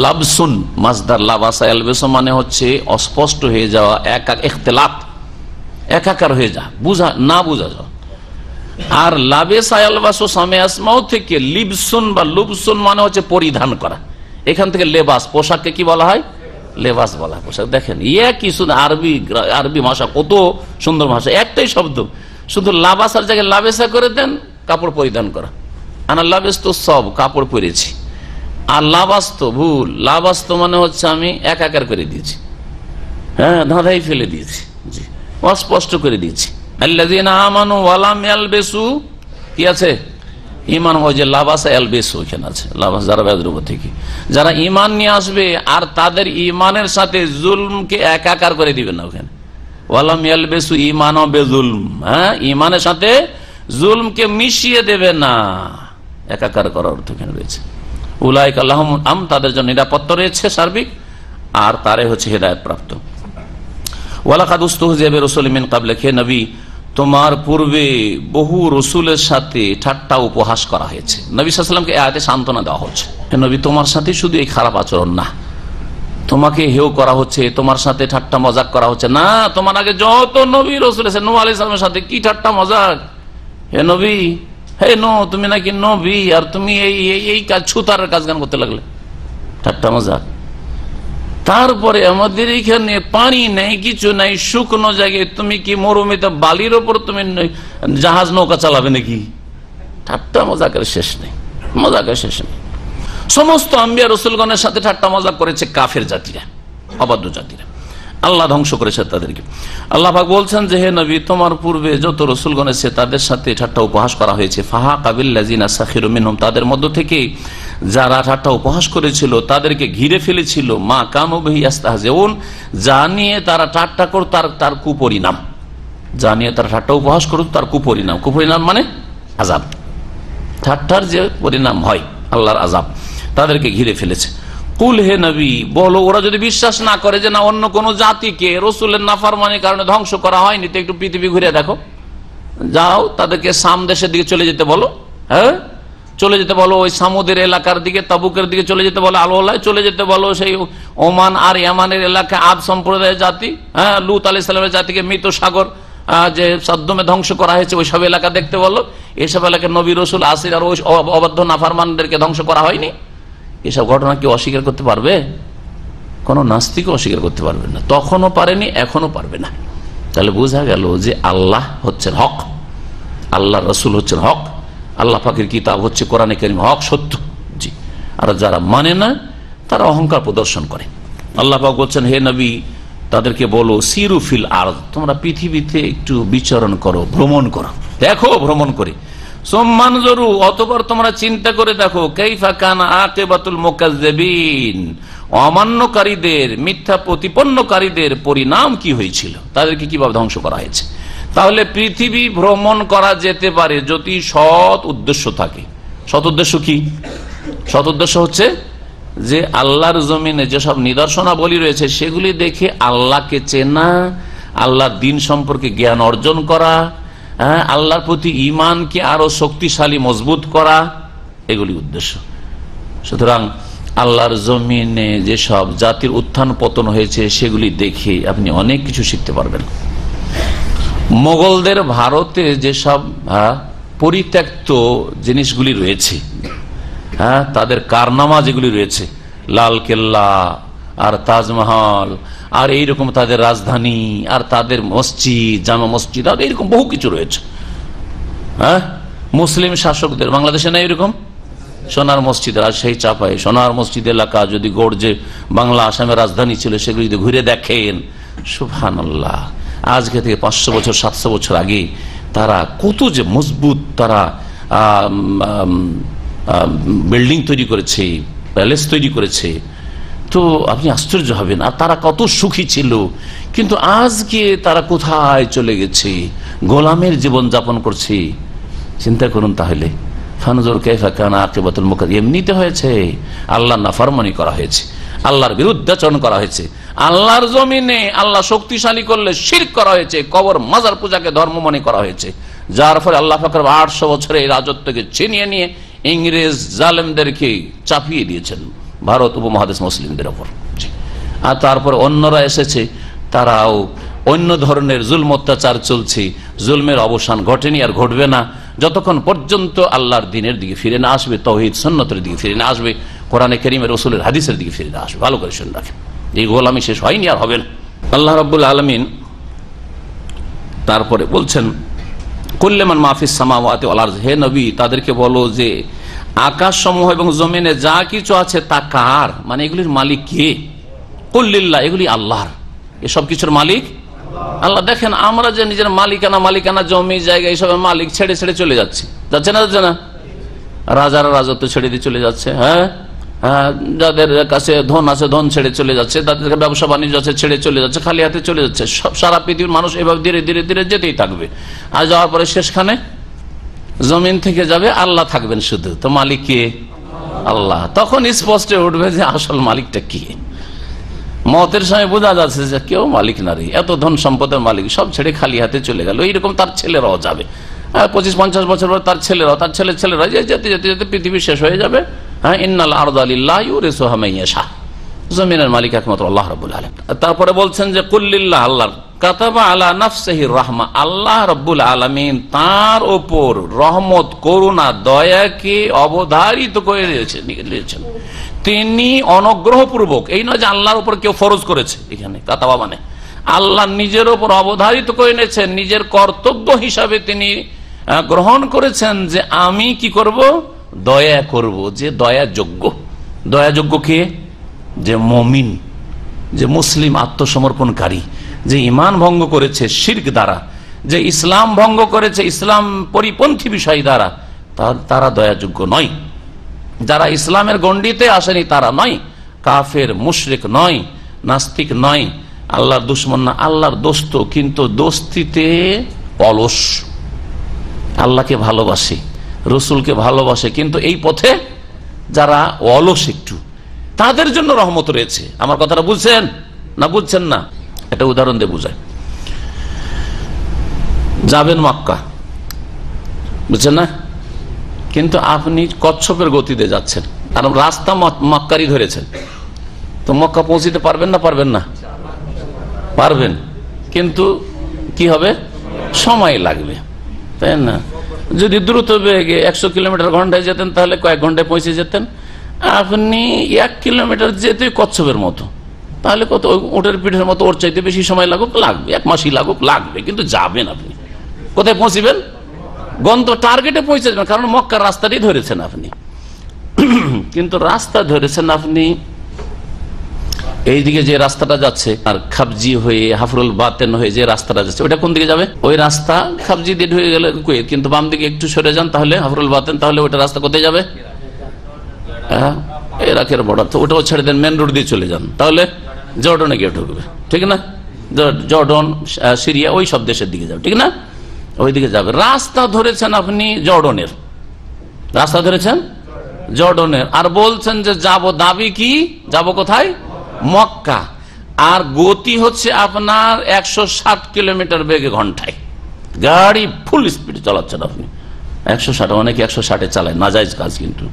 লাবসুন মাসদার লাবাসা ইয়ালবিসু মানে হচ্ছে অস্পষ্ট হয়ে যাওয়া, ইখতিলাত, একাকার হয়ে যা, বুঝা না বুঝা যাওয়া। আর লাবেসা ইয়ালবাসু সামে আসমাউ থেকে লিবসুন বা লুবসুন মানে হচ্ছে পরিধান করা। এখান থেকে লেবাস, পোশাককে কি বলা হয়? লেবাস বলা হয়। পোশাক দেখেন কি শুধু আরবি ভাষা, কত সুন্দর ভাষা, একটাই শব্দ, শুধু লাবাসার জায়গায় লাবেসা করে দেন, কাপড় পরিধান করা। আনা লাবেস তো সব কাপড় পরেছি, আর লাবাস্ত ভুল। লাবাস্ত মানে হচ্ছে আমি একাকার করে দিয়েছি, হ্যাঁ, ধাঁধাই ফেলে দিয়েছি, জি, অস্পষ্ট করে দিয়েছি। আল্লাযীনা আমানু ওয়া লাম ইয়ালবিসু, কি আছে? ঈমান। হয় যে লাবাসা ইয়ালবিসু এখানে আছে, লাবাস যারা বেদরুব থেকে যারা ঈমান নিয়ে আসবে আর তাদের ঈমানের সাথে জুলমকে একাকার করে দিবেন না। ওখানে ওয়া লাম ইয়ালবিসু ঈমানা বিজুলম, হ্যাঁ, ঈমানের সাথে জুলমকে মিশিয়ে দেবে না, একাকার করার অর্থ এখানে রয়েছে। উলাইকা লাহুমুল আমন, তাদের জন্য নিরাপত্তা রয়েছে সার্বিক, আর তারাই হচ্ছে হেদায়েত প্রাপ্ত। ওয়ালাকাদ উস্তুহজিয়া বিরাসূলিন মিন ক্বাবলিকা, হে নবী তোমার পূর্বে বহু রসুলের সাথে ঠাট্টা উপহাস করা হয়েছে। নবী সাল্লাল্লাহু আলাইহি ওয়াসাল্লামকে এই আয়াতে সান্ত্বনা দেওয়া হচ্ছে, হে নবী তোমার সাথে শুধু এই খারাপ আচরণ না, তোমাকে হেয় করা হচ্ছে, তোমার সাথে ঠাট্টা মজাক করা হচ্ছে না। তোমার আগে যত নবী রসুল এসেছেন, নূহ আলাইহিস সালামের সাথে কি ঠাট্টা মজাক, হে নবী, হে নো তুমি নাকি নবী, আর তুমি এই কাজ, ছুতারের কাজ গান করতে লাগলে, ঠাট্টা মজাক। তারপরে আমাদের এখানে পানি নেই, কিছু নাই, শুকনো জায়গায় তুমি কি মরুমিতে বালির ওপর তুমি জাহাজ নৌকা চালাবে নাকি? ঠাট্টা মজাকের শেষ নেই, মজাকের শেষ নেই। সমস্ত আম্বিয়া রসুলগণের সাথে ঠাট্টা মজাক করেছে কাফের জাতিরা, অবাধ্য জাতিরা, আল্লাহ ধ্বংস করেছে তাদেরকে। আল্লাহ পাক বলছেন যে হে নবী তোমার পূর্বে যত রসুলগণ এসেছে তাদের সাথে ঠাট্টা উপহাস করা হয়েছে। ফাহাকা বিল্লাযিনা সাখিরু মিনহুম, তাদের মধ্য থেকে যারা ঠাট্টা উপহাস করেছিল তাদেরকে ঘিরে ফেলেছিল মা কানু বিহি ইস্তাহজিউন, যা নিয়ে তারা ঠাট্টা করত, তার কুপরিণাম, যা নিয়ে তারা ঠাট্টা উপহাস করত তার কুপরিণাম। কুপরিণাম মানে আযাব, ঠাট্টার যে পরিণাম হয় আল্লাহর আযাব, তাদেরকে ঘিরে ফেলেছে। কুল হে নবী বলো, ওরা যদি বিশ্বাস না করে যে না অন্য কোন জাতিকে রসুলের নাফরমানির কারণে ধ্বংস করা হয়নি, তো একটু পৃথিবী ঘুরে দেখো, যাও তাদেরকে সাম দেশের দিকে চলে যেতে বলো, হ্যাঁ, চলে যেতে বলো ওই সামুদের এলাকার দিকে, তাবুকের দিকে চলে যেতে বলো, আলোলায় চলে যেতে বলো, সেই ওমান আর ইয়ামানের এলাকায় আদ সম্প্রদায়ের জাতি, হ্যাঁ, লূত আলাইহিস সালামের জাতিকে মৃত সাগর যে সাদ্দমে ধ্বংস করা হয়েছে ওইসব এলাকা দেখতে বলো। এসব এলাকায় নবী রসুল আসির আর ওই অবাধ্য নাফরমানদেরকে ধ্বংস করা হয়নি। এসব ঘটনা কি অস্বীকার করতে পারবে? কোন নাস্তিকও অস্বীকার করতে পারবে না, তখনও পারেনি, এখনো পারবে না। তাহলে বোঝা গেল যে আল্লাহ হচ্ছেন হক, আল্লাহ রসুল হচ্ছেন হক, আল্লাহ পাকের কিতাব হচ্ছে কোরআনে কারীম হক, সত্য। জি, আর যারা মানে না তারা অহংকার প্রদর্শন করে। আল্লাহ পাক বলছেন হে নবী তাদেরকে বলো সিরু ফিল আরদ, তোমরা পৃথিবীতে একটু বিচরণ করো, ভ্রমণ করো, দেখো ভ্রমণ করে। সোম্মানজরু, অতঃপর তোমরা চিন্তা করে দেখো, কাইফা কানা আকিবাতুল মুকাজ্জিবিন, অমান্যকারীদের, মিথ্যা প্রতিপন্নকারীদের পরিণাম কি হয়েছিল, তাদেরকে কিভাবে ধ্বংস করা হয়েছে। তাহলে পৃথিবী ভ্রমণ করা যেতে পারে যদি সৎ উদ্দেশ্য থাকে। সৎ উদ্দেশ্য কি? সৎ উদ্দেশ্য হচ্ছে যে আল্লাহর জমিনে যেসব নিদর্শনাবলী রয়েছে সেগুলি দেখে আল্লাহকে চেনা, আল্লাহর দ্বীন সম্পর্কে জ্ঞান অর্জন করা, আল্লাহর প্রতি ঈমানকে আরো শক্তিশালী মজবুত করা, এগুলি উদ্দেশ্য। সুতরাং আল্লাহর জমিনে যেসব জাতির উত্থান পতন হয়েছে সেগুলি দেখে আপনি অনেক কিছু শিখতে পারবেন। মোগলদের ভারতে যেসব পরিত্যক্ত জিনিসগুলি রয়েছে, হ্যাঁ, তাদের কারনামা যেগুলি রয়েছে, লাল কেল্লা আর তাজমহল আর এইরকম তাদের রাজধানী আর তাদের মসজিদ, জামা মসজিদ আর এইরকম বহু কিছু রয়েছে। হ্যাঁ, মুসলিম শাসকদের, বাংলাদেশে না এরকম সোনার মসজিদ, রাজশাহী চাপাই সোনার মসজিদ এলাকা যদি গড়ে বাংলা আসামের রাজধানী ছিল, সেগুলি যদি ঘুরে দেখেন, সুবহানাল্লাহ, আজকে থেকে 500 বছর 700 বছর আগে তারা কত যে মজবুত তারা বিল্ডিং তৈরি করেছে, প্যালেস তৈরি করেছে, তো আপনি আশ্চর্য হবেন। আর তারা কত সুখী ছিল, কিন্তু আজকে তারা কোথায় চলে গেছে, গোলামের জীবন যাপন করছে। চিন্তা করুন তাহলে, ফানজুর কাইফা কানা আকিবাতুল মুকাদ্দিমিন। এমনিতে হয়েছে, আল্লাহর নাফরমানি করা হয়েছে, আল্লাহর বিরুদ্ধাচরণ করা হয়েছে, আল্লাহর জমিনে আল্লাহ শক্তিশালী করলে শিরক করা হয়েছে, কবর মাজার পূজাকে ধর্ম মনে করা হয়েছে, যার ফলে আল্লাহ পাক 800 বছরে এই রাজত্বকে ছিনিয়ে নিয়ে ইংরেজ জালেমদেরকে চাপিয়ে দিয়েছেন ভারত উপমহাদেশ মুসলিমদের ওপর। আর তারপর অন্যরা এসেছে, তারাও অন্য ধরনের জুলম অত্যাচার চলছে, জুলমের অবসান ঘটেনি আর ঘটবে না যতক্ষণ পর্যন্ত আল্লাহর দ্বীনের দিকে ফিরে না আসবে, তাওহীদ সুন্নতের দিকে ফিরে না আসবে, কোরআনে কারীমের রাসূলের হাদিসের দিকে ফিরে না আসবে। ভালো করে শুনে রাখেন, এই গোলামি শেষ হয়নি আর হবে না। আল্লাহ রাব্বুল আলামিন তারপরে বলছেন, কুল্লুমান মাফিস সামাওয়াতি ওয়াল আরদ, হে নবী তাদেরকে বলো যে আকাশ সমূহ এবং জমিনে যা কিছু আছে তা কার, মানে এগুলির মালিক কে? কুল লিল্লাহ, এগুলি আল্লাহর, এসব কিছুর মালিক আল্লাহ। দেখেন আমরা যে নিজের মালিকানা জমি জায়গা এইসবের মালিক ছেড়ে ছেড়ে চলে যাচ্ছে, যাচ্ছে না? রাজারা রাজত্ব ছেড়ে দিয়ে চলে যাচ্ছে, হ্যাঁ, যাদের কাছে ধন আছে ধন ছেড়ে চলে যাচ্ছে, তাদের ব্যবসা বাণিজ্য আছে ছেড়ে চলে যাচ্ছে, খালি হাতে চলে যাচ্ছে। সারা পৃথিবীর মানুষ এভাবে ধীরে ধীরে ধীরে যেতেই থাকবে, আর যাওয়ার পরে শেষখানে জমিন থেকে যাবে, আল্লাহ থাকবেন শুধু। তো মালিক কে? আল্লাহ। তখন স্পষ্ট উঠবে যে আসল মালিকটা কি। মতের সময় বোঝা যাচ্ছে যে কেউ মালিক না রে, এত ধন সম্পদের মালিক সব ছেড়ে খালি হাতে চলে গেল। এইরকম তার ছেলেরাও যাবে, 25-50 বছর পর তার ছেলেরা যেতে যেতে যেতে পৃথিবী শেষ হয়ে যাবে। হ্যাঁ, ইন্নাল আরদা লিল্লাহি ইউরিসুহা মান ইয়াশা, জমিনের মালিক একমাত্র আল্লাহ রাব্বুল আলামিন। তারপরে বলছেন যে কুল লিল্লাহ, আল্লাহর, কাতাবা আলা নাফসিহির রাহমা, আল্লাহ রাব্বুল আলামিন তার উপর রহমত, করুণা, দয়াকে অবধারিত করে দিয়েছেন। তিনি অনুগ্রহপূর্বক, এই নয় যে আল্লাহর উপর কেউ ফরজ করেছে, এখানে কাতাবা মানে আল্লাহ নিজের উপর অবধারিত করে নিয়েছেন, নিজের কর্তব্য হিসাবে তিনি গ্রহণ করেছেন যে আমি কি করব, দয়া করব। যে দয়াযোগ্য কে? যে মুমিন, যে মুসলিম আত্মসমর্পণকারী, যে ঈমান ভঙ্গ করেছে শিরক দ্বারা, যে ইসলাম ভঙ্গ করেছে ইসলাম পরিপন্থী বিষয় দ্বারা, তারা দয়াযোগ্য নয়। যারা ইসলামের গণ্ডিতে আসেনি তারা নয়, কাফের মুশরিক নয়, নাস্তিক নয়, আল্লাহর দুশমন না, আল্লাহর দোস্ত, কিন্তু দোস্তিতে অলস। আল্লাহকে ভালোবাসে, রসুলকে ভালোবাসে, কিন্তু এই পথে যারা অলস একটু, তাদের জন্য রহমত রয়েছে। আমার কথাটা বুঝছেন না? বুঝছেন না? একটা উদাহরণ দিয়ে বুঝায়। যাবেন মক্কা, বুঝছেন না? কিন্তু আপনি কচ্ছপের গতিতে যাচ্ছেন, আর রাস্তা মক্কারই ধরেছেন, তো মক্কা পৌঁছিতে পারবেন না? পারবেন, কিন্তু কি হবে? সময় লাগবে, তাই না? যদি দ্রুত বেগে 100 কিলোমিটার ঘন্টায় যেতেন তাহলে কয়েক ঘন্টায় পৌঁছে যেতেন। আপনি 1 কিলোমিটার যেতে কচ্ছপের মতো, তাহলে কত? ওটের পিঠের মতো, ওর চাইতে বেশি সময় লাগবে, 1 মাসই লাগবে, কিন্তু যাবেন আপনি। কোথায় পৌঁছিবেন? টার্গেটে পৌঁছে যাবেন, কারণ মক্কার রাস্তাটাই ধরেছেন আপনি। কিন্তু রাস্তা ধরেছেন আপনি এইদিকে যে রাস্তাটা যাচ্ছে, আর খাবজি হয়ে হাফরুল বাতেন হয়ে যে রাস্তাটা যাচ্ছে, ওটা কোন দিকে যাবে? ওই রাস্তা খাবজি দিয়ে ঢুকে গেলে কুয়েত, কিন্তু বাম দিকে একটু সরে যান তাহলে হাফরুল বাতেন, তাহলে ওটা রাস্তা কোথায় যাবে? ইরাকের বর্ডার। তো ওটাও ছেড়ে দেন, মেন রোড দিয়ে চলে যান, তাহলে জর্ডনে গিয়ে ঢুকবে, ঠিক না? জর্ডন, সিরিয়া, ওই সব দেশের দিকে যাবে, ঠিক না? ওই দিকে যাবে। রাস্তা ধরেছেন আপনি জর্ডনের, আর বলছেন যে যাব, দাবি কি? যাব কোথায়? মক্কা। আর গতি হচ্ছে আপনার 160 কিলোমিটার বেগে ঘন্টায়, গাড়ি ফুল স্পিডে চালাচ্ছেন আপনি। 160, অনেকে 160-এ চালায়, নাজায়েজ কাজ, কিন্তু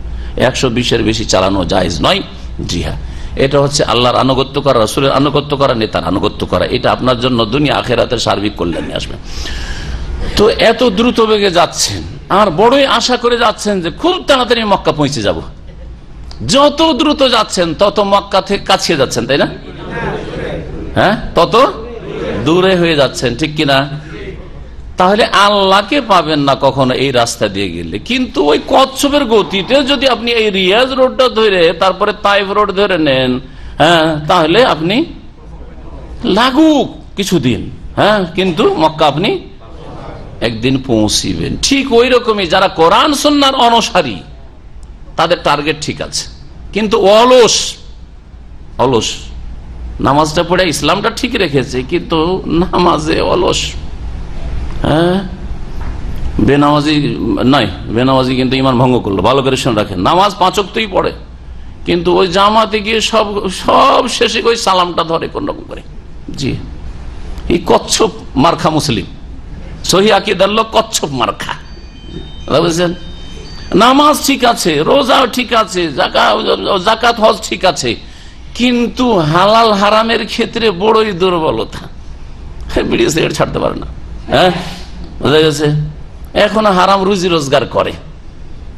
120-এর বেশি চালানো জায়েজ নয়। জি হ্যাঁ, এটা হচ্ছে আল্লাহর আনুগত্য করা, রাসূলের আনুগত্য করা, নেতার আনুগত্য করা। এটা আপনার জন্য দুনিয়া আখিরাতের সার্বিক কল্যাণ নিয়ে আসবে। তো এত দ্রুত বেগে যাচ্ছেন, আর বড়ই আশা করে যাচ্ছেন যে খুব তাড়াতাড়ি মক্কা পৌঁছে যাব। যত দ্রুত যাচ্ছেন তত মক্কা থেকে কাছিয়ে যাচ্ছেন, তাই না? হ্যাঁ, তত দূরে হয়ে যাচ্ছেন, ঠিক কিনা? তাহলে আল্লাহকে পাবেন না কখনো এই রাস্তা দিয়ে গেলে। কিন্তু ওই কচ্ছপের গতিতে যদি আপনি এই রিয়াজ রোডটা ধরে তারপরে তাইফ রোড ধরে নেন, হ্যাঁ, তাহলে আপনি লাগুক কিছুদিন, হ্যাঁ, কিন্তু মক্কা আপনি একদিন পৌঁছিবেন। ঠিক ওই রকমই যারা কোরআন সুন্নাহর অনুসারী তাদের টার্গেট ঠিক আছে, কিন্তু অলস নামাজটা পড়ে ইসলামটা ঠিক রেখেছে কিন্তু নামাজে অলস। হ্যাঁ, বেনামাজি নয়, বেনামাজি কিন্তু ইমান ভঙ্গ করলো। ভালো করে শুনে রাখেন, নামাজ 5 ওয়াক্তই পড়ে কিন্তু ওই জামাতে গিয়ে সব শেষে ওই সালামটা ধরে কোন রকম করে। জি, এই কচ্ছপ মার্খা মুসলিম, সহি আকীদার লোক কচ্ছপ মার্খা। বুঝছেন, নামাজ ঠিক আছে, রোজা ঠিক আছে, যাকাত হজ ঠিক আছে, কিন্তু হালাল হারামের ক্ষেত্রে বড়ই দুর্বলতা। বিড়ি সিগারেট ছাড়তে পারে না। হ্যাঁ, বোঝা গেছে, এখন হারাম রুজি রোজগার করে।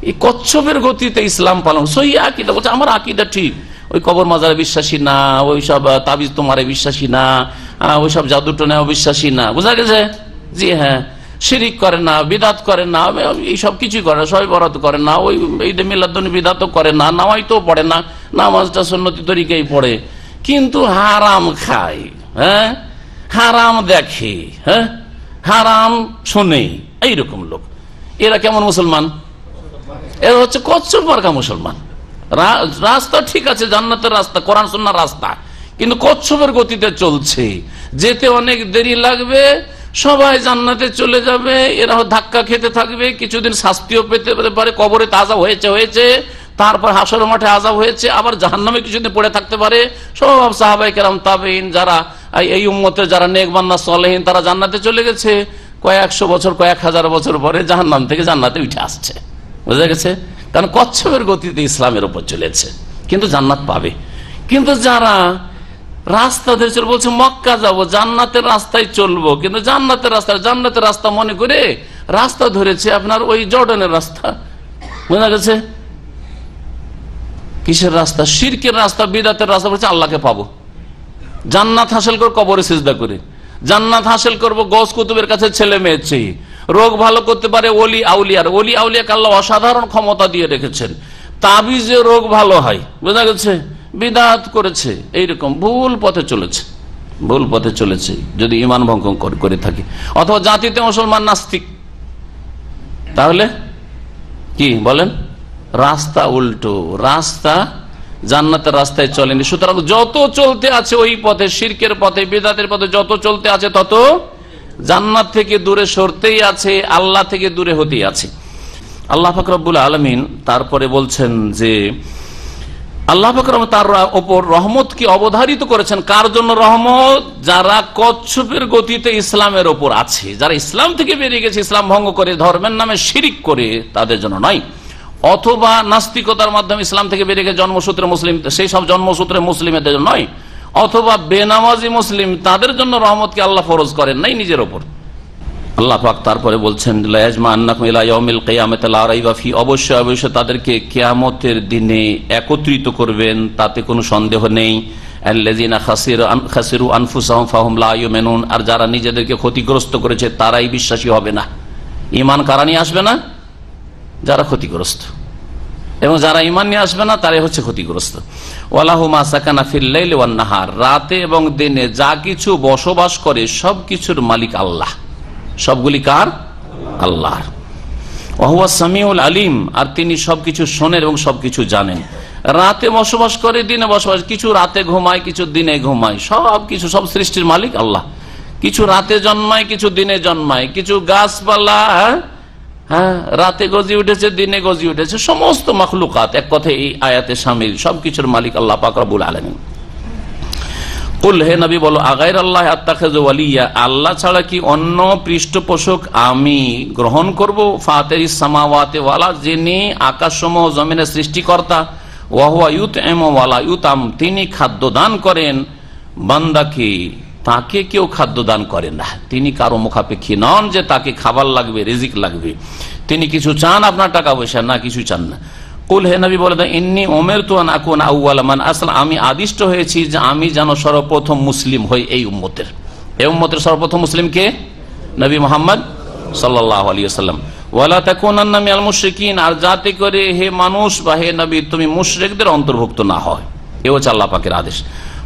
এই কচ্ছপের গতিতে ইসলাম পালন। সহি আকীদা বলছে আমার আকীদা ঠিক, ওই কবর মাজারে বিশ্বাসী না, ওইসব তাবিজ তোমারে বিশ্বাসী না, ওইসব জাদু টোনা বিশ্বাসী না। বোঝা গেছে? জি হ্যাঁ, শিরিক করে না, বিদাত করে না, এইসব কিছুই করে না, সব বরাত করে না, ওই ঈদে মিলাদুন্নবী বিদাতও করে না, নামাইতেও পড়ে না, নামাজটা সুন্নতি তরিকায় পড়ে, কিন্তু হারাম খায়, হ্যাঁ, হারাম দেখে, হ্যাঁ, হারাম শোনে। এইরকম লোক, এরা কেমন মুসলমান? এরা হচ্ছে কচ্ছপ মার্কা মুসলমান। রাস্তা ঠিক আছে, জান্নাতের রাস্তা, কোরআন সুন্নাহর রাস্তা, কিন্তু কচ্ছপের গতিতে চলছে, যেতে অনেক দেরি লাগবে, সবাই জান্নাতে চলে যাবে, এরা ধাক্কা খেতে থাকবে, কিছুদিন শাস্তিও পেতে পারে, কবরে আযাব হয়েছে, তারপর হাসর মাঠে আযাব হয়েছে, আবার জাহান্নামে কিছুদিন পড়ে থাকতে পারে। সব সাহাবায়ে কেরাম, তাবেঈন, যারা এই উম্মতের যারা নেক বান্দা সালেহীন, তারা জান্নাতে চলে গেছে, কয়েকশো বছর, কয়েক হাজার বছর পরে জাহান্নাম থেকে জান্নাতে উঠে আসছে। বুঝা গেছে? কারণ কচ্ছপের গতিতে ইসলামের উপর চলেছে, কিন্তু জান্নাত পাবে। কিন্তু যারা রাস্তা ধরে চলে, বলছে মক্কা যাবো, জান্নাতের রাস্তায় চলবো, কিন্তু জান্নাতের রাস্তা মনে করে রাস্তা ধরেছে আপনার ওই জর্ডানের রাস্তা। বোঝা গেছে? কিসের রাস্তা? শিরকের রাস্তা, বিদআতের রাস্তা। বলছে আল্লাহকে পাবো, জান্নাত হাসিল করবো কবরে সিজদা করে, জান্নাত হাসিল করবো গৌস কুতুবের কাছে ছেলে মেয়ে চেয়ে, রোগ ভালো করতে পারে ওলি আউলিয়াকে আল্লাহ অসাধারণ ক্ষমতা দিয়ে রেখেছেন, তাবিজে রোগ ভালো হয়। বোঝা গেছে? বিদআত করেছে, এইরকম ভুল পথে চলেছে যদি ঈমান ভঙ্গ করে থাকে। অথবা জাতিতে মুসলমান নাস্তিক, তাহলে কি বলেন? রাস্তা উল্টো, রাস্তা জান্নাতের রাস্তায় চলেনি। সুতরাং যত চলতে আছে ওই পথে, শিরকের পথে, বিদআতের পথে যত চলতে আছে, তত জান্নাত থেকে দূরে সরতেই আছে, আল্লাহ থেকে দূরে হতেই আছে। আল্লাহ পাক রব্বুল আলামিন তারপরে বলছেন যে আল্লাহ পাক তার উপর রহমতকে অবধারিত করেছেন। কার জন্য রহমত? যারা কচ্ছপের গতিতে ইসলামের ওপর আছে, যারা ইসলাম থেকে বেরিয়ে গেছে, ইসলাম ভঙ্গ করে, ধর্মের নামে শিরিক করে, তাদের জন্য নয়। অথবা নাস্তিকতার মাধ্যমে ইসলাম থেকে বেরিয়ে গেছে, জন্মসূত্রে মুসলিম, সেই সব জন্মসূত্রে মুসলিমদের জন্য নয়। অথবা বেনামাজি মুসলিম, তাদের জন্য রহমতকে আল্লাহ ফরজ করেন নাই নিজের ওপর। আল্লাহ পাক তারপরে বলছেন অবশ্যই তাদেরকে কিয়ামতের দিনে একত্রিত করবেন, তাতে কোনো সন্দেহ নেই। আর যারা নিজেদেরকে ক্ষতিগ্রস্ত করেছে তারাই বিশ্বাসী হবে না। ঈমান কারা নিয়ে আসবে না? যারা ক্ষতিগ্রস্ত, এবং যারা ঈমান নিয়ে আসবে না তারাই হচ্ছে ক্ষতিগ্রস্ত। ওয়ালাহু মা সাকানা ফিল লাইলি ওয়ান নাহার, রাতে এবং দিনে যা কিছু বসবাস করে সবকিছুর মালিক আল্লাহ। সবগুলি কার? আল্লাহর। ওয়া হুয়া সামিউল আলিম, আর তিনি সবকিছু শোনেন এবং সবকিছু জানেন। রাতে বসবাস করে, দিনে বসবাস, কিছু রাতে ঘুমায়, কিছু দিনে ঘুমায়, সবকিছু, সব সৃষ্টির মালিক আল্লাহ। কিছু রাতে জন্মায়, কিছু দিনে জন্মায়, কিছু গাছপালা হ্যাঁ রাতে গজি উঠেছে, দিনে গজি উঠেছে, সমস্ত মাখলুকাত এক কথায় এই আয়াতে শামিল, সবকিছুর মালিক আল্লাহ পাক রব্বুল আলামিন। কুল, হে নবী বলো, আগাইর আল্লাহ আত্তাখিযু ওয়ালিয়া, আল্লাহ ছাড়া কি অন্য পৃষ্ঠপোষক আমি গ্রহণ করব? ফাতিরিস সামাওয়াতি ওয়ালা, যিনি আকাশসমূহ জমিনের সৃষ্টিকর্তা, ওয়া হুয়া ইউতইমু ওয়ালা ইউতাম, তিনি খাদ্য দান করেন বান্দাকে, তাকে কেউ খাদ্য দান করেন না। তিনি কারো মুখাপেক্ষী নন যে তাকে খাবার লাগবে, রিজিক লাগবে। তিনি কিছু চান আপনার টাকা পয়সা? না, কিছু চান না। কুল, হে নবী বলে দেন, ইন্নী উমিরতু আন আকুনা আউওয়ালা মান আসলাম, আমি আদিষ্ট হয়েছি যে আমি যেন সর্বপ্রথম মুসলিম হই এই উম্মতের। এই উম্মতের সর্বপ্রথম মুসলিম কে? নবী মুহাম্মদ সাল্লাল্লাহু আলাইহি ওয়াসাল্লাম। ওয়ালা তাকুনান্না মিনাল মুশরিকিন, আর যাতে করে হে মানুষ বা হে নবী তুমি মুশরিকদের অন্তর্ভুক্ত না হয়। এ হচ্ছে আল্লাহ পাকের আদেশ।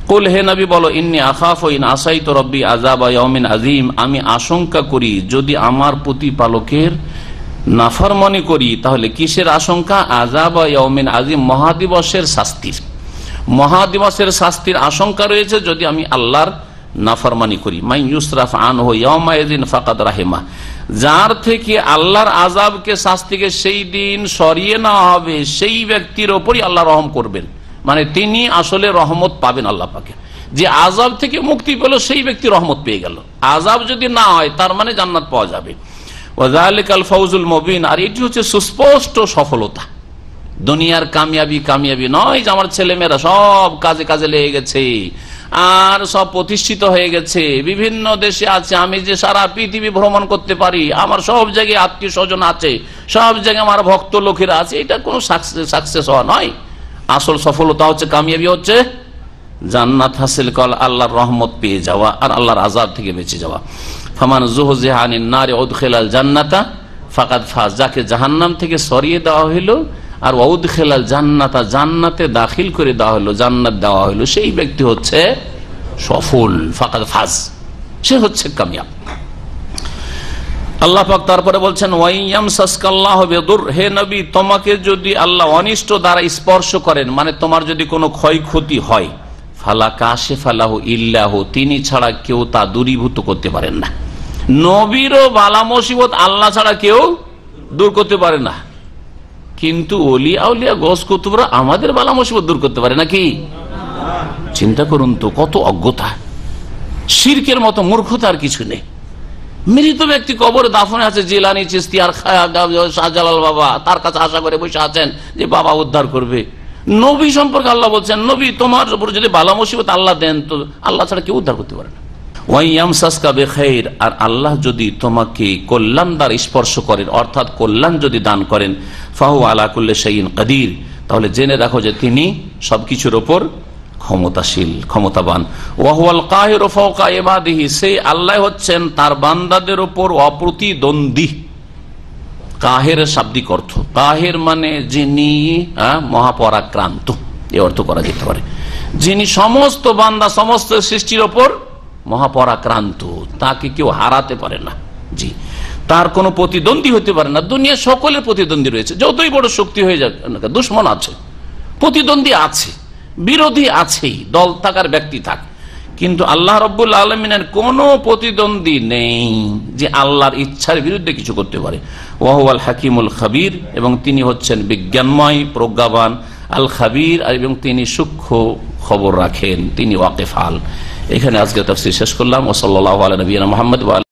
কুল, হে নবী বলো, ইন্নী আখাফু ইন আসাইতু রাব্বি আযাবা ইয়াউমিন আযীম, আমি আশঙ্কা করি যদি আমার প্রতিপালকের নাফরমানি করি, তাহলে কিসের আশঙ্কা? আযাবা ইয়াউমিন আযীম, মহাদিবসের শাস্তির। মহাদিবসের শাস্তির আশঙ্কা রয়েছে যদি আমি আল্লাহর নাফরমানি করি। মাই ইউসরাফ আনহু ইয়াউমাইযিন ফাকাদ রাহিমা, যার থেকে আল্লাহর আযাবকে, শাস্তিকে সেই দিন সরিয়ে নেওয়া হবে, সেই ব্যক্তির ওপরই আল্লাহ রহম করবেন। মানে তিনি আসলে রহমত পাবেন আল্লাহ পাকে। যে আযাব থেকে মুক্তি পেল সেই ব্যক্তি রহমত পেয়ে গেল। আযাব যদি না হয় তার মানে জান্নাত পাওয়া যাবে। ওয়াযালিকাল ফাউজুল মুবিন, আর এটি হচ্ছে সুস্পষ্ট সফলতা। দুনিয়ার কামিয়াবি নয় যে আমার ছেলেমেয়েরা সব কাজে কাজে লেগে গেছে আর সব প্রতিষ্ঠিত হয়ে গেছে, বিভিন্ন দেশে আছে, আমি যে সারা পৃথিবী ভ্রমণ করতে পারি, আমার সব জায়গায় আত্মীয় স্বজন আছে, সব জায়গায় আমার ভক্ত লোকেরা আছে, এটা কোনো সাকসেস হওয়া নয়। আসল সফলতা হচ্ছে, কামিয়াবি হচ্ছে জান্নাত হাসিল করা, আল্লাহর রহমত পেয়ে যাওয়া আর আল্লাহর আযাব থেকে বেঁচে যাওয়া। ফামান যুহজিহা আনিন নারি উদখিলাল জান্নাতা ফাকাদ ফাজ, যাকে জাহান্নাম থেকে সরিয়ে দেওয়া হলো আর উদখিলাল জান্নাতা, জান্নাতে দাখিল করে দেওয়া হলো, জান্নাত দেওয়া হলো, সেই ব্যক্তি হচ্ছে সফল। ফাকাদ ফাজ, সে হচ্ছে কামিয়াব। আল্লাহ পাক তারপরে বলছেন, ওয়াইয়ামসাসকাল্লাহু বিদুর, হে নবী তোমাকে যদি আল্লাহ অনিষ্ট দ্বারা স্পর্শ করেন, মানে তোমার যদি কোনো ক্ষয়ক্ষতি হয়, ফালা কাশিফা লাহু ইল্লাহু, তিনি ছাড়া কেউ তা দূরীভূত করতে পারেন না। নবীরও বালা মুসিবত আল্লাহ ছাড়া কেউ দূর করতে পারে না, কিন্তু ওলিয়া আউলিয়া গস কুতুবরা আমাদের বালা মুসিবত দূর করতে পারে নাকি? চিন্তা করুন তো, কত অজ্ঞতা, শিরকের মতো মূর্খতা আর কিছু নেই। মৃত ব্যক্তি কবরে দাফনে আছে, জিলানি, চিশতি আর শাহজালাল বাবা, তার কাছে আশা করে বসে আছেন যে বাবা উদ্ধার করবে। নবী সম্পর্কে আল্লাহ বলছেন, নবী তোমার উপর যদি বালা মুসিবত আল্লাহ দেন তো আল্লাহ ছাড়া কেউ উদ্ধার করতে পারে না। ওয়াইয়ামসাসকা বিখাইর, আর আল্লাহ যদি তোমাকে কল্যাণ দ্বারা স্পর্শ করেন, অর্থাৎ কল্যাণ যদি দান করেন, ফাহু আলা কুল্লি শাইইন কাদির, তাহলে জেনে রাখো যে তিনি সবকিছুর উপর ক্ষমতাশীল, ক্ষমতাবান। ওয়াহুয়াল কাহিরু ফাওকা ইবাদিহি, সেই আল্লাহ হচ্ছেন তার বান্দাদের উপর অপ্রতিদ্বন্দ্বী। কাহের শাব্দিক অর্থ, কাহের মানে যিনি মহাপরাক্রান্ত, এই অর্থ করা যেতে পারে। যিনি সমস্ত বান্দা, সমস্ত সৃষ্টির ওপর মহাপরাক্রান্ত, তাকে কেউ হারাতে পারে না। জি, তার কোনো প্রতিদ্বন্দ্বী হতে পারে না। দুনিয়া সকলের প্রতিদ্বন্দ্বী রয়েছে, যতই বড় শক্তি হয়ে যাক না, দুশ্মন আছে, প্রতিদ্বন্দ্বী আছে, বিরোধী আছেই, দল থাকার ব্যক্তি থাক, কিন্তু আল্লাহ রাব্বুল আলামিনের কোনো প্রতিদ্বন্দ্বী নেই যে আল্লাহর ইচ্ছার বিরুদ্ধে কিছু করতে পারে। ওয়াহুয়াল হাকিমুল খাবির, এবং তিনি হচ্ছেন বিজ্ঞানময়, প্রজ্ঞাবান, আল খাবির, এবং তিনি সূক্ষ্ম খবর রাখেন, তিনি ওয়াকিফাল। এখানে আজকে তাফসীর শেষ করলাম। ওয়া সাল্লাল্লাহু আলা নবিয়িনা মুহাম্মদ ওয়া আলা